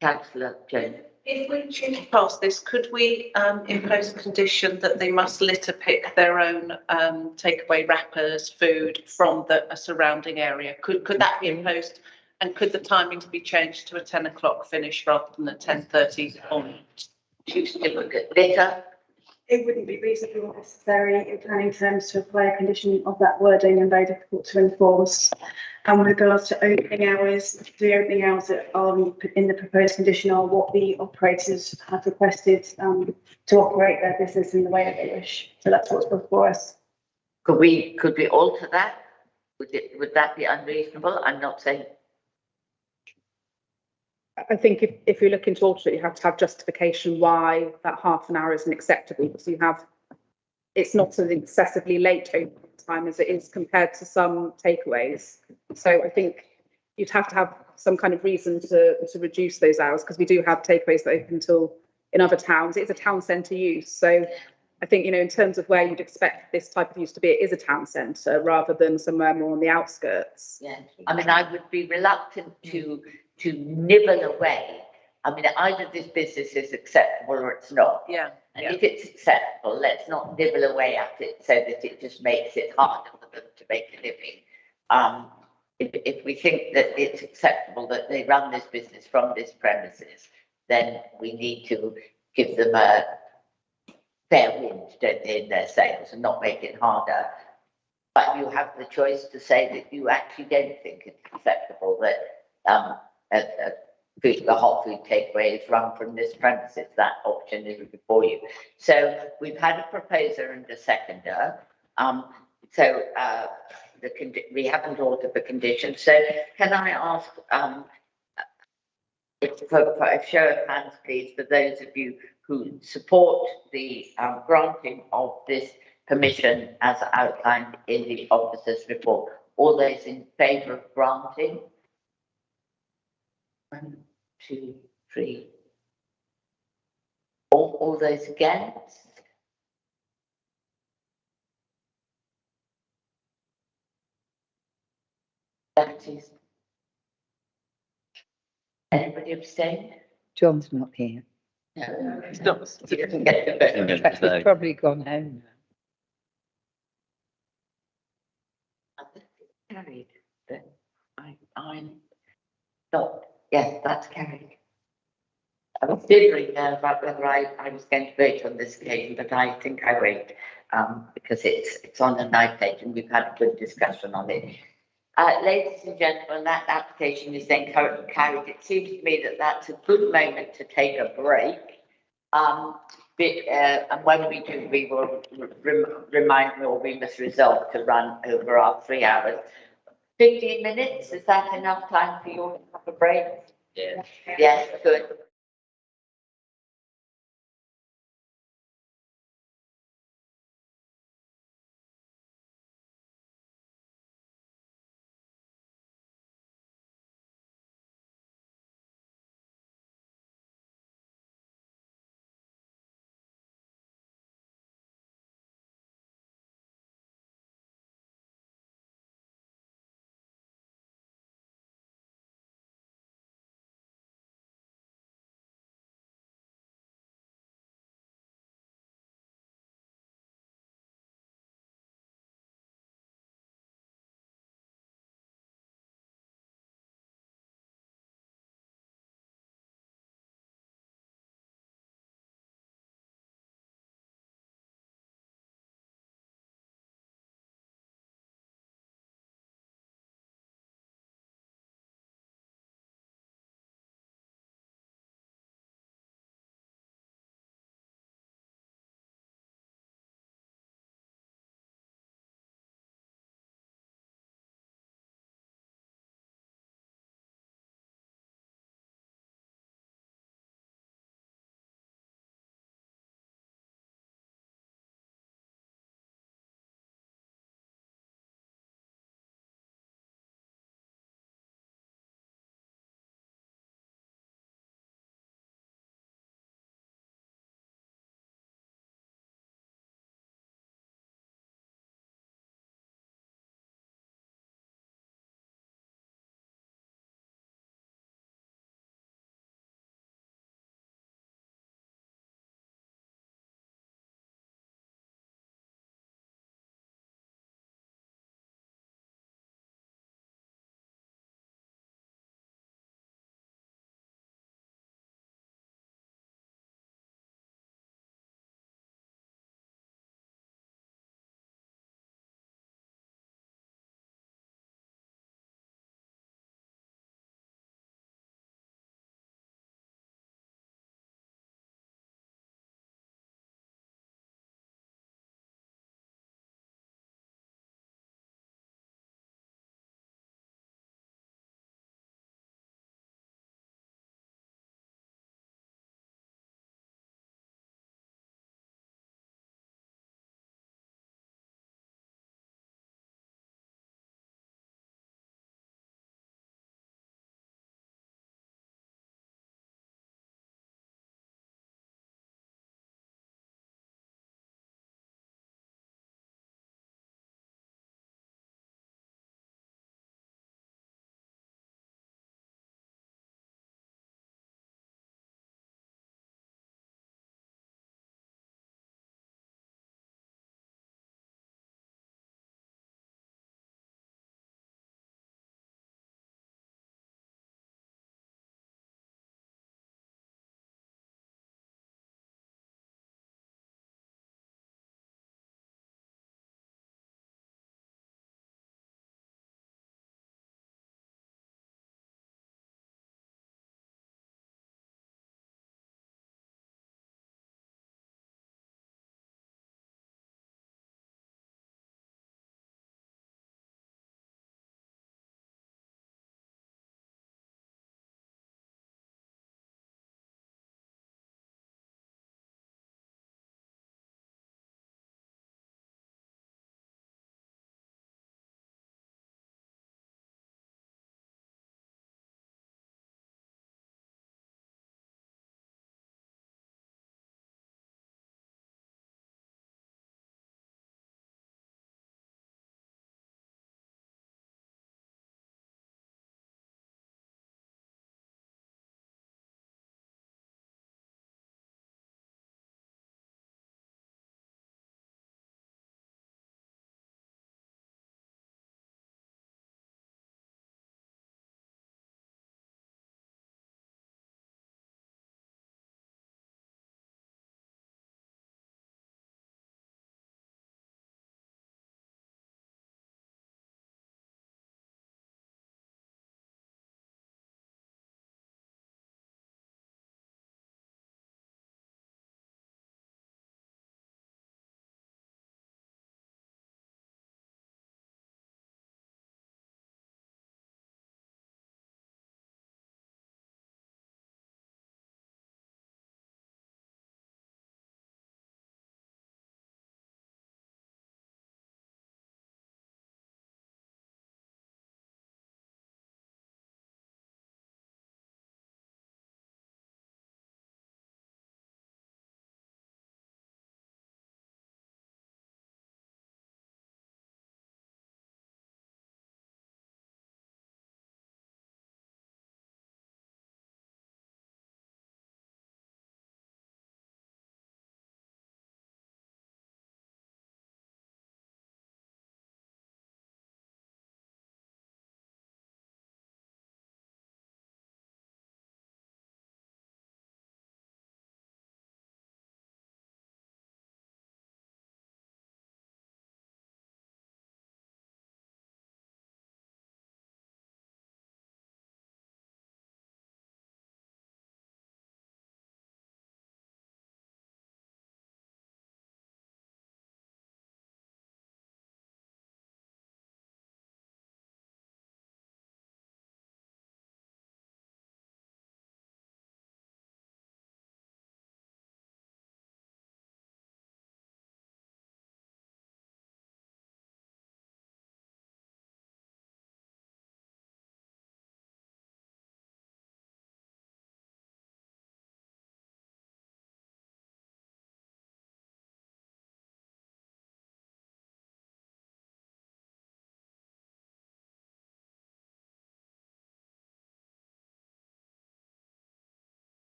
Councillor Jones. If we choose to pass this, could we impose a condition that they must litter pick their own takeaway wrappers, food from the surrounding area? Could that be imposed? And could the timings be changed to a 10 o'clock finish rather than a 10:30 on Tuesday? Litter? It wouldn't be reasonable or necessary in planning terms to apply a condition of that wording and very difficult to enforce. And with regards to opening hours, the opening hours that are in the proposed condition are what the operators have requested to operate their business in the way that they wish. So that's what's before us. Could we alter that? Would that be unreasonable? I'm not saying. I think if you're looking to alter it, you have to have justification why that half an hour isn't acceptable, because it's not an excessively late opening time as it is compared to some takeaways. So I think you'd have to have some kind of reason to reduce those hours, because we do have takeaways that open until in other towns. It's a town centre use. So I think, in terms of where you'd expect this type of use to be, it is a town centre rather than somewhere more on the outskirts. Yeah, I mean, I would be reluctant to nibble away. I mean, either this business is acceptable or it's not. Yeah. And if it's acceptable, let's not nibble away at it so that it just makes it harder for them to make a living. If we think that it's acceptable that they run this business from this premises, then we need to give them a fair wind, don't they, in their sails and not make it harder. But you have the choice to say that you actually don't think it's acceptable that the hot food takeaway is run from this premises. That option is before you. So we've had a proposer and a seconder. We haven't altered the conditions. So can I ask for a show of hands, please, for those of you who support the granting of this permission as outlined in the officer's report? All those in favour of granting? 1, 2, 3. All those against? That is. Anybody abstain? John's not here. No, it's not. He doesn't get the vote. He's probably gone home now. carried, but I'm not, yes, that's carried. I was wondering about whether I was going to vote on this occasion, but I think I won't, because it's on the night page and we've had a good discussion on it. Ladies and gentlemen, that application is then currently carried. It seems to me that that's a good moment to take a break. And when we do, we will remind me, or we must resolve to run over our 3 hours. 15 minutes, is that enough time for you to have a break? Yeah. Yes, good.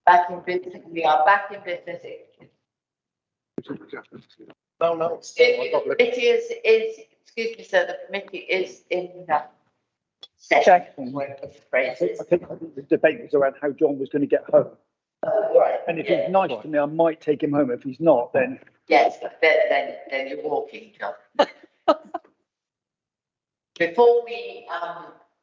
Back in business, we are back in business. No. Committee is, excuse me, sir, the committee is in session. Phrases. I think the debate was around how John was going to get home. Right. And if he's nice to me, I might take him home. If he's not, then. Yes, but then you're walking, John. Before we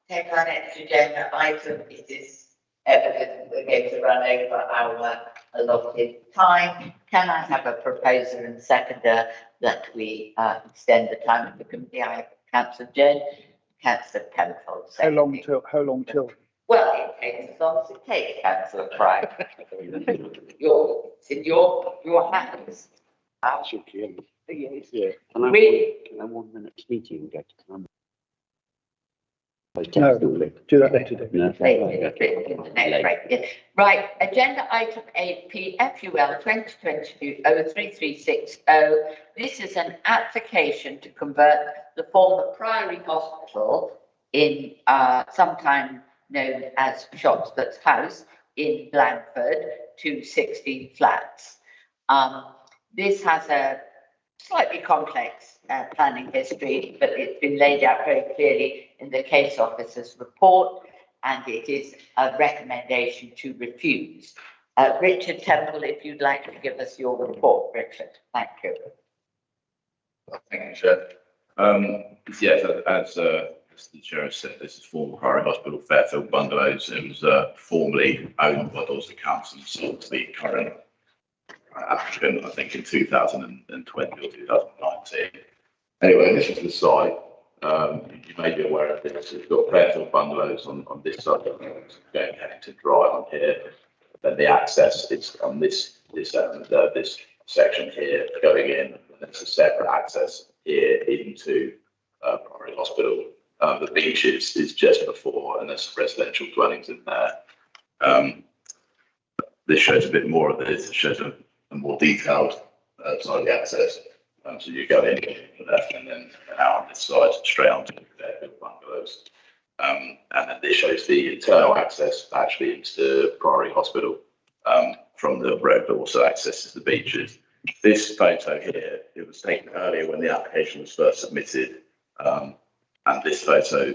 take our next agenda item, it is evident we're going to run over our allotted time. Can I have a proposer and seconder that we extend the time of the committee? I have Councillor Jen, Councillor Penfold. How long till? Well, it takes as long as it takes, Councillor Fry. It's in your hands. Yeah. Can I Really? can I 1 minute meeting and get to number? No, do that later, David. No, The next break. Yeah. Right, agenda item 8P FUL 2022-03360. This is an application to convert the former Priory Hospital in sometime known as Shottsworth House in Blandford to 16 flats. This has a slightly complex planning history, but it's been laid out very clearly in the case officer's report, and it is a recommendation to refuse. Richard Temple, if you'd like to give us your report, Richard. Thank you. Thank you, Chair. Yes, as the Chair said, this is former Priory Hospital, Fairfield Bungalows. It was formerly owned by Dorset Council and sold to the current applicant, I think in 2020 or 2019. Anyway, this is the site. You may be aware of this. We've got Fairfield Bungalows on this side, going Kennington Drive on here. Then the access is on this section here going in. And there's a separate access here into Priory Hospital. The beach is just before, and there's residential dwellings in there. This shows a bit more of this. It shows a more detailed side of the access. So you go in on the left and then out on this side, straight onto the Fairfield Bungalows. And then this shows the internal access actually into Priory Hospital from the road, but also accesses the beaches. This photo here, it was taken earlier when the application was first submitted. And this photo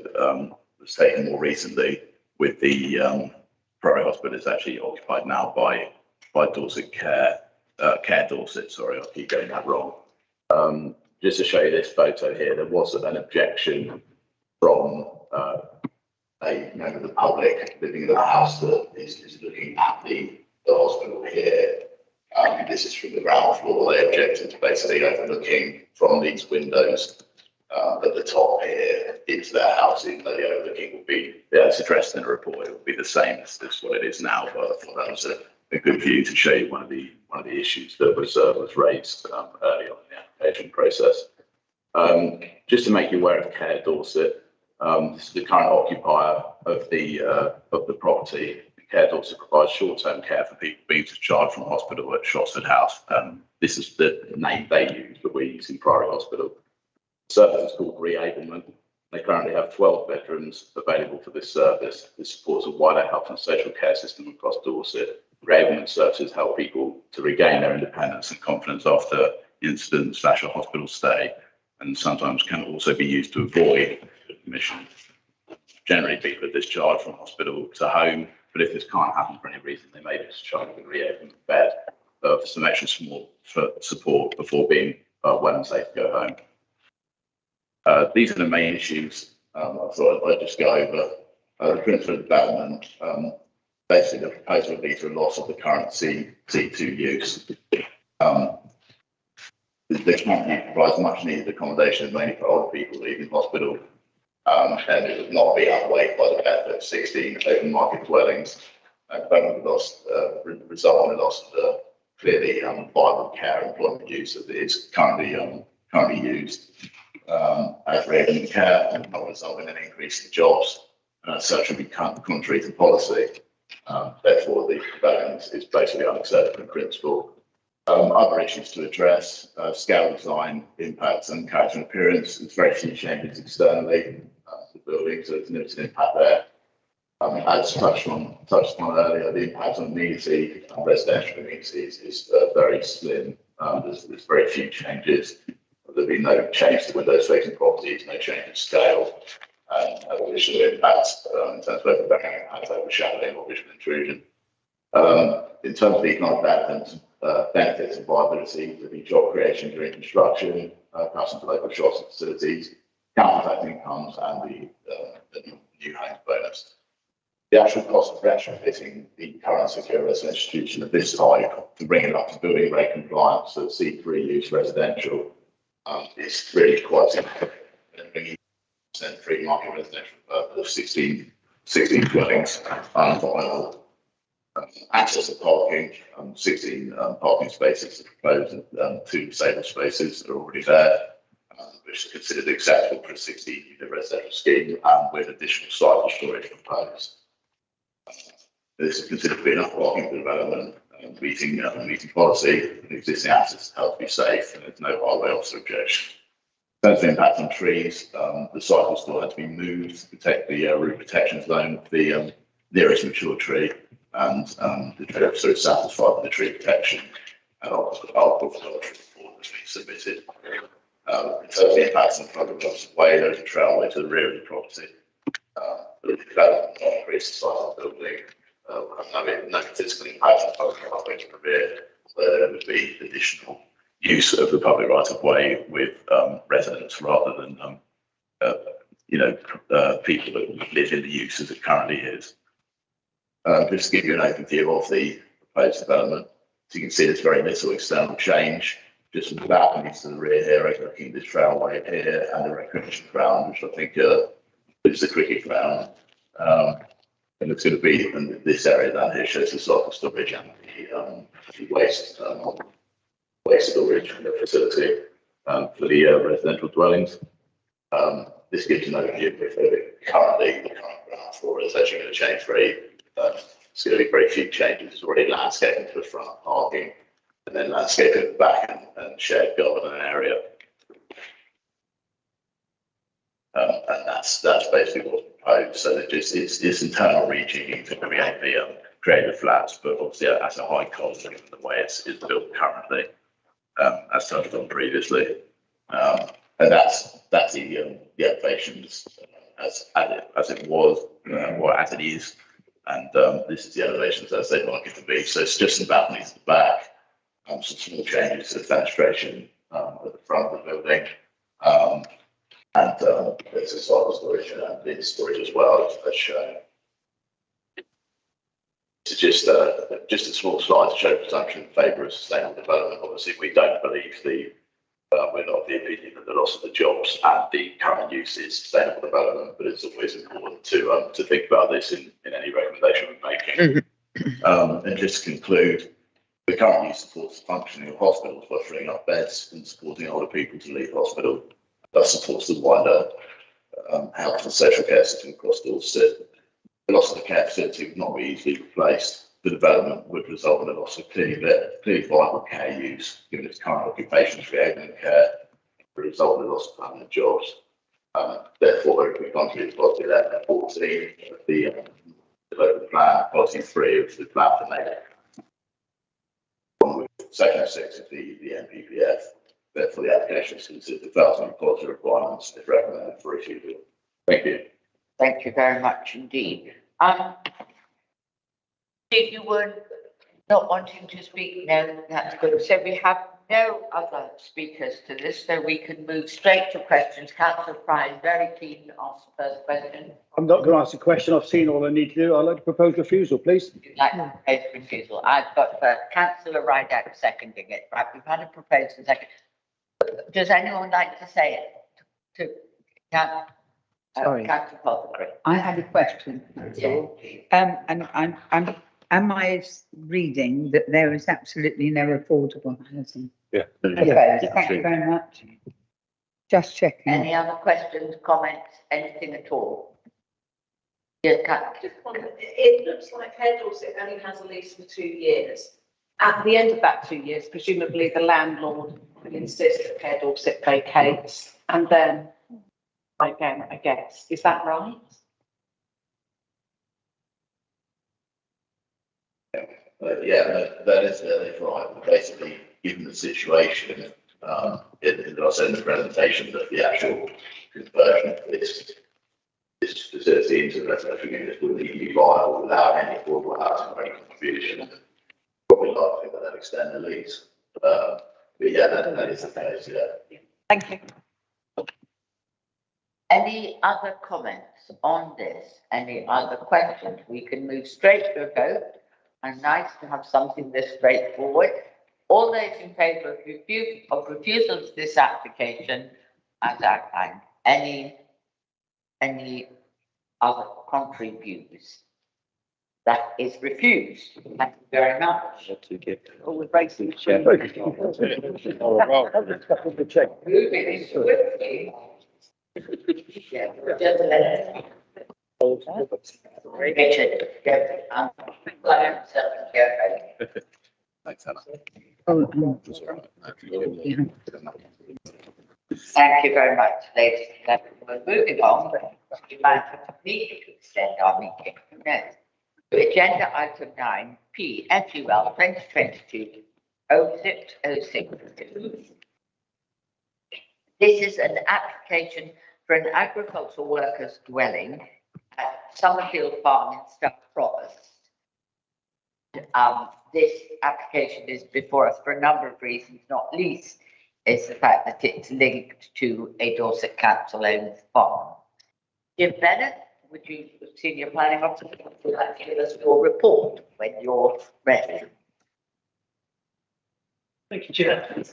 was taken more recently with the Priory Hospital is actually occupied now by Dorset Care Dorset, sorry, I'll keep getting that wrong. Just to show you this photo here, there was an objection from a member of the public living in a house that is looking at the hospital here. This is from the ground floor. They objected to basically overlooking from these windows at the top here into their house, even though the overlooking would be, it's addressed in the report, it would be the same as what it is now, but I thought that was a good view to show you one of the issues that was raised early on in the application process. Just to make you aware of Care Dorset, this is the current occupier of the property. Care Dorset provides short-term care for people being discharged from hospital at Shottsworth House. This is the name they use, but we're using Priory Hospital. The service is called Reablement. They currently have 12 bedrooms available for this service. This supports a wider health and social care system across Dorset. Reablement services help people to regain their independence and confidence after incident / a hospital stay, and sometimes can also be used to avoid admission. Generally, people are discharged from hospital to home, but if this can't happen for any reason, they may be discharged with a Reablement bed for some extra small support before being well and safe to go home. These are the main issues I thought I'd just go over. The principal development, basically the proposal would be for loss of the current C2 use. The company provides much needed accommodation mainly for older people leaving hospital, and it would not be outweighed by the benefit of 16 open market dwellings. Result in the loss of the clearly viable care employment use that is currently used. As Reablement care and not result in an increase in jobs, such would be contrary to policy. Therefore, the development is basically unacceptable in principle. Other issues to address: scale, design, impacts, and character and appearance. There's very few changes externally to the building, so there's limited impact there. As touched on earlier, the impact on amenity and residential amenities is very slim. There's very few changes. There'll be no change to windows facing properties, no change in scale, and no visual impact in terms of overbearing impact, overshadowing or visual intrusion. In terms of the economic benefits and viability, there'll be job creation during construction, customer to local shops and facilities, council tax incomes, and the new homes bonus. The actual cost of retrofitting the current secure residential institution of this type to bring it up to building rate compliance of C3 use residential is really quite significant. Bringing free market residential of 16 dwellings unviable. Access to parking, 16 parking spaces are proposed, and 2 disabled spaces are already there, which is considered acceptable for a 16-unit residential scheme, and with additional site storage proposed. This is considered to be enough parking for development, meeting policy, and existing assets have to be safe, and there's no highway officer objection. In terms of impact on trees, the site will still have to be moved to protect the root protection zone of the nearest mature tree, and the tree officer is satisfied with the tree protection, and I'll put the report that's been submitted. In terms of the impacts on public rights of way, there's a trailway to the rear of the property. The development will increase the size of the building, no physical impact on public right of way to the rear, so there would be additional use of the public right of way with residents rather than people that live in the use as it currently is. Just to give you an overview of the proposed development, so you can see there's very little external change. Just from the balconies to the rear here, overlooking this trailway here and the recreation ground, which I think is the cricket ground. And it's going to be in this area down here shows the cycle storage and the waste storage facility for the residential dwellings. This gives an overview of the current ground floor is actually going to change it's going to be very few changes. There's already landscaping to the front, parking, and then landscaping at the back and shared garden area. And that's basically what's proposed. So it's internal rejigging to create the flats, but obviously at a high cost given the way it's built currently, as touched on previously. And that's the elevations as it was or as it is. And this is the elevations as they'd like it to be. So it's just the balconies at the back, some small changes to the fenestration at the front of the building. And there's a cycle storage and bin storage as well, as shown. It's just a small slide to show presumption in favour of sustainable development. Obviously, we don't believe we're not of the opinion that the loss of the jobs and the current use is sustainable development, but it's always important to think about this in any recommendation we're making. And just to conclude, the current use supports the functioning of hospitals by freeing up beds and supporting older people to leave hospital. Thus supports the wider health and social care system across Dorset. The loss of the care facility would not be easily replaced. The development would result in a loss of clearly viable care use, given its current occupation for enabling care, would result in the loss of permanent jobs. Therefore, we contribute to policy 11 and 14 of the local plan, policy 3 of the plan for nature. Section 6 of the NPPF. Therefore, the application is considered development policy requirements if recommended for refusal. Thank you. Thank you very much indeed. If you were not wanting to speak, no, that's good. So we have no other speakers to this, so we can move straight to questions. Councillor Fry is very keen to ask the first question. I'm not going to ask a question. I've seen all I need to do. I'd like to propose refusal, please. You'd like to propose refusal. I've got Councillor Rideout seconding it. Right, we've had a proposal second. Does anyone like to say it? Sorry. Councillor Pothecary. I had a question. Yeah. And am I reading that there is absolutely no affordable housing? Yeah. Okay, thank you very much. Just checking. Any other questions, comments, anything at all? Yeah, It looks like Care Dorset only has a lease for 2 years. At the end of that 2 years, presumably the landlord will insist that Care Dorset vacates and then again, I guess. Is that right? Yeah, that is right. Basically, given the situation, as I said in the presentation, that the actual conversion of this facility into residential units wouldn't even be viable without any affordable housing rate contribution. Probably likely that they'll extend the lease. But yeah, that is the case, yeah. Thank you. Any other comments on this? Any other questions? We can move straight to a vote. And nice to have something this straightforward. All those in favour of refusal to this application as outlined. Any other contrary views? That is refused. Thank you very much. Oh, we're breaking the chair. Moving swiftly. Yeah, just let Richard, Thanks, Anna. Thank you very much, ladies and gentlemen. We're moving on, but we might have to need to extend our meeting. Who knows? Agenda item 9, P, FUL 2022 0606. This is an application for an agricultural workers dwelling at Summerfield Farm in Stoke Forest. This application is before us for a number of reasons, not least is the fact that it's linked to a Dorset Council-owned farm. Jim Bennett, would you, Senior Planning Officer, would like to give us your report when you're ready? Thank you, Chair.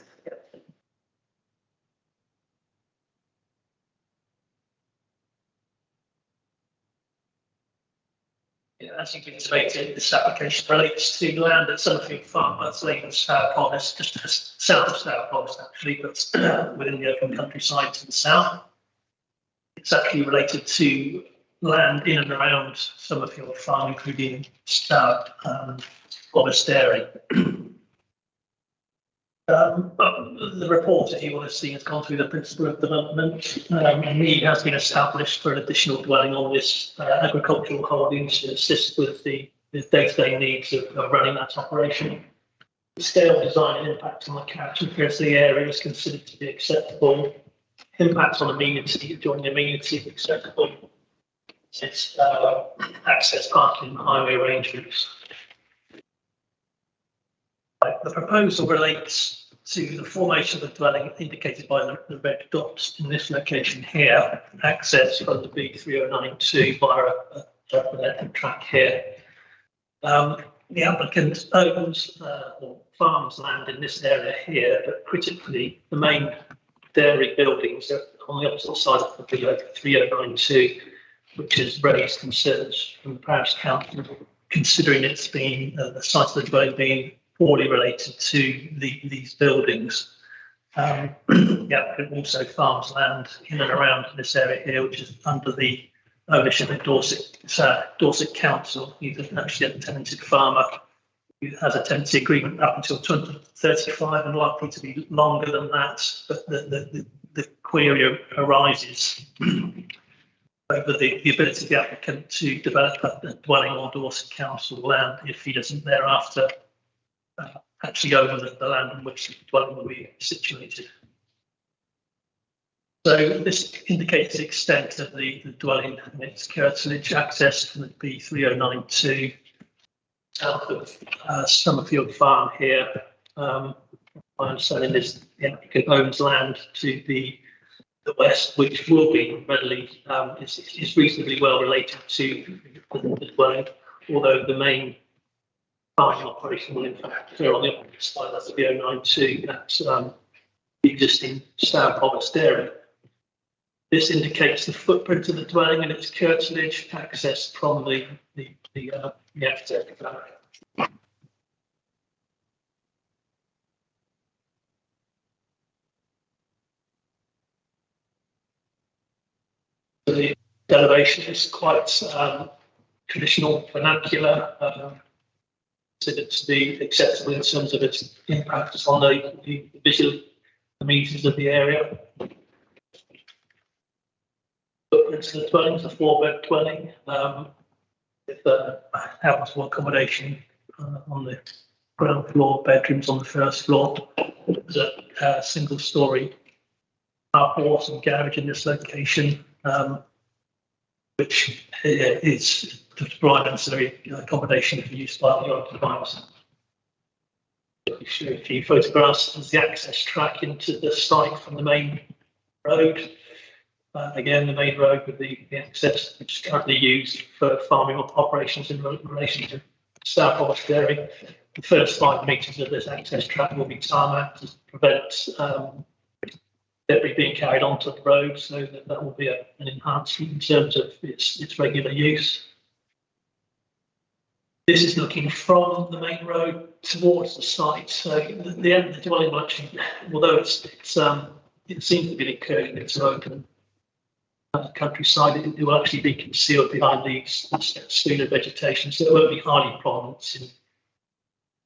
As you've intimated, this application relates to land at Summerfield Farm, that's Leyland Stour Forest, just south of Stour Forest actually, but within the open countryside to the south. It's actually related to land in and around Summerfield Farm, including Stour Forest Dairy. The report that you will have seen has gone through the principle of development. A need has been established for an additional dwelling on this agricultural holding to assist with the day-to-day needs of running that operation. The scale, design and impact on the character and appearance of the area is considered to be acceptable. Impact on amenity, adjoining amenity is acceptable. It's access, parking and highway arrangements. The proposal relates to the formation of the dwelling indicated by the red dots in this location here, access from the B3092 via a track here. The applicant owns or farms land in this area here, but critically, the main dairy buildings are on the opposite side of the B3092, which has raised concerns from the Parish Council, considering it's been the site of the dwelling being poorly related to these buildings. The applicant also farms land in and around this area here, which is under the ownership of Dorset Council. He's actually a tenanted farmer who has a tenancy agreement up until 2035 and likely to be longer than that. But the query arises over the ability of the applicant to develop a dwelling on Dorset Council land if he doesn't thereafter actually own the land on which the dwelling will be situated. So this indicates the extent of the dwelling and its curtilage access from the B3092 south of Summerfield Farm here. My understanding is the applicant owns land to the west, which will be readily, is reasonably well related to the dwelling, although the main farming operation will in fact occur on the opposite side, that's the B092, that's the existing Stour Forest Dairy. This indicates the footprint of the dwelling and its curtilage access from the architect. The elevation is quite traditional vernacular, considered to be acceptable in terms of its impact on the visual amenities of the area. Footprint of the dwelling is a 4-bed dwelling with habitable accommodation on the ground floor, bedrooms on the first floor. There's a single-storey carport and garage in this location, which is to provide ancillary accommodation for use by the occupiers. If you show a few photographs of the access track into the site from the main road. Again, the main road with the access, which is currently used for farming operations in relation to South Forest Dairy. The first 5 metres of this access track will be tarmac to prevent debris being carried onto the road, so that will be an enhancement in terms of its regular use. This is looking from the main road towards the site, so the end of the dwelling will actually, although it seems to be incurring into open countryside, it will actually be concealed behind these screen of vegetation, so it won't be highly prominent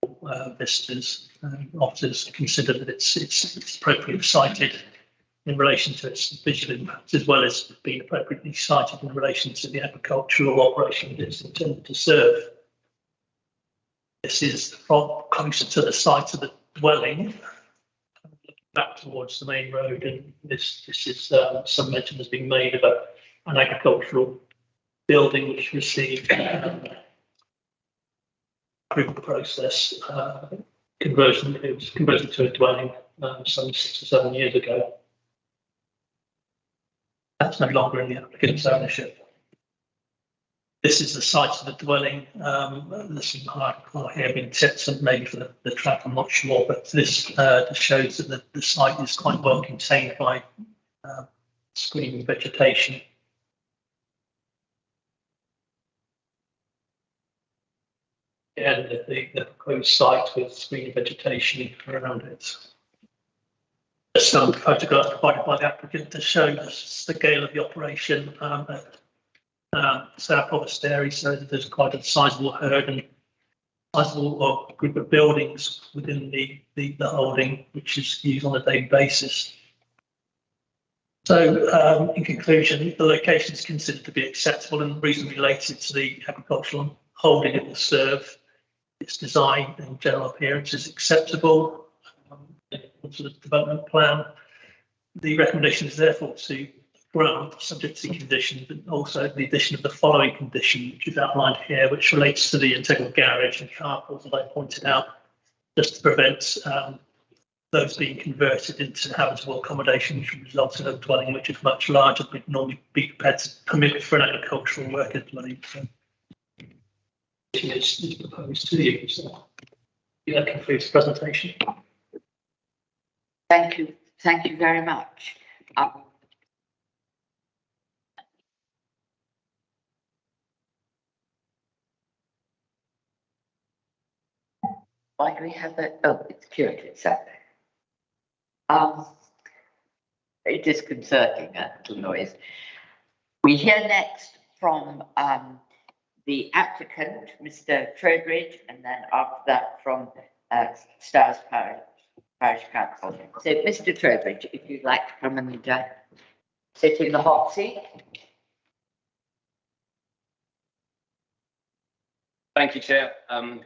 in visitors. Officers consider that it's appropriately sited in relation to its visual impact, as well as being appropriately sited in relation to the agricultural operation that it's intended to serve. This is from closer to the site of the dwelling, back towards the main road, and this is some mention has been made about an agricultural building which received approval process conversion. It was converted to a dwelling some 6 or 7 years ago. That's no longer in the applicant's ownership. This is the site of the dwelling. There's some hardcore here being tipped, and maybe for the track, I'm not sure, but this just shows that the site is quite well contained by screening vegetation. And the proposed site with screening vegetation around it. Some photographs provided by the applicant to show the scale of the operation at South Forest Dairy, so that there's quite a sizable herd and sizable group of buildings within the holding, which is used on a daily basis. So, in conclusion, the location is considered to be acceptable and reasonably related to the agricultural holding it will serve. Its design and general appearance is acceptable to the development plan. The recommendation is therefore to grant, subject to conditions, but also the addition of the following condition, which is outlined here, which relates to the integral garage and carport that I pointed out, just to prevent those being converted into habitable accommodation, which would result in a dwelling which is much larger than would normally be prepared to permit for an agricultural worker dwelling. So, is proposed to you. So, that concludes the presentation. Thank you very much. Why do we have that? Oh, it's curated, so. It's disconcerting, that little noise. We hear next from the applicant, Mr. Trowbridge, and then after that from Stars Parish Council. So, Mr. Trowbridge, if you'd like to come and sit in the hot seat. Thank you, Chair.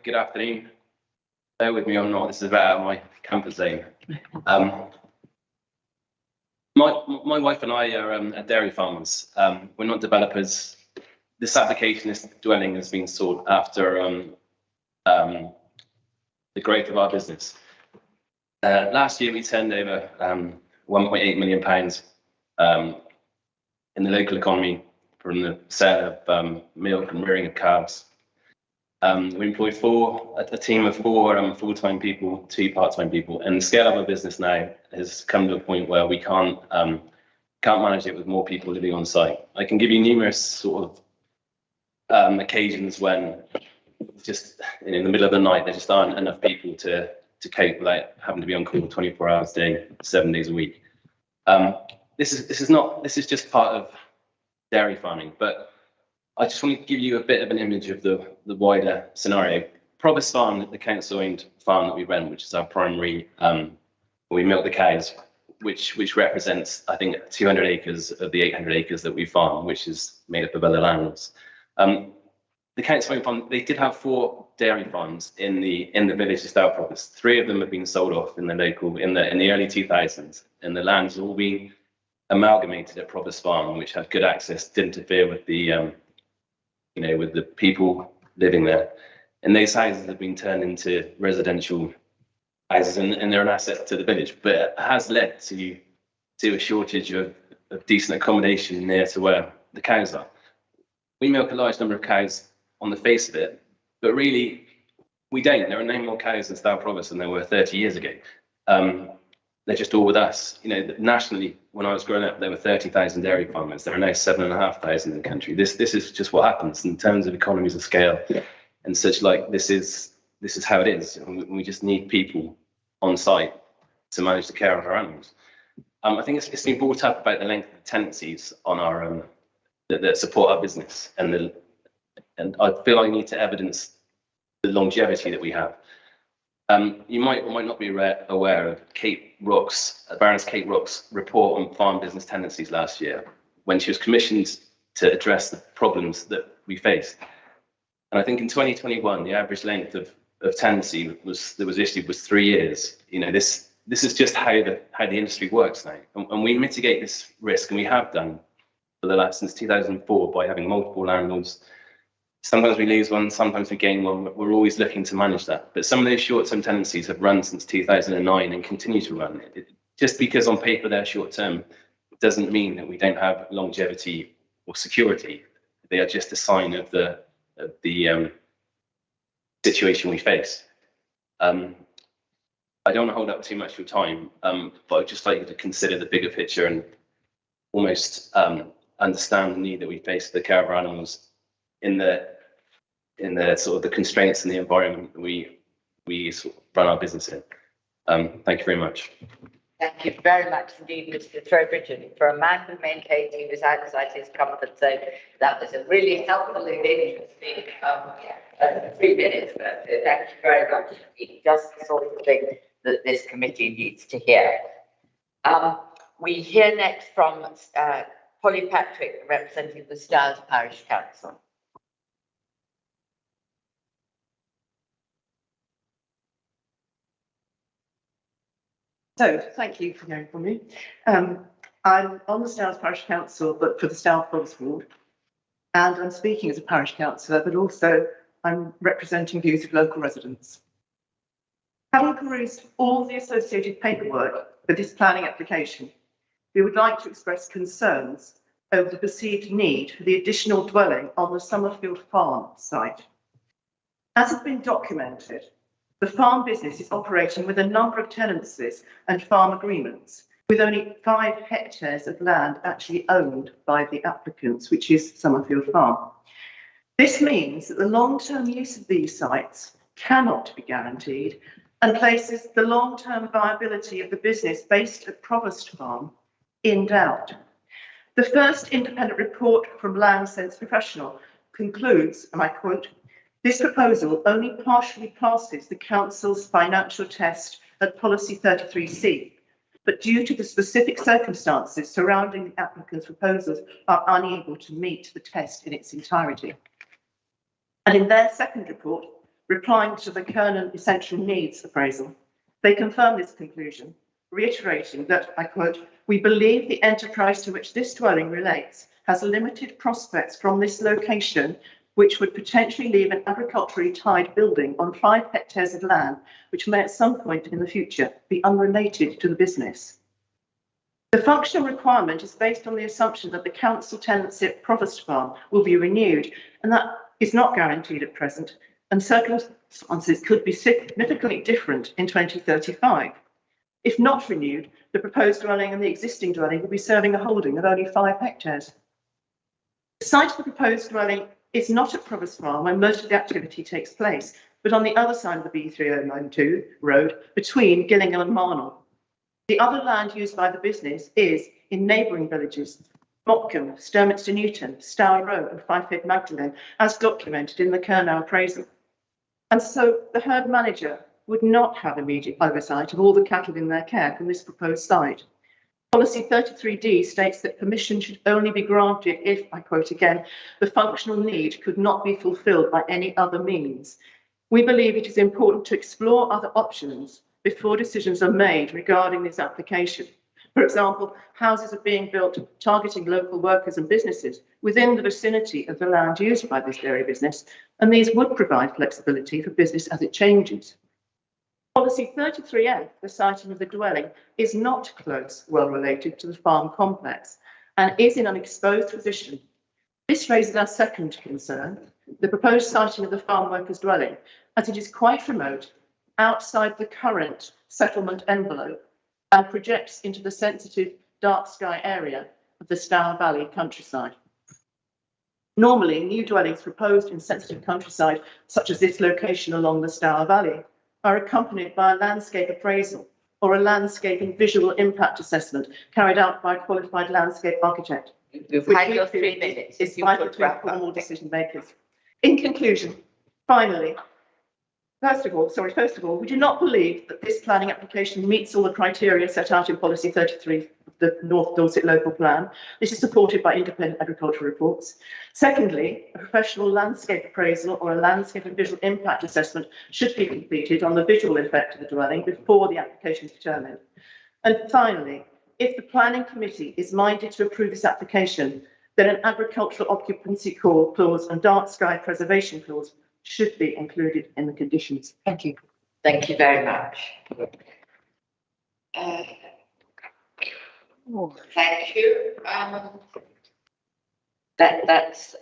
Good afternoon. Bear with me, this is about my comfort zone. My wife and I are dairy farmers. We're not developers. This application, this dwelling has been sought after the growth of our business. Last year we turned over £1.8 million in the local economy from the sale of milk and rearing of calves. We employ a team of 4 full-time people, 2 part-time people, and the scale of our business now has come to a point where we can't manage it with more people living on site. I can give you numerous sort of occasions when just in the middle of the night there just aren't enough people to cope without having to be on call 24 hours a day, 7 days a week. This is just part of dairy farming, but I just want to give you a bit of an image of the wider scenario. Provost Farm, the council-owned farm that we rent, which is our primary, where we milk the cows, which represents, I think, 200 acres of the 800 acres that we farm, which is made up of other landlords. the council owned farm, they did have 4 dairy farms in the village of Stour Provost. 3 of them have been sold off in the early 2000s, and the land's all been amalgamated at Provost Farm, which had good access, didn't interfere with the with the people living there. And those houses have been turned into residential houses, and they're an asset to the village, but it has led to a shortage of decent accommodation near to where the cows are. We milk a large number of cows on the face of it, but really we don't. There are no more cows in Stour Provost than there were 30 years ago. They're just all with us. Nationally, when I was growing up, there were 30,000 dairy farmers. There are now 7,500 in the country. This is just what happens in terms of economies of scale and such like. This is how it is. We just need people on site to manage the care of our animals. I think it's been brought up about the length of tenancies on our that support our business, and I feel I need to evidence the longevity that we have. You might or might not be aware of Baroness Kate Rock's report on farm business tenancies last year, when she was commissioned to address the problems that we faced. And I think in 2021, the average length of tenancy that was issued was 3 years. This is just how the industry works now, and we mitigate this risk, and we have done for the last since 2004 by having multiple landlords. Sometimes we lose one, sometimes we gain one. We're always looking to manage that. But some of those short-term tenancies have run since 2009 and continue to run. Just because on paper they're short-term doesn't mean that we don't have longevity or security. They are just a sign of the situation we face. I don't want to hold up too much of your time, but I'd just like you to consider the bigger picture and almost understand the need that we face for the care of our animals in the sort of the constraints and the environment that we sort of run our business in. Thank you very much. Thank you very much indeed, Mr. Trowbridge. For a man who maintained he was outside his comfort zone, that was a really helpful and interesting 3 minutes. But thank you very much. It's just the sort of thing that this committee needs to hear. We hear next from Polly Patrick, representing the Stowers Parish Council. So, thank you for hearing from me. I'm on the Stowers Parish Council, but for the Stour Provost Ward, and I'm speaking as a parish councillor, but also I'm representing views of local residents. Having perused all the associated paperwork for this planning application, we would like to express concerns over the perceived need for the additional dwelling on the Summerfield Farm site. As has been documented, the farm business is operating with a number of tenancies and farm agreements, with only 5 hectares of land actually owned by the applicants, which is Summerfield Farm. This means that the long-term use of these sites cannot be guaranteed and places the long-term viability of the business based at Provost Farm in doubt. The first independent report from Land Sense Professional concludes, and I quote, "This proposal only partially passes the Council's financial test at Policy 33C, but due to the specific circumstances surrounding the applicant's proposals are unable to meet the test in its entirety." And in their second report, replying to the Kernan Essential Needs appraisal, they confirm this conclusion, reiterating that, I quote, "We believe the enterprise to which this dwelling relates has limited prospects from this location, which would potentially leave an agriculturally tied building on 5 hectares of land, which may at some point in the future be unrelated to the business. The functional requirement is based on the assumption that the council tenancy at Provost Farm will be renewed, and that is not guaranteed at present, and circumstances could be significantly different in 2035. If not renewed, the proposed dwelling and the existing dwelling will be serving a holding of only 5 hectares. The site of the proposed dwelling is not at Provost Farm, where most of the activity takes place, but on the other side of the B3092 road between Gillingham and Marnell. The other land used by the business is in neighbouring villages, Mopcombe, Sturminster Newton, Stour Row and Fife Magdalen, as documented in the Kernow appraisal. And so the herd manager would not have immediate oversight of all the cattle in their care from this proposed site. Policy 33D states that permission should only be granted if, I quote again, the functional need could not be fulfilled by any other means. We believe it is important to explore other options before decisions are made regarding this application. For example, houses are being built targeting local workers and businesses within the vicinity of the land used by this dairy business, and these would provide flexibility for business as it changes. Policy 33F, the siting of the dwelling, is not close, well related to the farm complex and is in an exposed position. This raises our second concern, the proposed siting of the farm workers' dwelling, as it is quite remote, outside the current settlement envelope, and projects into the sensitive dark sky area of the Stour Valley countryside. Normally, new dwellings proposed in sensitive countryside, such as this location along the Stour Valley, are accompanied by a landscape appraisal or a landscape and visual impact assessment carried out by a qualified landscape architect. You've had your 3 minutes. It's vital to inform all decision makers. In conclusion, finally, first of all, we do not believe that this planning application meets all the criteria set out in Policy 33 of the North Dorset Local Plan. This is supported by independent agricultural reports. Secondly, a professional landscape appraisal or a landscape and visual impact assessment should be completed on the visual effect of the dwelling before the application is determined. And finally, if the planning committee is minded to approve this application, then an agricultural occupancy clause and dark sky preservation clause should be included in the conditions. Thank you. Thank you very much. Thank you. That's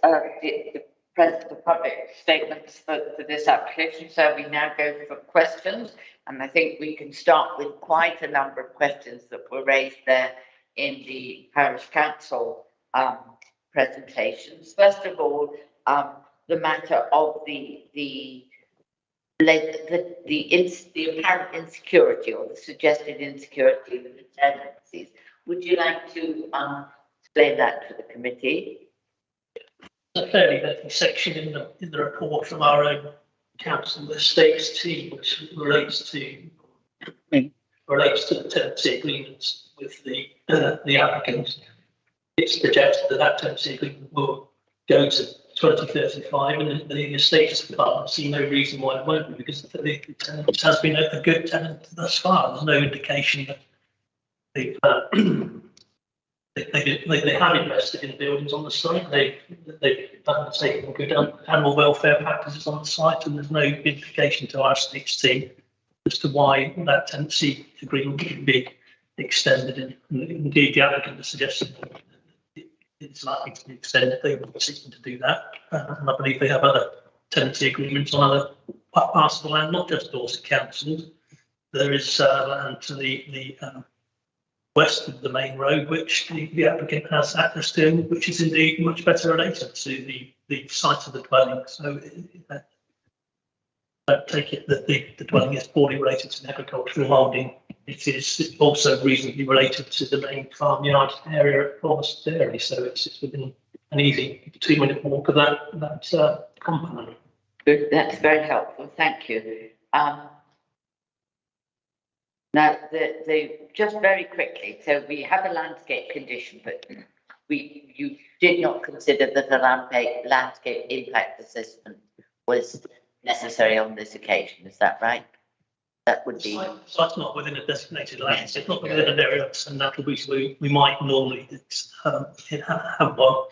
the public statements for this application. So we now go for questions, and I think we can start with quite a number of questions that were raised there in the parish council presentations. First of all, the matter of the apparent insecurity or the suggested insecurity with the tenancies. Would you like to explain that to the committee? A fairly lengthy section in the report from our own council estates team, which relates to the tenancy agreements with the applicants. It's projected that tenancy agreement will go to 2035, and the estates department see no reason why it won't be, because the tenant has been a good tenant thus far. There's no indication that they have invested in buildings on the site. They've taken good animal welfare practices on the site, and there's no indication to our estates team as to why that tenancy agreement can be extended. And indeed, the applicant has suggested that it's likely to be extended. They will be seeking to do that, and I believe they have other tenancy agreements on other parts of the land, not just Dorset Council. There is land to the west of the main road, which the applicant has access to, which is indeed much better related to the site of the dwelling. So I take it that the dwelling is poorly related to an agricultural holding. It is also reasonably related to the main farmyard area at Forest Dairy, so it's within an easy 2-minute walk of that compound. Good, that's very helpful, thank you. Now, just very quickly, so we have a landscape condition, but you did not consider that a landscape impact assessment was necessary on this occasion, is that right? That would be. Site's not within a designated landscape, it's not within an area, and that would be, we might normally have one.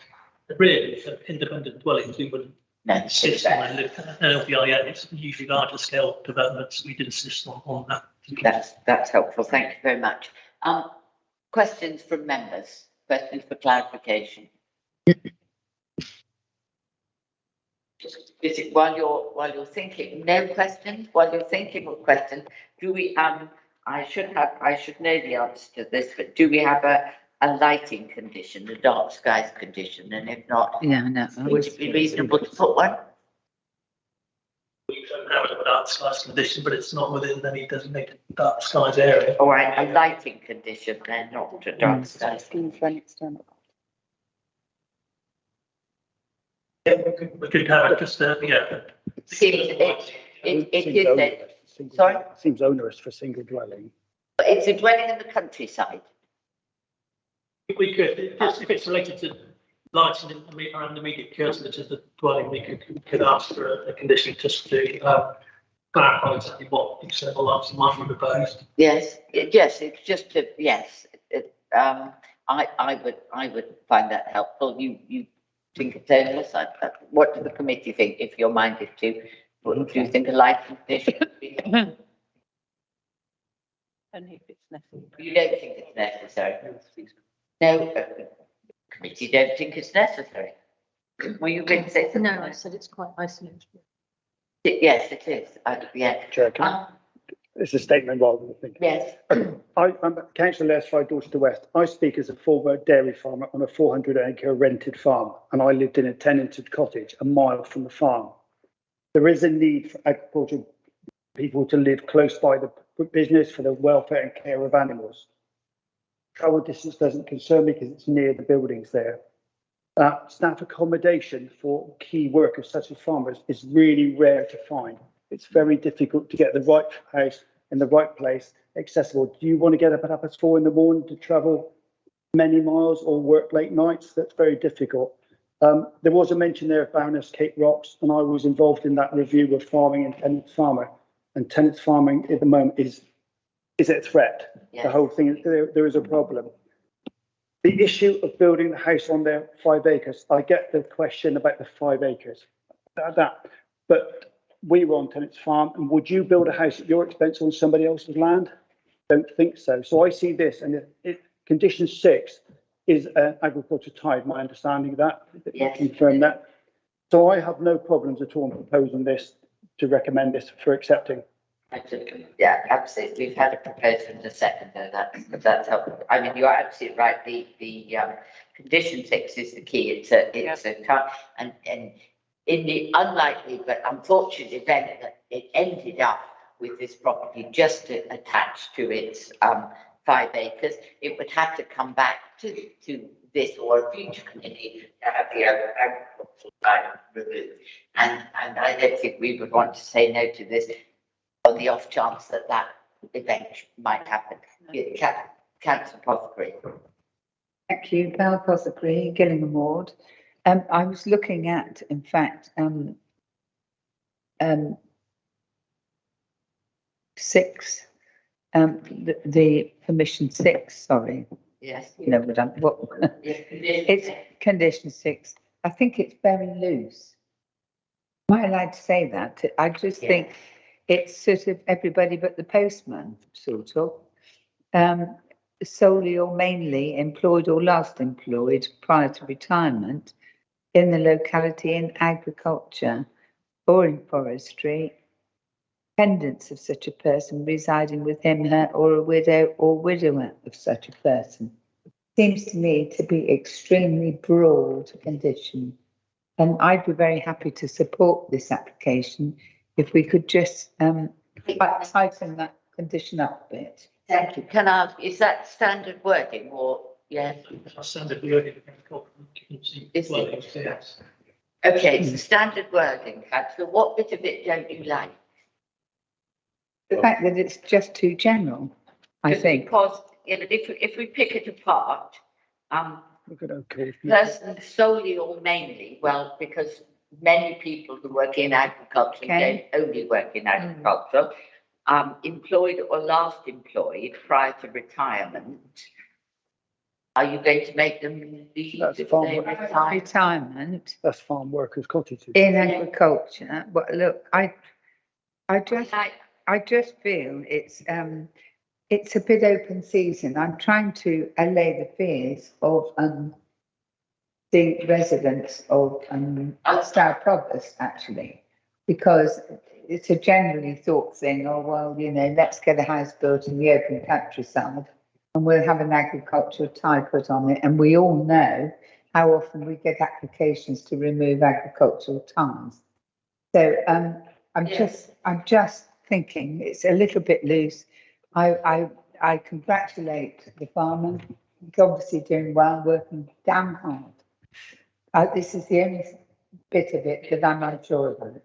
But really, for independent dwellings, we wouldn't insist on an LVIA. It's usually larger scale developments. We did insist on that. That's helpful. Thank you very much. Questions from members? Questions for clarification? Is it while you're thinking? No questions. While you're thinking of questions, do we? I should know the answer to this, but do we have a lighting condition, a dark skies condition? And if not, no. Would it be reasonable to put one? We don't have a dark skies condition, but it's not within any designated dark skies area. All right, a lighting condition, then, not a dark skies. Yeah, we could have it just Seems onerous for single dwelling. But it's a dwelling in the countryside. We could, if it's related to lighting around the immediate curtilage of the dwelling, we could ask for a condition just to clarify exactly what external lighting might be proposed. Yes, yes, it's just to, yes, I would find that helpful. You think it's onerous? What does the committee think, if you're minded to? What do you think a lighting condition would be? Only if it's necessary. You don't think it's necessary? No, committee don't think it's necessary. Were you going to say something? No, I said it's quite isolated. Yes, it is. Yeah. Chair, it's a statement rather than a thing. Yes. I'm Councillor Leslie, Dorchester West. I speak as a former dairy farmer on a 400-acre rented farm, and I lived in a tenanted cottage a mile from the farm. There is a need for agricultural people to live close by the business for the welfare and care of animals. Travel distance doesn't concern me because it's near the buildings there. Staff accommodation for key workers such as farmers is really rare to find. It's very difficult to get the right house in the right place accessible. Do you want to get up at 4:30 in the morning to travel many miles or work late nights? That's very difficult. There was a mention there of Baroness Kate Rocks, and I was involved in that review of farming and tenants farmer. And tenants farming at the moment is a threat. Yes. The whole thing, there is a problem. The issue of building the house on their 5 acres, I get the question about the 5 acres. But we were on tenants farm, and would you build a house at your expense on somebody else's land? Don't think so. So I see this, and condition 6 is agriculture tied, my understanding of that. Yes. Confirm that. So I have no problems at all in proposing this, to recommend this for accepting. Yeah, absolutely. We've had a proposal and a second, though. That's helpful. I mean, you're absolutely right. The condition 6 is the key. It's a and in the unlikely but unfortunate event that it ended up with this property just attached to its 5 acres, it would have to come back to this or a future committee to have the agricultural side removed. And I don't think we would want to say no to this on the off chance that event might happen. Councillor Postlethwaite. Thank you, Val Postlethwaite, Gillingham Ward. I was looking at, in fact, 6, the permission 6, sorry. Yes. You know what it's condition 6. I think it's very loose. Am I allowed to say that? I just think it's sort of everybody but the postman, sort of. Solely or mainly employed or last employed prior to retirement in the locality in agriculture or in forestry, dependents of such a person residing with him, her, or a widow or widower of such a person. Seems to me to be extremely broad condition. And I'd be very happy to support this application if we could just tighten that condition up a bit. Thank you. Can I ask, is that standard wording or yes? Standard wording. Is it? Yes. Okay, it's the standard wording, Councillor. What bit of it don't you like? The fact that it's just too general, I think. Because if we pick it apart, Okay. person solely or mainly, well, because many people who work in agriculture don't only work in agriculture, employed or last employed prior to retirement. Are you going to make them leave if they retire? Retirement. That's farm workers' cottages. In agriculture. Well, look, I just feel it's a bit open season. I'm trying to allay the fears of the residents of Stour Provost, actually, because it's a generally thought thing. Oh, well, you know, let's get a house built in the open countryside and we'll have an agricultural tie put on it. And we all know how often we get applications to remove agricultural ties. So I'm just thinking it's a little bit loose. I congratulate the farmer. He's obviously doing well, working damn hard. This is the only bit of it that I'm unsure about.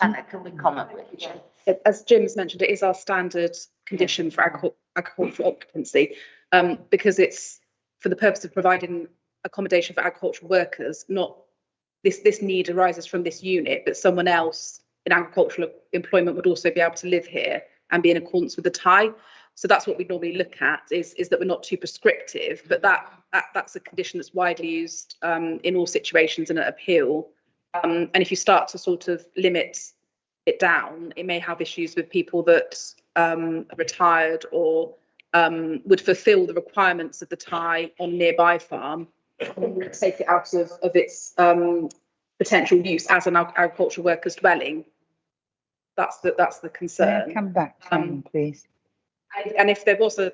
Hannah, can we comment with you? As Jim's mentioned, it is our standard condition for agricultural occupancy, because it's for the purpose of providing accommodation for agricultural workers, not this need arises from this unit, but someone else in agricultural employment would also be able to live here and be in accordance with the tie. So that's what we normally look at, is that we're not too prescriptive, but that's a condition that's widely used in all situations in an appeal. And if you start to sort of limit it down, it may have issues with people that are retired or would fulfil the requirements of the tie on nearby farm, take it out of its potential use as an agricultural worker's dwelling. That's the concern. May I come back, please? And if there was an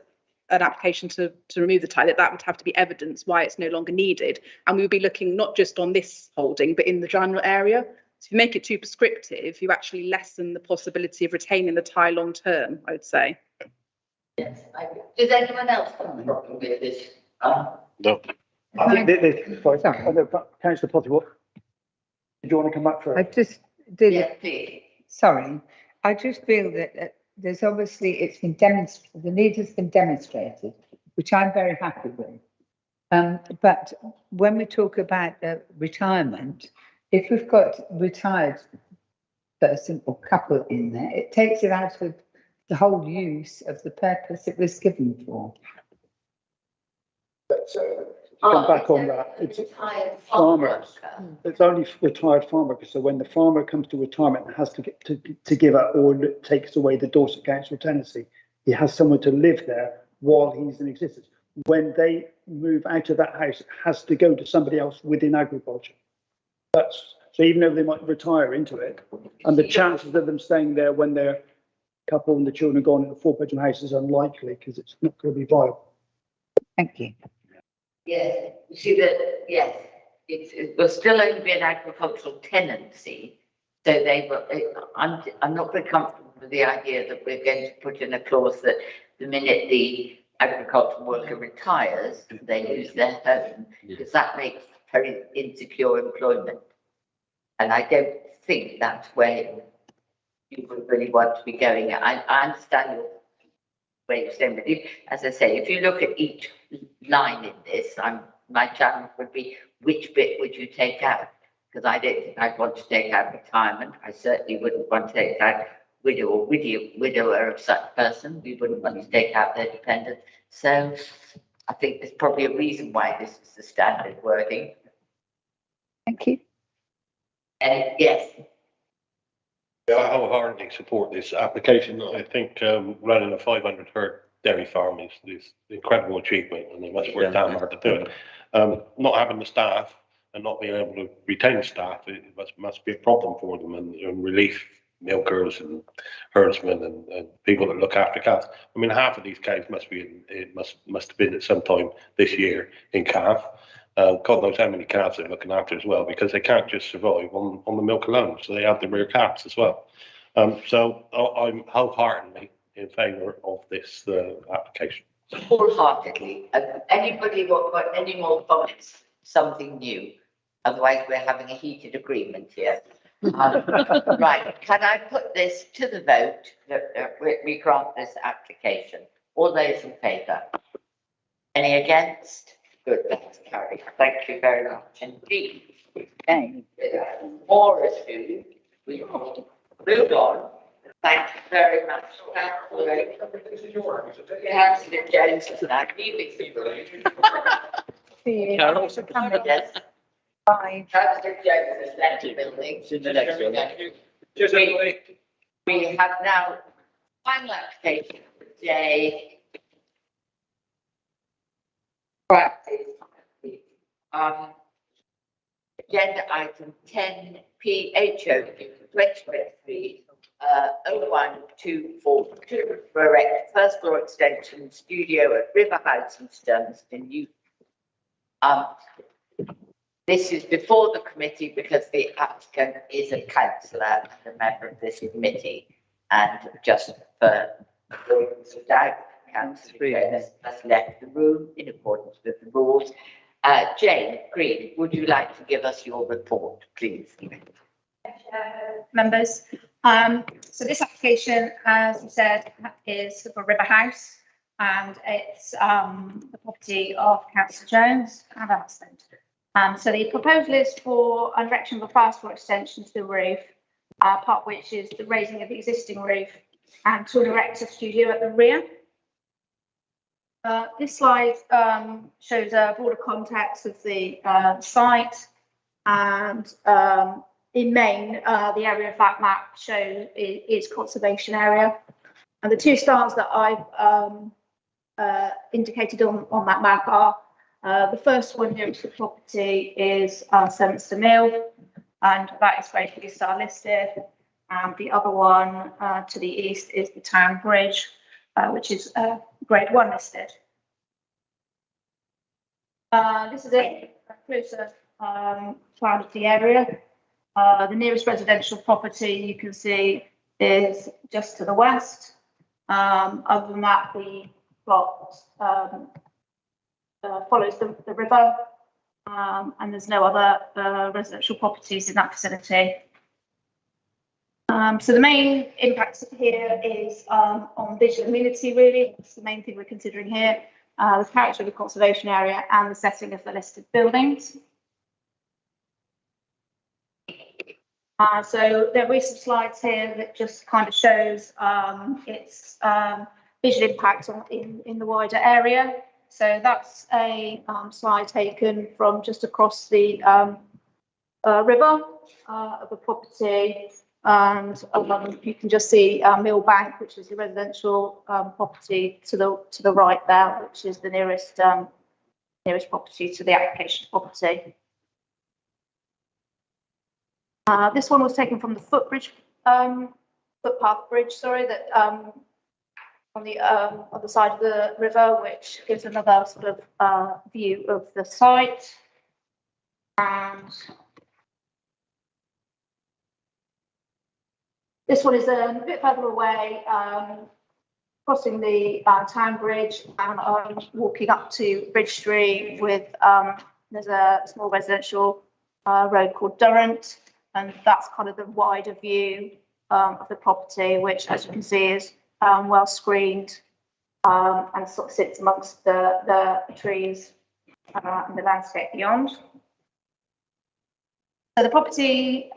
application to remove the tie, that would have to be evidence why it's no longer needed. And we would be looking not just on this holding, but in the general area. So if you make it too prescriptive, you actually lessen the possibility of retaining the tie long term, I would say. Yes, does anyone else have a problem with this? No. I think Councillor Potter, what? Did you want to come back for I it? just did. Yes, please. Sorry, I just feel that there's obviously, it's been demonstrated, the need has been demonstrated, which I'm very happy with. But when we talk about retirement, if we've got retired person or couple in there, it takes it out of the whole use of the purpose it was given for. Come back on that. It's farmers. It's only retired farmer, so when the farmer comes to retirement and has to give up or takes away the Dorset Council tenancy, he has someone to live there while he's in existence. When they move out of that house, it has to go to somebody else within agriculture. So even though they might retire into it, and the chances of them staying there when their couple and the children are gone in a 4-bedroom house is unlikely because it's not going to be viable. Thank you. Yes, you see that, yes, it will still only be an agricultural tenancy. So they will, I'm not very comfortable with the idea that we're going to put in a clause that the minute the agricultural worker retires, they lose their home, because that makes very insecure employment. And I don't think that's where you would really want to be going. I understand your way of saying, but as I say, if you look at each line in this, my challenge would be, which bit would you take out? Because I don't think I'd want to take out retirement. I certainly wouldn't want to take out widow or widower of such person. We wouldn't want to take out their dependent. So I think there's probably a reason why this is the standard wording. Thank you. And yes. Yeah, I wholeheartedly support this application. I think running a 500 herd dairy farm is an incredible achievement, and they must work damn hard to do it. Not having the staff and not being able to retain staff, it must be a problem for them, and relief milkers and herdsmen and people that look after calves. I mean, half of these cows must have been at some time this year in calf. God knows how many calves they're looking after as well, because they can't just survive on the milk alone. So they have the rear calves as well. So I'm wholeheartedly in favour of this application. Wholeheartedly. Anybody got any more comments? Something new? Otherwise, we're having a heated agreement here. Right, can I put this to the vote that we grant this application? All those in favour? Any against? Good, that's carried. Thank you very much indeed. Okay. More ado, we will move on. Thank you very much. Councillor Jones is not leaving. Carol, yes. Bye. Councillor Jones has left the building. In the next building. We have now final application for today. Practice. Agenda item 10PHO 2023 01242 for erect first floor extension studio at River House in Sturmston. This is before the committee because the applicant is a councillor and a member of this committee, and just for avoidance of doubt, Councillor Jones has left the room in accordance with the rules. Jane Green, would you like to give us your report, please? Members, so this application, as you said, is for River House. and it's the property of Councillor Jones and her husband. So the proposal is for an erection of a fast floor extension to the roof, part which is the raising of the existing roof, and to erect a studio at the rear. This slide shows a broader context of the site, and in main, the area of that map shows is conservation area. And the two stars that I've indicated on that map are the first one here to the property is Spencer Mill, and that is Grade 3 star listed. And the other one to the east is the Town Bridge, which is Grade 1 listed. This is a closer plan of the area. The nearest residential property you can see is just to the west. Other than that, the plot follows the river, and there's no other residential properties in that vicinity. So the main impact here is on visual amenity, really. That's the main thing we're considering here. The character of the conservation area and the setting of the listed buildings. So there will be some slides here that just kind of shows its visual impact in the wider area. So that's a slide taken from just across the river of the property, and you can just see Millbank, which is the residential property to the right there, which is the nearest property to the application property. This one was taken from the footpath bridge, sorry, that on the other side of the river, which gives another sort of view of the site. And this one is a bit further away, crossing the Town Bridge, and I'm walking up to Bridge Street with, there's a small residential road called Durrant, and that's kind of the wider view of the property, which, as you can see, is well screened and sort of sits amongst the trees and the landscape beyond. So the property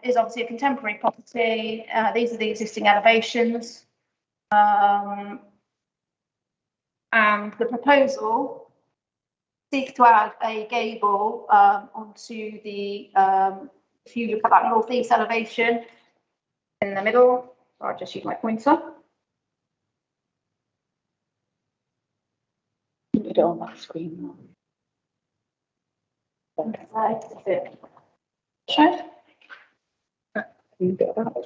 is obviously a contemporary property. These are the existing elevations. And the proposal seeks to add a gable onto the, if you look at that northeast elevation in the middle, I'll just use my pointer. Put it on that screen. Sure.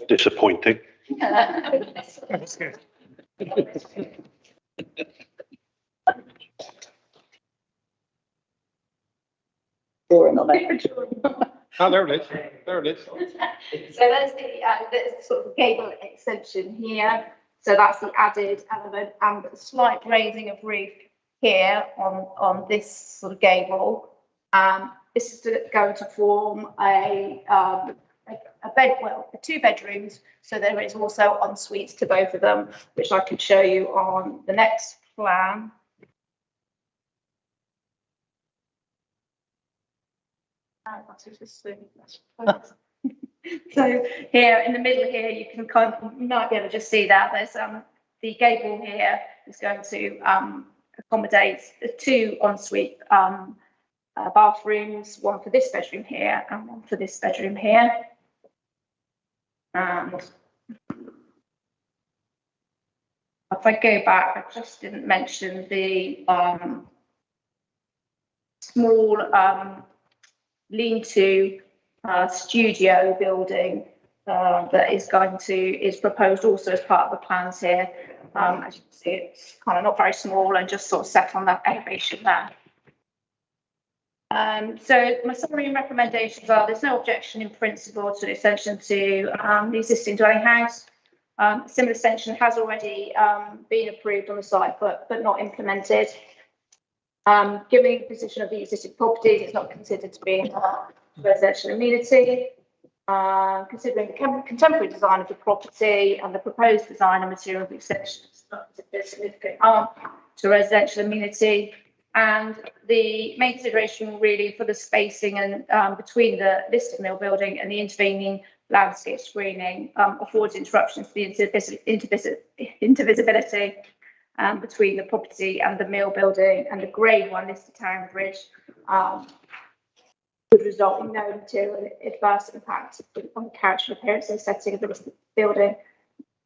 Disappointing. That's good. Oh, there it is. There it is. So there's the sort of gable extension here. So that's the added element, and the slight raising of roof here on this sort of gable. This is going to form a bed, well, 2 bedrooms. So there is also en suites to both of them, which I can show you on the next plan. So here in the middle here, you can you might be able to just see that there's the gable here is going to accommodate 2 ensuite bathrooms, one for this bedroom here and one for this bedroom here. And if I go back, I just didn't mention the small lean-to studio building that is proposed also as part of the plans here. As you can see, it's kind of not very small and just sort of set on that elevation there. So my summary and recommendations are: there's no objection in principle to the extension to the existing dwelling house. A similar extension has already been approved on the site, but not implemented. Given the position of the existing properties, it's not considered to be a residential amenity. Considering the contemporary design of the property and the proposed design and material of the extensions, not as if there's significant harm to residential amenity. And the main consideration really for the spacing and between the listed mill building and the intervening landscape screening affords interruptions to the intervisibility between the property and the mill building, and the grade 1 listed town bridge would result in no material adverse impact on the character, appearance and setting of the listed building,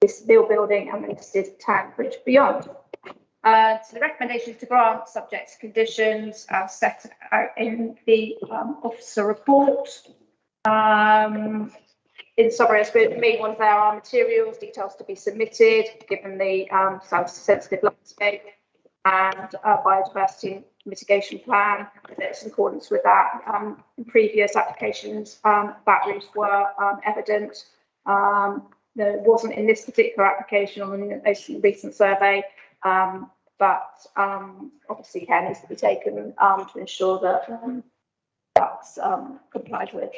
this mill building and the listed town bridge beyond. So the recommendation is to grant subject to conditions set out in the officer report. In summary, the main ones there are materials, details to be submitted, given the sensitive landscape, and biodiversity mitigation plan that's in accordance with that. In previous applications, bat roofs were evident. There wasn't in this particular application on the most recent survey, but obviously care needs to be taken to ensure that that's complied with.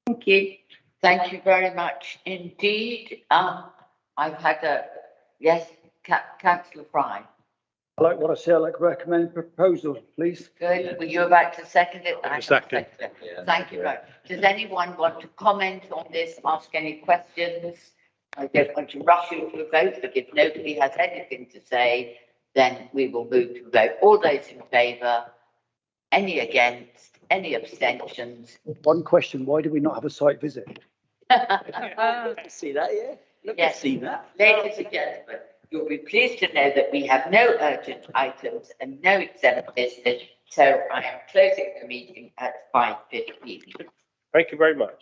Thank you. Thank you very much indeed. I've had yes, Councillor Fry. I like what I say. I like to recommend proposals, please. Good. Were you about to second it? Second. Thank you very much. Does anyone want to comment on this, ask any questions? I don't want to rush you to a vote, but if nobody has anything to say, then we will move to vote. All those in favour? Any against? Any abstentions? One question, why do we not have a site visit? See that, yeah? Look, Yes. see that. Ladies and gentlemen, you'll be pleased to know that we have no urgent items and no exempt business, so I am closing the meeting at 5:15. Thank you very much.